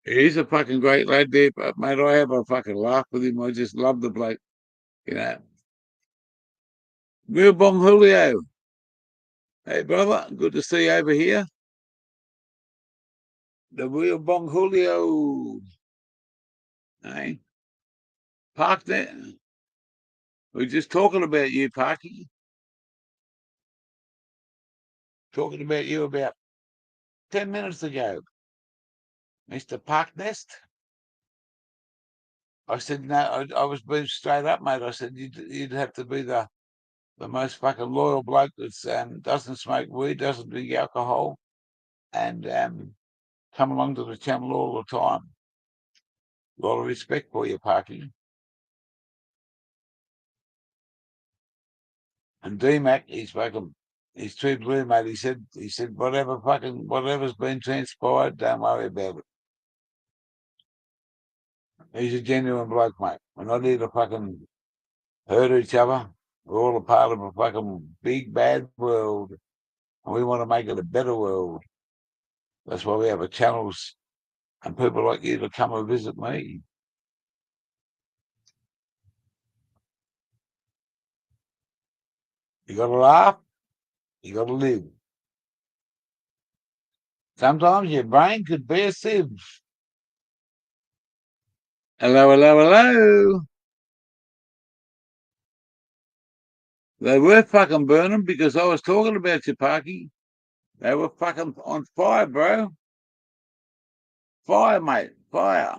he's a fucking great lad there, but mate, I have a fucking laugh with him. I just love the bloke, you know. Real Bong Julio. Hey brother, good to see you over here. The real Bong Julio. Hey. Park there. We're just talking about you, Parky. Talking about you about 10 minutes ago. Mr. Park Nest. I said, no, I was being straight up, mate. I said, you'd have to be the most fucking loyal bloke that doesn't smoke weed, doesn't drink alcohol, and come along to the channel all the time. A lot of respect for you, Parky. And D-Mac, he's too blue, mate. He said, whatever's been transpired, don't worry about it. He's a genuine bloke, mate. We're not here to fucking hurt each other. We're all a part of a fucking big, bad world. And we want to make it a better world. That's why we have a channels and people like you to come and visit me. You got to laugh. You got to live. Sometimes your brain could be a sieve. Hello, hello, hello. They were fucking burning because I was talking about you, Parky. They were fucking on fire, bro. Fire, mate. Fire.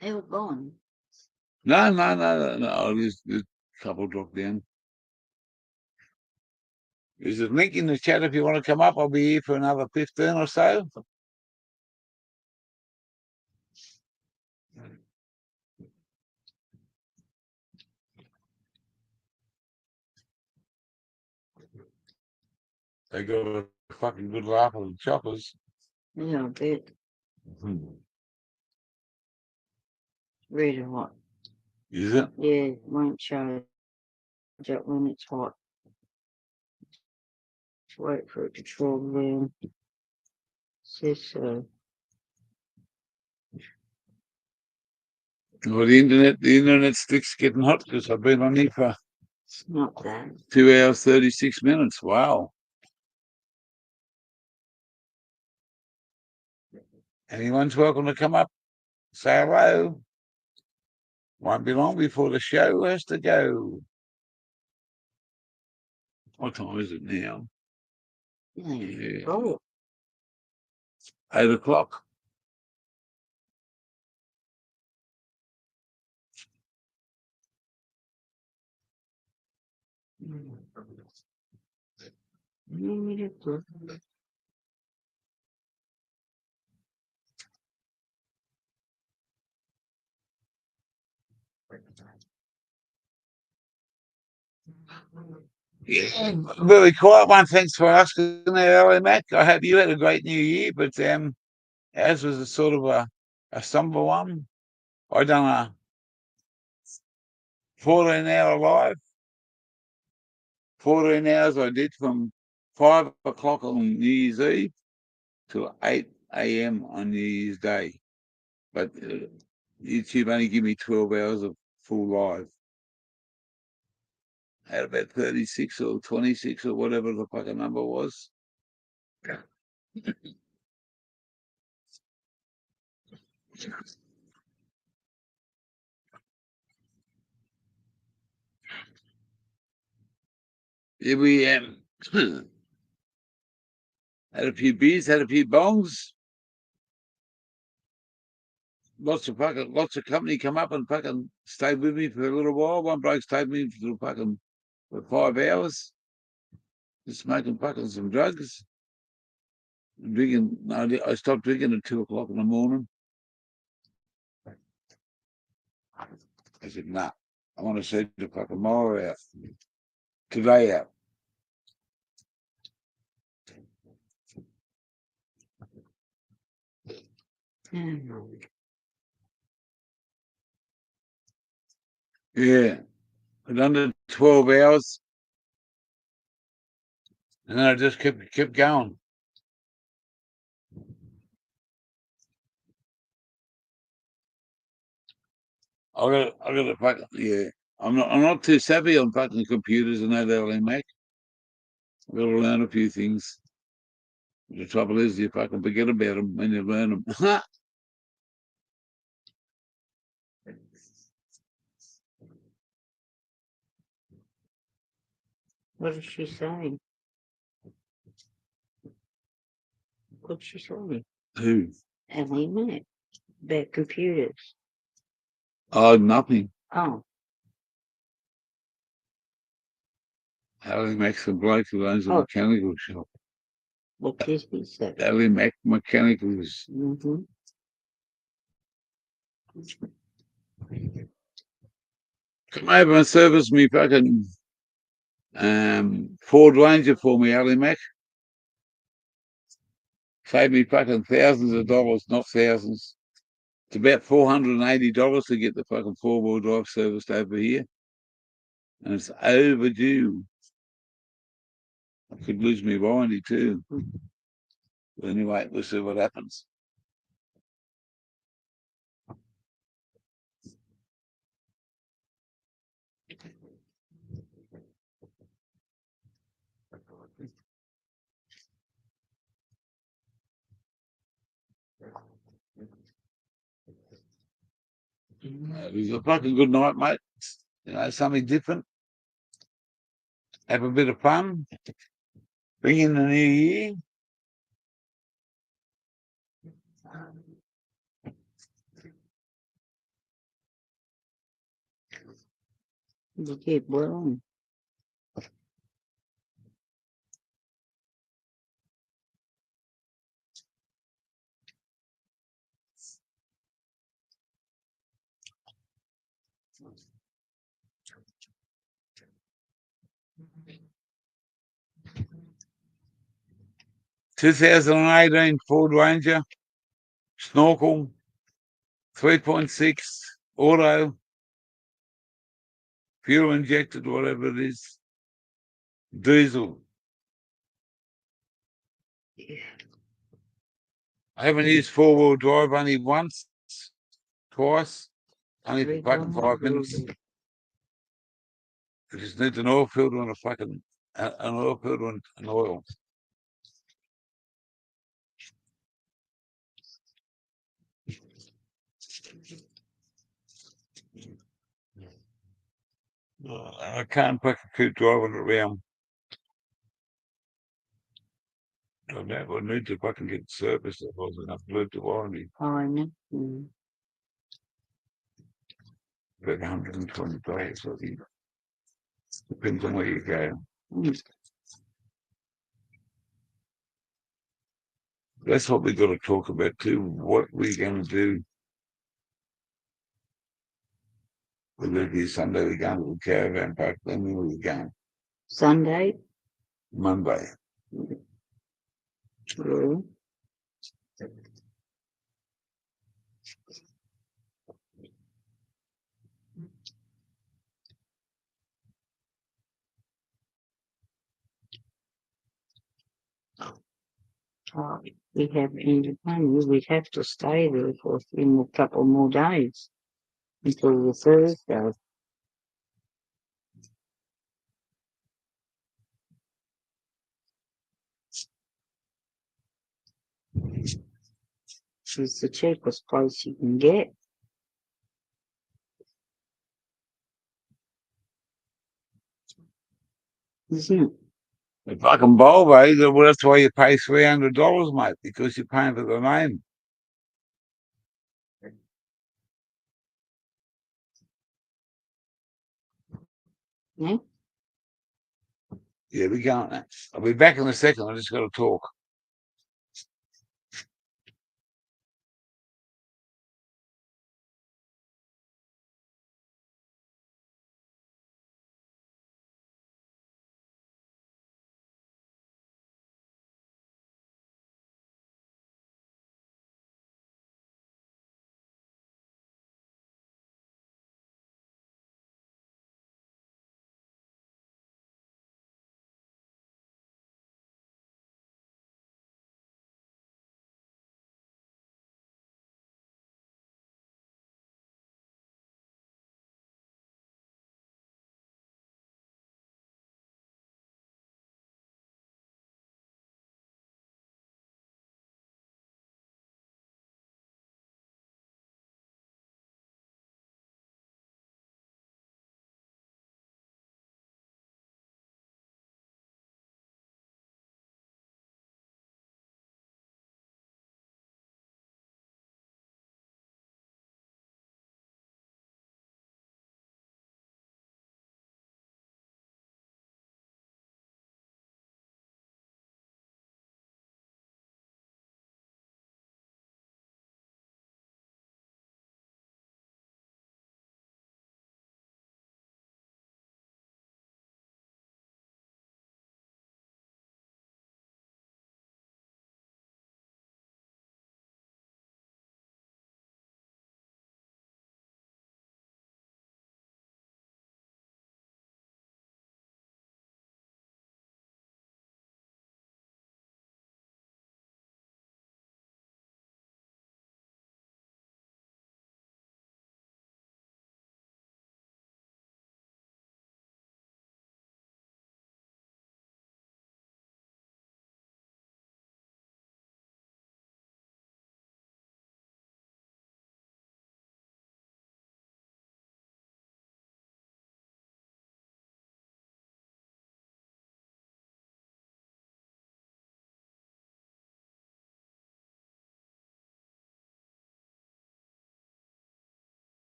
They were gone. No. There's a couple dropped down. There's a link in the chat if you want to come up. I'll be here for another 15 or so. They got a fucking good laugh at the choppers. Yeah, I bet. Really hot. Is it? Yeah, it won't charge up when it's hot. Just wait for it to draw down. Says so. Well, the internet stick's getting hot because I've been on here for It's not that. 2 hours 36 minutes. Wow. Anyone's welcome to come up, say hello. Won't be long before the show has to go. What time is it now? Yeah. Oh. 8 o'clock. Yeah, very quiet one. Thanks for asking there, Ellie Mac. I hope you had a great new year, but ours was a sort of a somber one. I done a 14-hour live. 14 hours I did from 5 o'clock on New Year's Eve till 8 a.m. on New Year's Day. But YouTube only give me 12 hours of full live. I had about 36 or 26 or whatever the fucking number was. Yeah, we had a few beers, had a few bongs. Lots of company come up and fucking stayed with me for a little while. One bloke stayed with me for 5 hours, just smoking fucking some drugs. Drinking. I stopped drinking at 2 o'clock in the morning. I said, nah, I want to see the fucking tomorrow out. Today out. Yeah. But under 12 hours. And then I just kept going. I got to fucking, yeah. I'm not too savvy on fucking computers and that LA Mac. I've got to learn a few things. The trouble is, you fucking forget about them when you learn them. What is she saying? What's she saying? Who? Ellie Mac. About computers. Oh, nothing. Oh. LA Mac's a bloke who owns a mechanical shop. What did he say? LA Mac Mechanicals. Mm-hmm. Come over and service me fucking Ford Ranger for me, LA Mac. Saved me fucking thousands of dollars, not thousands. It's about $480 to get the fucking 4-wheel drive serviced over here. And it's overdue. I could lose me warranty too. But anyway, we'll see what happens. It was a fucking good night, mate. You know, something different. Have a bit of fun. Bring in the new year. You keep well. 2018 Ford Ranger, snorkel, 3.6, auto, fuel injected, whatever it is, diesel. I haven't used four-wheel drive only once, twice, only for fucking 5 minutes. I just need an oil filter and an oil filter and an oil. I can't fucking keep driving it around. I need to fucking get serviced. I wasn't enough to the warranty. I know. Mm. About 120 days, I think. Depends on where you go. Mm. That's what we got to talk about too. What we're going to do. We leave here Sunday. We're going to the caravan park. Then we're going Sunday. Monday. Yeah. We have any money. We have to stay there for a few more, couple more days until the Thursday. It's the cheapest place you can get. Isn't it? The fucking Volvo, well, that's why you pay $300, mate, because you're paying for the name. Yeah? Yeah, we're going now. I'll be back in a second. I just got to talk.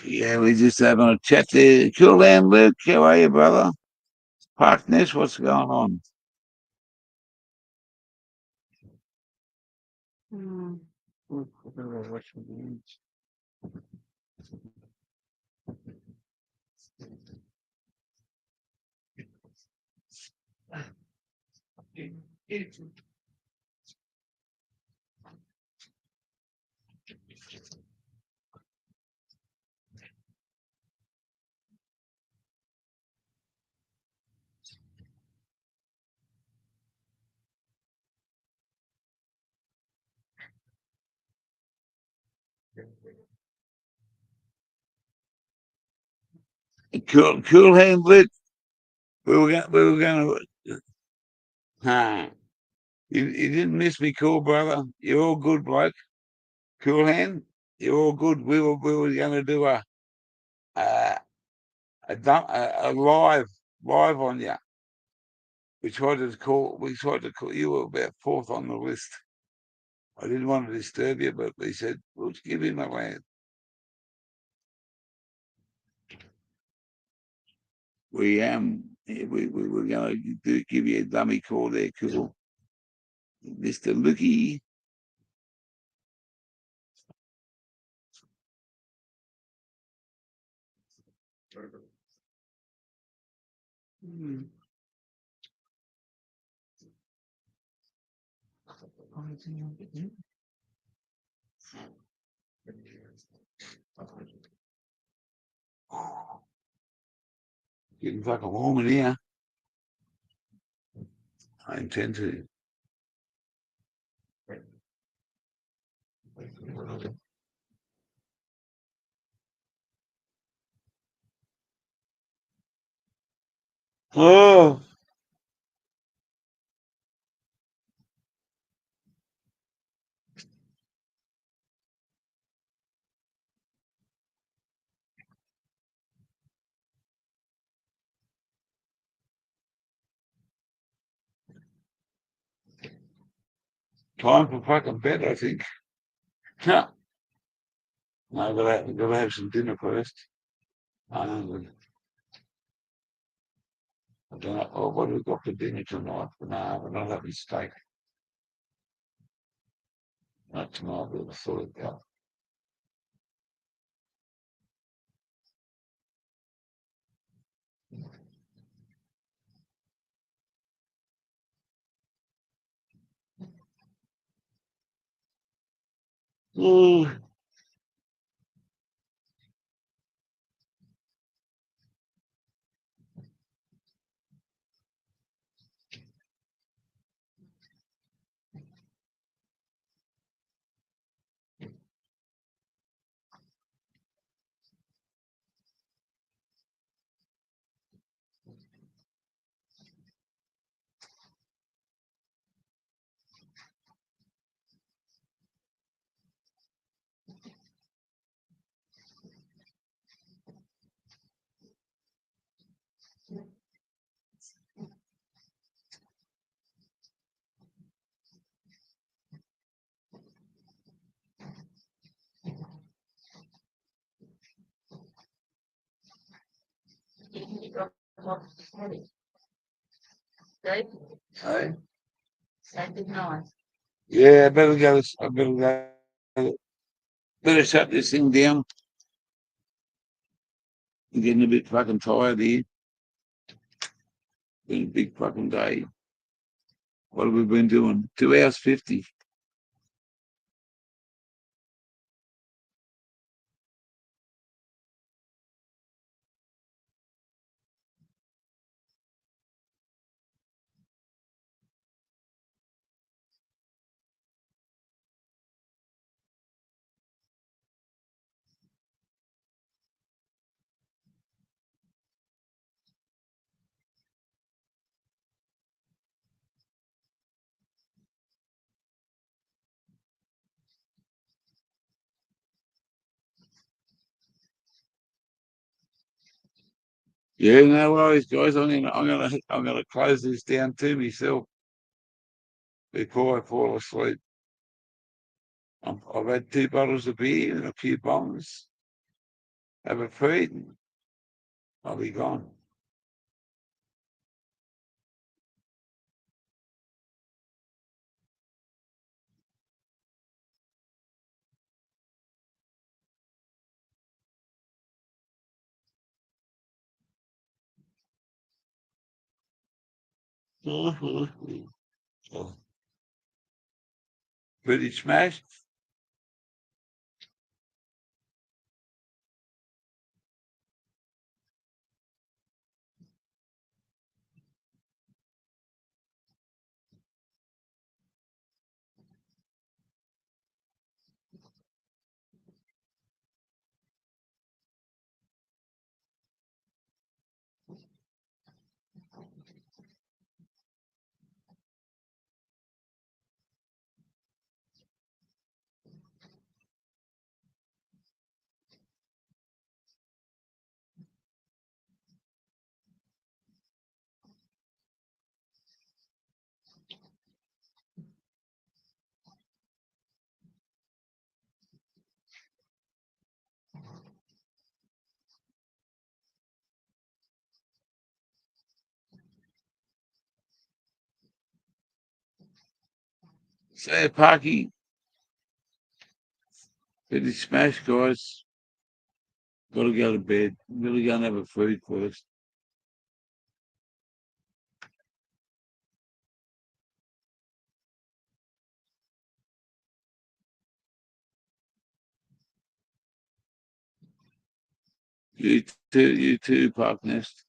Yeah, we're just having a chat there. Cool, and Luke, how are you, brother? Parkness, what's going on? Hmm. Cool, hand, Luke. We were going to. Huh. You didn't miss me, cool brother. You're all good, bloke. Cool hand. You're all good. We were going to do a a live on you. We tried to call you were about fourth on the list. I didn't want to disturb you, but we said we'll give him a land. We were going to give you a dummy call there, cool, Mister Lookie. Hmm. Getting fucking warm in here. I intend to. Oh, time for fucking bed, I think. No, gotta have some dinner first. Um, I don't know. Oh, what have we got for dinner tonight? No, we're not having steak. Not tonight. We'll sort it out. Mm. Hey? Yeah, better shut this thing down. I'm getting a bit fucking tired here. Been a big fucking day. What have we been doing? 2 hours 50. Yeah, no worries, guys. I'm gonna close this down to myself before I fall asleep. I've had 2 bottles of beer and a few bongs. have a feed, and I'll be gone. Pretty smashed. Say, Parky, pretty smashed, guys. Got to go to bed. Really going to have a food first. You too, Park Nest.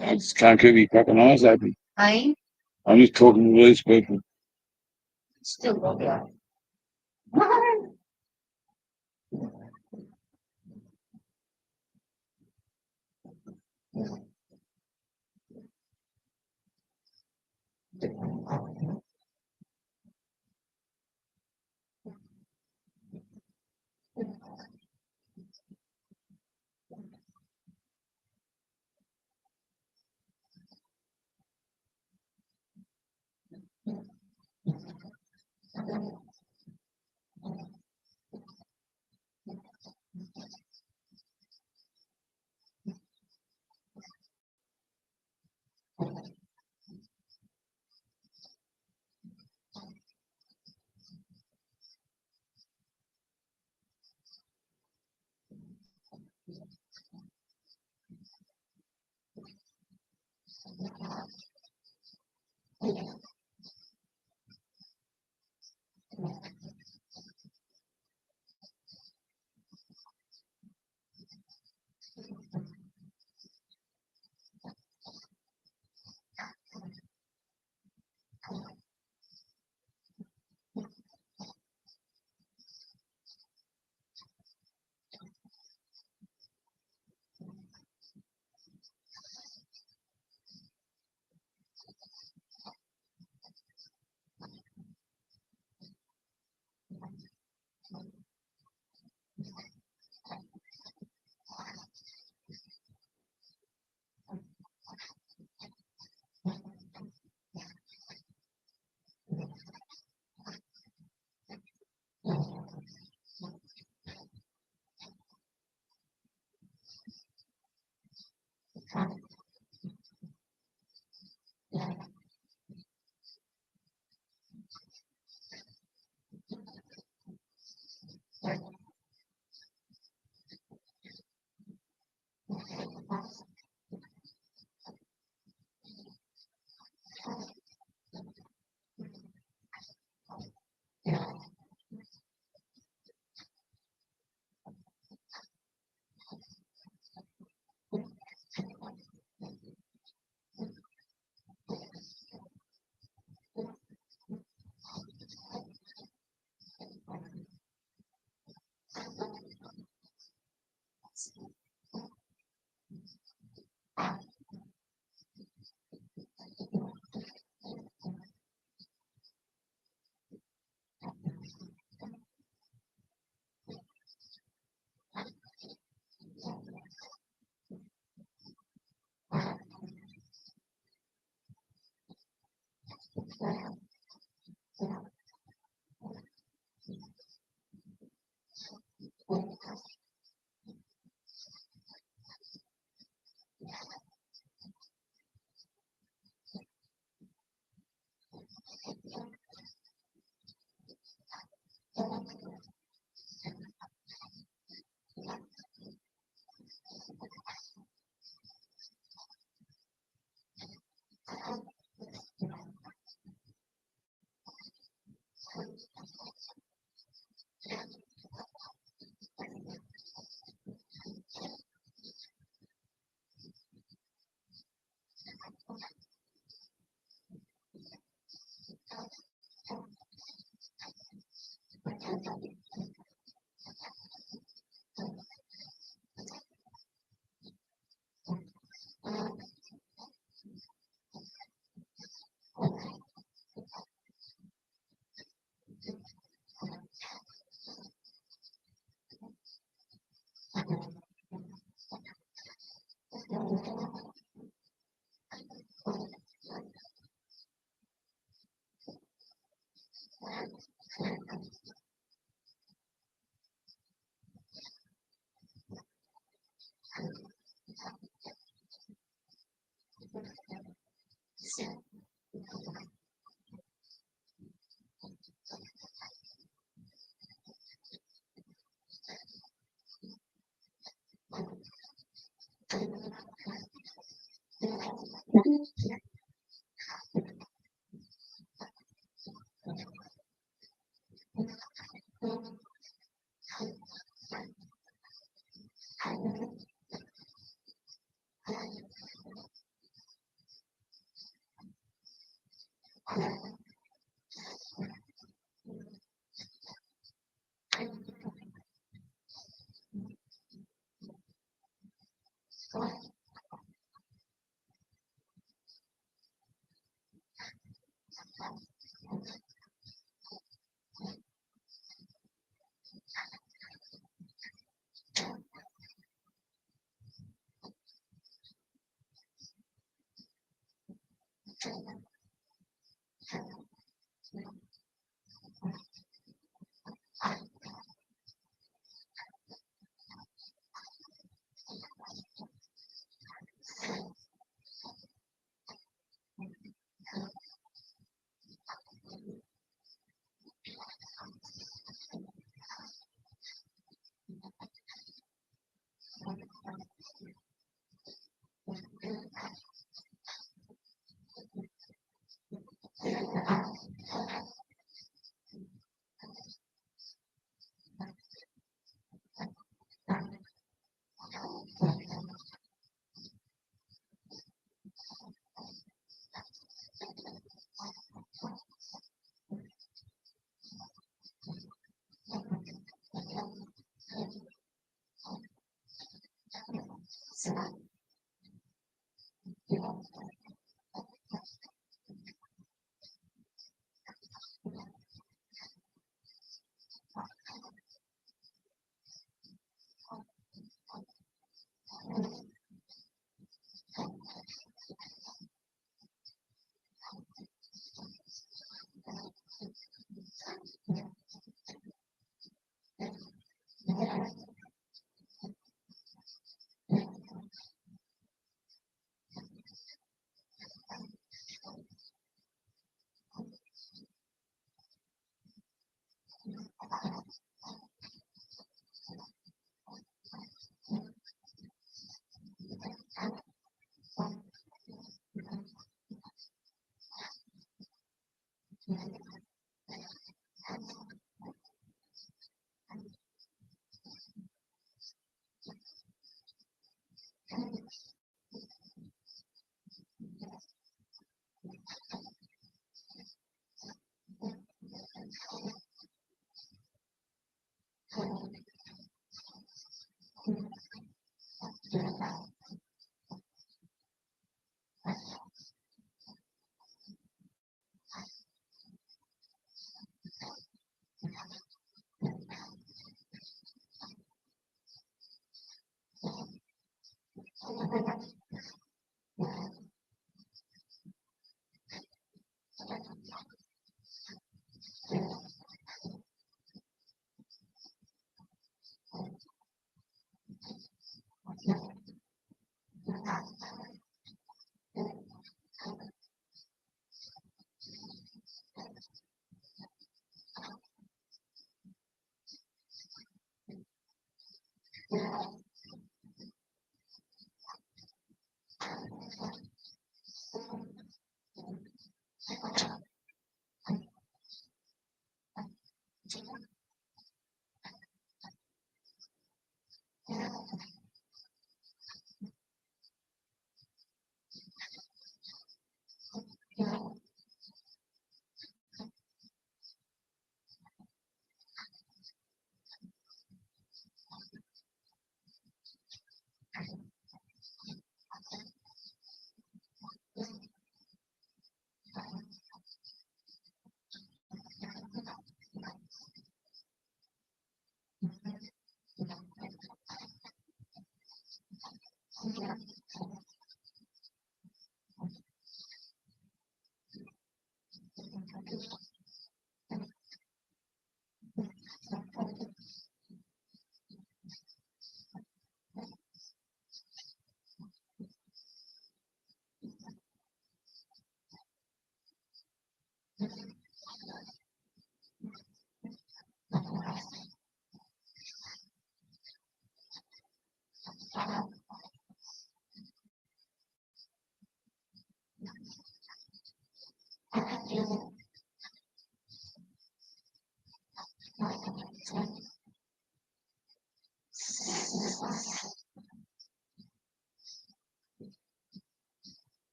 I just can't keep my fucking eyes open. Hey, I'm just talking to these people. still got it.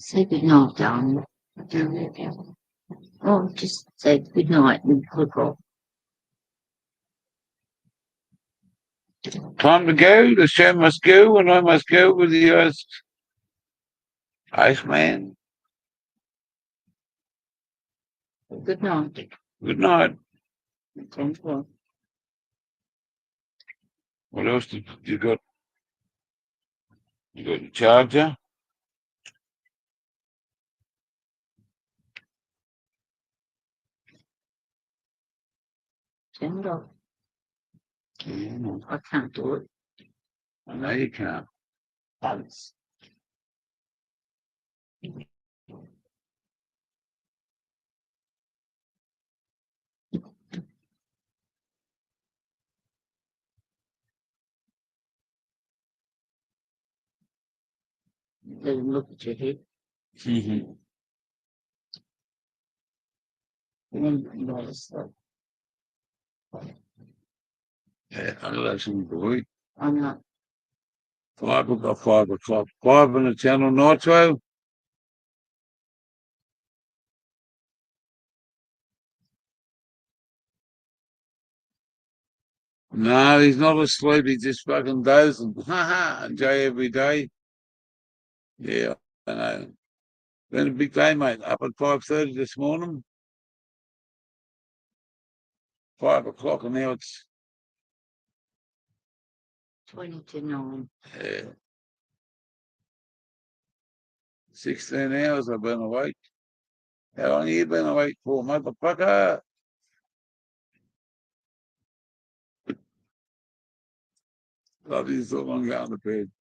Say good night, darling. Oh, just say good night and click off. Time to go. The show must go, and I must go with the Iceman. Good night. Good night. Thanks for What else did you got? You got your charger. Turn it off. Yeah, I can't do it. I know you can't. Thanks. Let him look at your head. Mm-hmm. Notice that. Yeah, I know that's some boy. I'm not. 5 o'clock, 5 o'clock. 5 on the channel Nitro. No, he's not asleep. He's just fucking dozing. Ha ha. Jay every day. Yeah, I know. Been a big day, mate. Up at 5:30 this morning. 5 o'clock, and now it's 20 to 9. 16 hours I've been awake. How long have you been awake for, motherfucker? Love you so long going to bed.